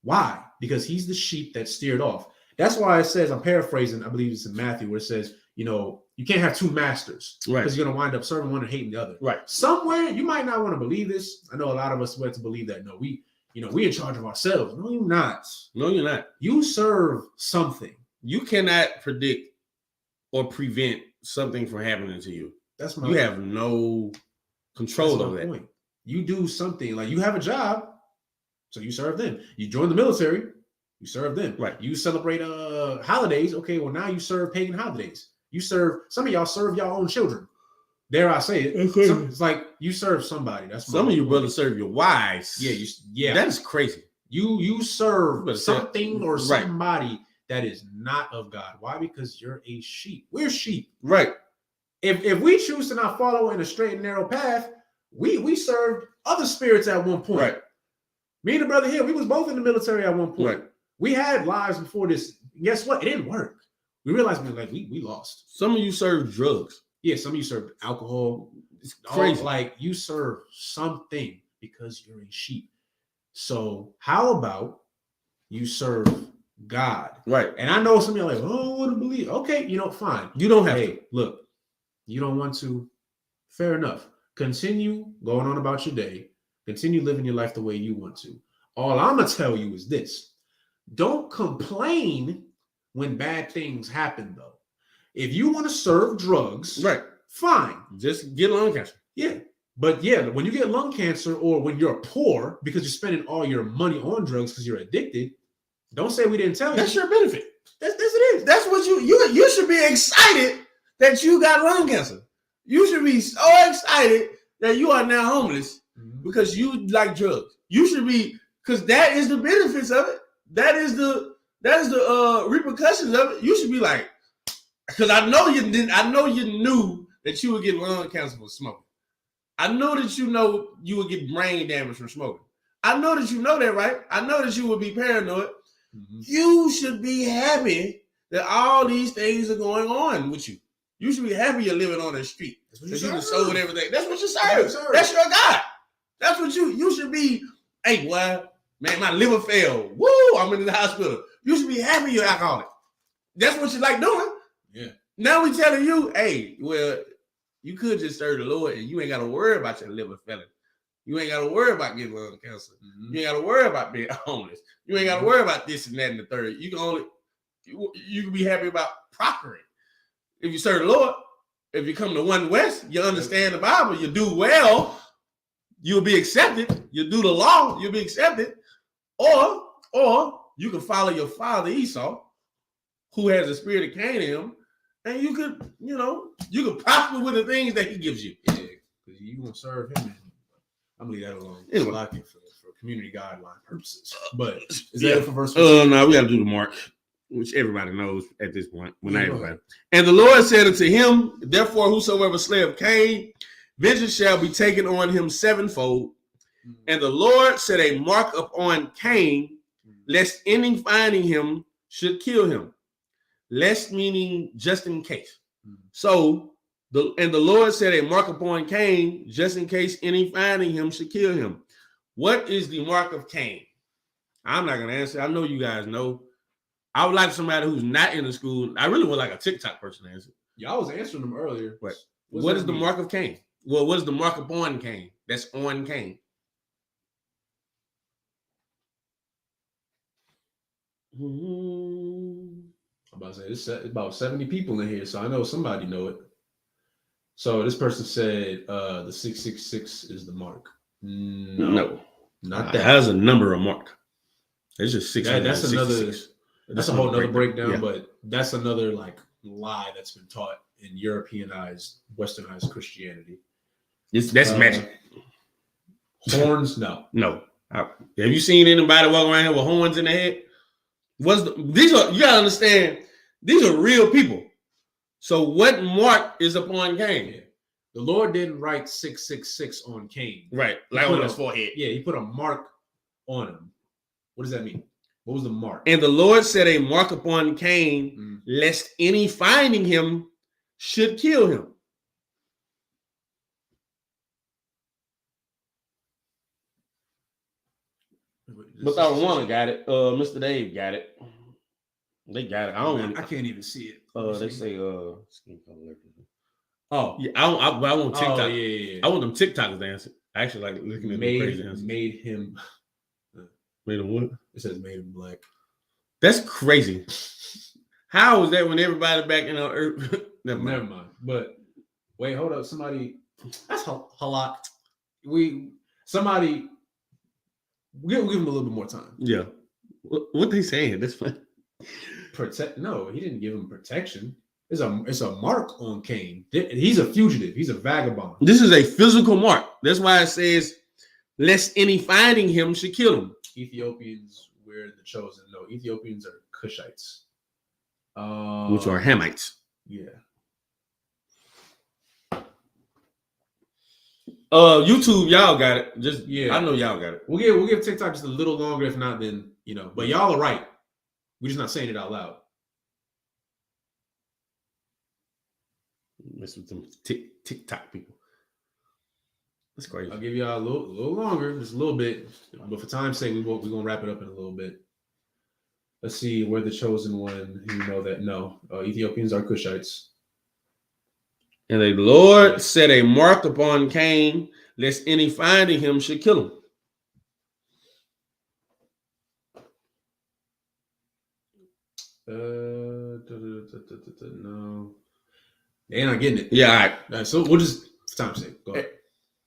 Why? Because he's the sheep that steered off. That's why it says, I'm paraphrasing, I believe it's in Matthew, where it says, you can't have two masters, Right. because you're going to wind up serving one and hating the other. Right. Somewhere you might not want to believe this. I know a lot of us want to believe that. No, we in charge of ourselves. No, you're not. No, you're not. You serve something. You cannot predict or prevent something from happening to you. You have no control over that. Point. You do something, like you have a job, so you serve them. You join the military, you serve them. Right. You celebrate holidays. Okay, well now you serve pagan holidays. You serve, some of y'all serve your own children. Dare I say it? Okay. It's like you serve somebody. That's some of you brothers serve your wives. Yeah. That is crazy. You serve something or right. somebody that is not of God. Why? Because you're a sheep. We're sheep. Right. If we choose to not follow in a straight and narrow path, we served other spirits at one point. Right. Me and the brother here, we was both in the military at one point. Right. We had lives before this. Guess what? It didn't work. We realized we lost. Some of you serve drugs. Yeah, some of you serve alcohol. It's crazy. Like you serve something because you're a sheep. So how about you serve God? Right. And I know some of you are like, oh, I want to believe. Okay, fine. You don't have to. Look, you don't want to. Fair enough. Continue going on about your day. Continue living your life the way you want to. All I'm going to tell you is this. Don't complain when bad things happen, though. If you want to serve drugs, right, fine. Just get lung cancer. Yeah. But yeah, when you get lung cancer or when you're poor because you're spending all your money on drugs because you're addicted, don't say we didn't tell you. That's your benefit. That's it is. That's what you should be excited that you got lung cancer. You should be so excited that you are now homeless because you like drugs. You should be, because that is the benefits of it. That is the repercussions of it. You should be like, because I know you knew that you would get lung cancer from smoking. I know that you would get brain damage from smoking. I know that you know that, right? I know that you would be paranoid. Mm-hmm. You should be happy that all these things are going on with you. You should be happy you're living on the street. Because you sold everything. That's what you serve. That's your God. That's what you should be. Hey, well, man, my liver failed. Woo, I'm in the hospital. You should be happy you're alcoholic. That's what you like doing. Yeah. Now we telling you, hey, well, you could just serve the Lord and you ain't got to worry about your liver failing. You ain't got to worry about getting lung cancer. Mm-hmm. You ain't got to worry about being homeless. You ain't got to worry about this and that and the third. You can be happy about prospering. If you serve the Lord, if you come to One West, you understand the Bible, you do well, you'll be accepted. You do the law, you'll be accepted. Or you can follow your father Esau, who has the spirit of Cain in him, and you could prosper with the things that he gives you. Yeah, because you gonna serve him. And I'm gonna leave that alone. Anyway. For community guideline purposes. But is that it for verse 15? No, we got to do the mark, which everybody knows at this point. Well, not everybody. And the Lord said unto him, therefore, whosoever slayeth Cain, vengeance shall be taken on him sevenfold. Mm-hmm. And the Lord set a mark upon Cain, lest any finding him should kill him. Lest meaning just in case. Mm-hmm. So, the Lord set a mark upon Cain, just in case any finding him should kill him. What is the mark of Cain? I'm not going to answer. I know you guys know. I would like somebody who's not in the school. I really would like a TikTok person to answer. Yeah, I was answering them earlier. Right. What is the mark of Cain? Well, what is the mark upon Cain? That's on Cain. I'm about to say it's about 70 people in here, so I know somebody know it. So this person said the 666 is the mark. No, not that. It has a number of mark. It's just 666. That's a whole nother breakdown, yeah. But that's another lie that's been taught in Europeanized, Westernized Christianity. That's magic. Horns, no. Have you seen anybody walk around here with horns in their head? You gotta understand, these are real people. So what mark is upon Cain? Yeah. The Lord didn't write 666 on Cain. Right, like on his forehead. Yeah, he put a mark on him. What does that mean? What was the mark? And the Lord set a mark upon Cain, lest any finding him should kill him. But I got it. Mr. Dave got it. They got it. I don't. I can't even see it. They say skin color leprosy. Oh yeah, I want TikTok. Oh, yeah. I want them TikToks to answer. I actually like looking at the crazy answers. Made him what? It says made him black. That's crazy. How is that when everybody back in our earth? Never mind. But wait, hold up. Somebody that's halak. We'll give him a little bit more time. Yeah. What they saying? That's fine. No, he didn't give him protection. It's a mark on Cain. He's a fugitive. He's a vagabond. This is a physical mark. That's why it says, lest any finding him should kill him. Ethiopians were the chosen. No, Ethiopians are Cushites. Which are Hamites. Yeah. YouTube, y'all got it. I know y'all got it. We'll give TikTok just a little longer. If not, then But y'all are right. We're just not saying it out loud. Mess with them TikTok people. That's crazy. I'll give y'all a little longer, just a little bit. But for time's sake, we're gonna wrap it up in a little bit. Let's see, we're the chosen one. You know that Ethiopians are Cushites. And the Lord set a mark upon Cain, lest any finding him should kill him. No, they're not getting it. Yeah, all right. So we'll just, for time's sake, go ahead.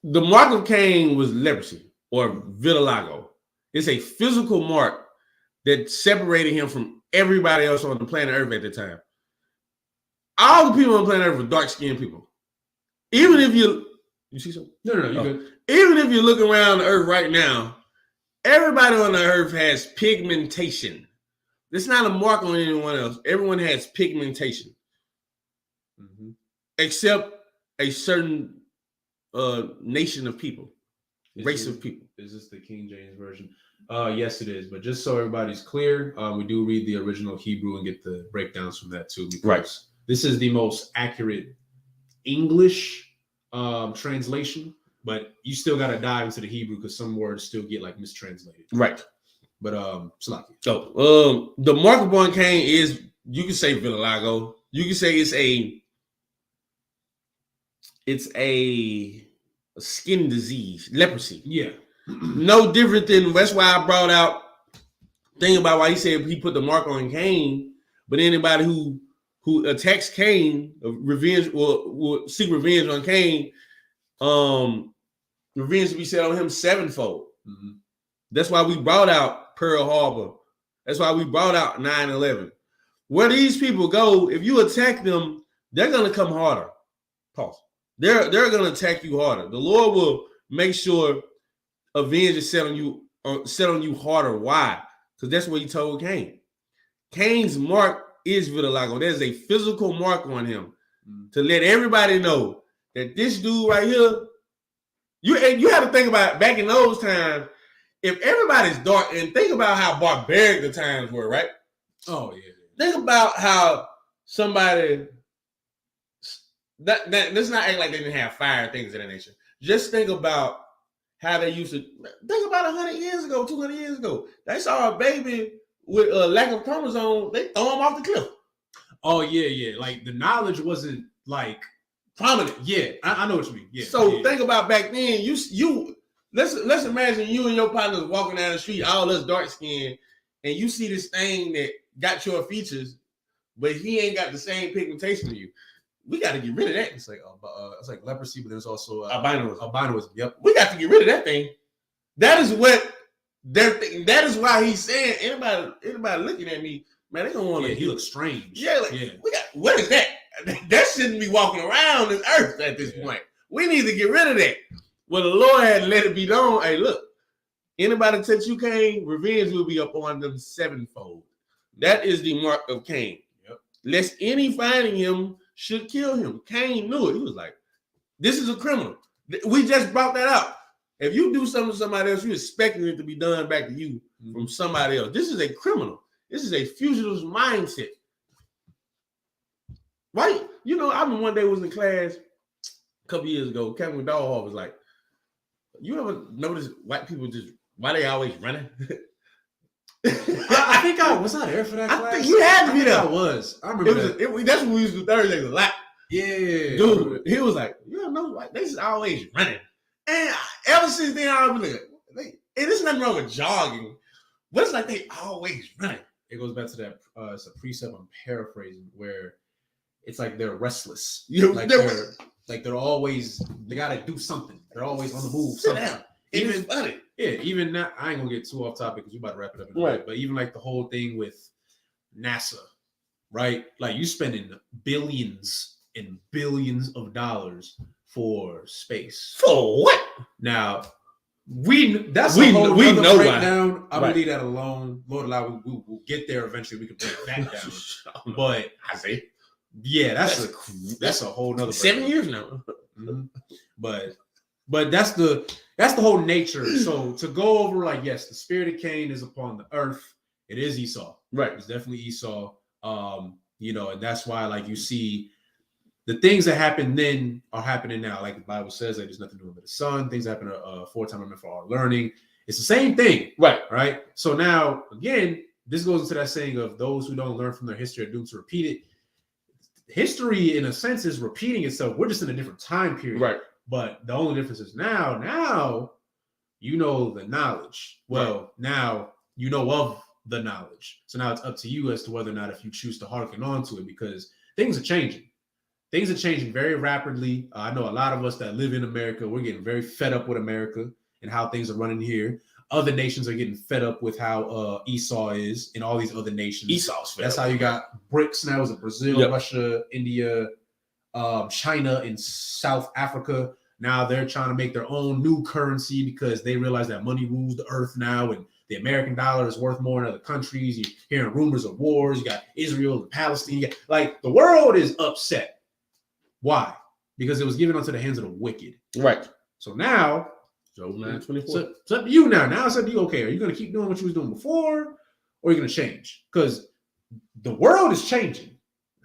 The mark of Cain was leprosy or vitiligo. It's a physical mark that separated him from everybody else on the planet Earth at the time. All the people on planet Earth were dark-skinned people. Even if you see something? No, you good. Even if you look around the Earth right now, everybody on the Earth has pigmentation. It's not a mark on anyone else. Everyone has pigmentation. Mm-hmm. Except a certain nation of people, race of people. Is this the King James Version? Yes, it is. But just so everybody's clear, we do read the original Hebrew and get the breakdowns from that too. Right. This is the most accurate English translation, but you still got to dive into the Hebrew because some words still get like mistranslated. Right. But Salaki. So the mark upon Cain is, you can say vitiligo. You can say it's a skin disease, leprosy. Yeah. No different than, that's why I brought out thing about why he said he put the mark on Cain, but anybody who attacks Cain, revenge will seek revenge on Cain, revenge will be set on him sevenfold. Mm-hmm. That's why we brought out Pearl Harbor. That's why we brought out 9/11. Where these people go, if you attack them, they're gonna come harder. Pause. They're gonna attack you harder. The Lord will make sure revenge is set on you harder. Why? Because that's what he told Cain. Cain's mark is vitiligo. There's a physical mark on him to let everybody know that this dude right here. You have to think about back in those times. If everybody's dark, and think about how barbaric the times were, right? Oh yeah. Think about how somebody let's not act like they didn't have fire, things of that nature. Just think about how they used to think about 100 years ago, 200 years ago. They saw a baby with a lack of chromosome, they throw him off the cliff. Oh yeah. Like the knowledge wasn't like prominent. Yeah, I know what you mean. Yeah. So think about back then. You let's imagine you and your partners walking down the street, all us dark skinned, and you see this thing that got your features, but he ain't got the same pigmentation to you. We got to get rid of that. It's like leprosy, but there's also albinoism. Yep. We got to get rid of that thing. That is what they're thinking. That is why he's saying, anybody looking at me, man, they don't want to. Yeah, he looks strange. Yeah, what is that? That shouldn't be walking around this earth at this point. We need to get rid of that. Well, the Lord had let it be known. Hey, look, anybody touch you, Cain, revenge will be upon them sevenfold. That is the mark of Cain. Yep. Lest any finding him should kill him. Cain knew it. He was like, this is a criminal. We just brought that up. If you do something to somebody else, you're expecting it to be done back to you from somebody else. This is a criminal. This is a fugitive mindset. Why? You know, I remember one day was in class a couple years ago. Captain McDowell was like, you ever notice white people why they always running? I think I was not there for that class. I think you had to be there. I was. I remember that. That's what we used to do Thursdays a lot. Yeah, Dude, he was like, you don't know, like, they just always running. And ever since then, I've been like, and there's nothing wrong with jogging, but it's like they always running. It goes back to that. It's a precept I'm paraphrasing where it's like they're restless. Like they're always, they gotta do something. They're always on the move. Sit down. Even funny. Yeah, even now, I ain't gonna get too off topic because we about to wrap it up in a minute. But even like the whole thing with NASA, right? Like you spending billions and billions of dollars for space. For what? Now we know breakdown. I'm gonna leave that alone. Lord allow, we'll get there eventually. We can break that down. But I say, yeah, that's a whole nother 7 years now. Mm-hmm. But that's the whole nature. So to go over, like, yes, the spirit of Cain is upon the earth. It is Esau, right? It's definitely Esau. And that's why, like, you see the things that happened then are happening now. Like the Bible says, like, there's nothing new under the sun. Things happen aforetime for our learning. It's the same thing, right? Right. So now, again, this goes into that saying of those who don't learn from their history are doomed to repeat it. History, in a sense, is repeating itself. We're just in a different time period, right? But the only difference is now you know the knowledge. Well, now you know of the knowledge. So now it's up to you as to whether or not if you choose to hearken on to it, because things are changing. Things are changing very rapidly. I know a lot of us that live in America, we're getting very fed up with America and how things are running here. Other nations are getting fed up with how Esau is in all these other nations. Esau's fed That's up. how you got BRICS now. Is it Brazil, Russia, India, China, and South Africa? Now they're trying to make their own new currency because they realize that money rules the earth now, and the American dollar is worth more in other countries. You're hearing rumors of wars. You got Israel and Palestine. Like, the world is upset. Why? Because it was given unto the hands of the wicked. Right. So now, Job 9:24. It's up to you now. Now it's up to you. Okay, are you going to keep doing what you was doing before, or are you going to change? Because the world is changing.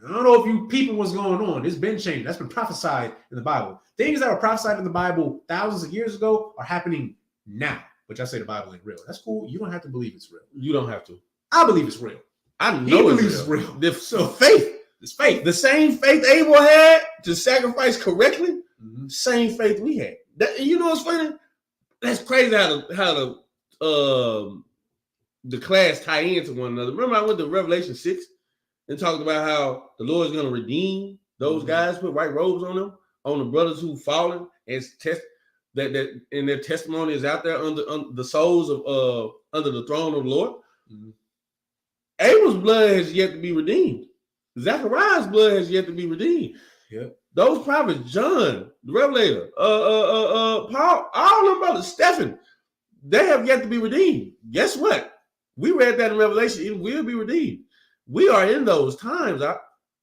I don't know if you peeping what's going on. It's been changing. That's been prophesied in the Bible. Things that were prophesied in the Bible thousands of years ago are happening now. Which I say the Bible ain't real. That's cool. You don't have to believe it's real. You don't have to. I believe it's real. I know it's real. So faith. It's faith. The same faith Abel had to sacrifice correctly, same faith we had. You know what's funny? That's crazy how the class tie into one another. Remember, I went to Revelation 6 and talked about how the Lord is going to redeem those guys, put white robes on them, on the brothers who fallen, and test that and their testimony is out there under the souls of under the throne of the Lord. Abel's blood has yet to be redeemed. Zachariah's blood has yet to be redeemed. Yep. Those prophets, John, the Revelator, Paul, all them brothers, Stephen, they have yet to be redeemed. Guess what? We read that in Revelation. It will be redeemed. We are in those times.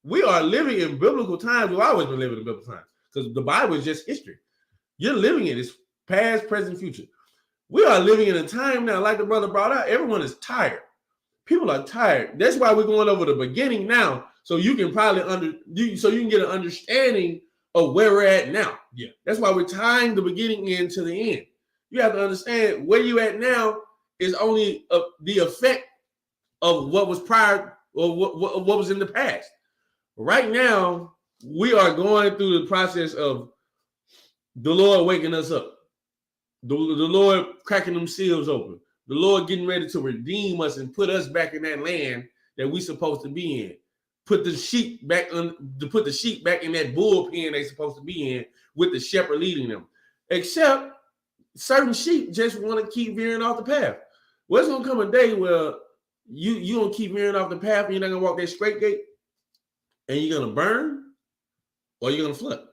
We are living in biblical times. We've always been living in biblical times because the Bible is just history. You're living in it. It's past, present, future. We are living in a time now, like the brother brought out, everyone is tired. People are tired. That's why we're going over the beginning now, so you can probably so you can get an understanding of where we're at now. Yeah. That's why we're tying the beginning in to the end. You have to understand where you at now is only the effect of what was prior or what was in the past. Right now, we are going through the process of the Lord waking us up, the Lord cracking them seals open, the Lord getting ready to redeem us and put us back in that land that we're supposed to be in. Put the sheep back in that bullpen they're supposed to be in with the shepherd leading them. Except certain sheep just want to keep veering off the path. Well, it's gonna come a day where you don't keep veering off the path and you're not gonna walk that straight gate, and you're gonna burn or you're gonna flood.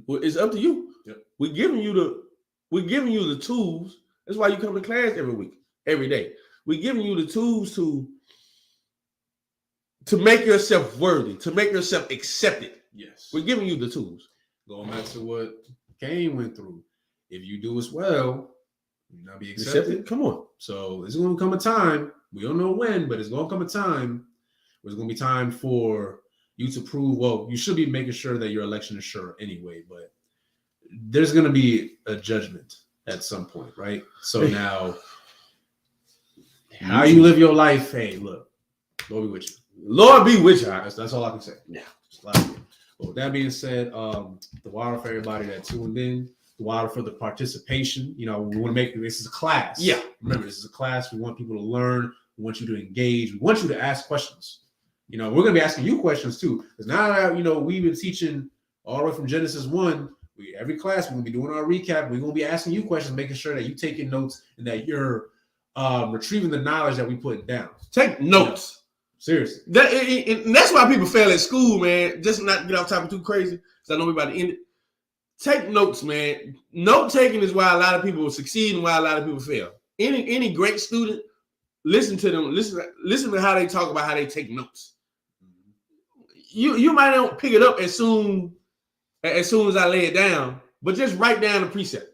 Well, it's up to you. Yep. We're giving you the tools. That's why you come to class every week, every day. We're giving you the tools to make yourself worthy, to make yourself accepted. Yes. We're giving you the tools. Going back to what Cain went through. If you do as well, you'll not be accepted. Come on. So there's going to come a time, we don't know when, but it's going to come a time where it's going to be time for you to prove, well, you should be making sure that your election is sure anyway, but there's going to be a judgment at some point, right? So now How you live your life, hey, look, Lord be with you. Lord be with you. That's all I can say. Yeah. But with that being said, the water for everybody that tuned in, the water for the participation. You know, we want to make this is a class. Yeah. Remember, this is a class. We want people to learn. We want you to engage. We want you to ask questions. You know, we're going to be asking you questions too. Because now that, you know, we've been teaching all the way from Genesis 1. Every class, we're going to be doing our recap. We're going to be asking you questions, making sure that you taking notes and that you're retrieving the knowledge that we put down. Take notes. Seriously. And that's why people fail at school, man. Just not to get off topic too crazy, because I know we're about to end it. Take notes, man. Note taking is why a lot of people succeed and why a lot of people fail. Any great student, listen to them. Listen to how they talk about how they take notes. You might not pick it up as soon as I lay it down, but just write down the precept.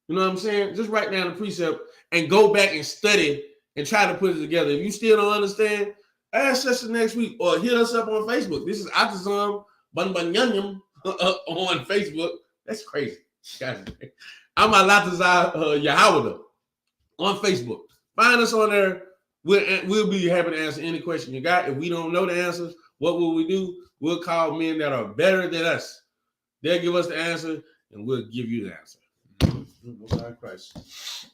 You know what I'm saying? Just write down the precept and go back and study and try to put it together. If you still don't understand, ask us next week or hit us up on Facebook. This is Atazam Banbanyanyam on Facebook. That's crazy. I'm Alatazar Yahawada on Facebook. Find us on there. We'll be happy to answer any question you got. If we don't know the answers, what will we do? We'll call men that are better than us. They'll give us the answer, and we'll give you the answer. Most High Christ.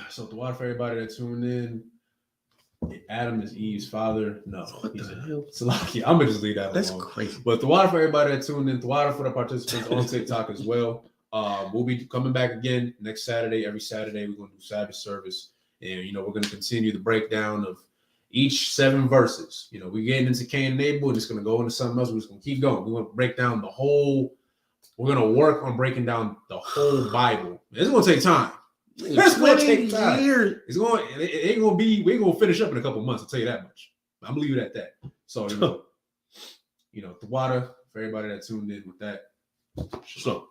So the water for everybody that tuned in. Adam is Eve's father. No, What the hell? Salaki. I'm gonna just leave that That's alone. crazy. But the water for everybody that tuned in. The water for the participants on TikTok as well. We'll be coming back again next Saturday. Every Saturday we're gonna do Sabbath service, and you know we're gonna continue the breakdown of each 7 verses. You know we're getting into Cain and Abel, and it's gonna go into something else. We're just gonna keep going. We're gonna break down the whole. We're gonna work on breaking down the whole Bible. It's gonna take time. It's gonna take time. It's going. It ain't gonna be. We ain't gonna finish up in a couple months. I'll tell you that much. I'm gonna leave it at that. So you know, the water for everybody that tuned in with that. So.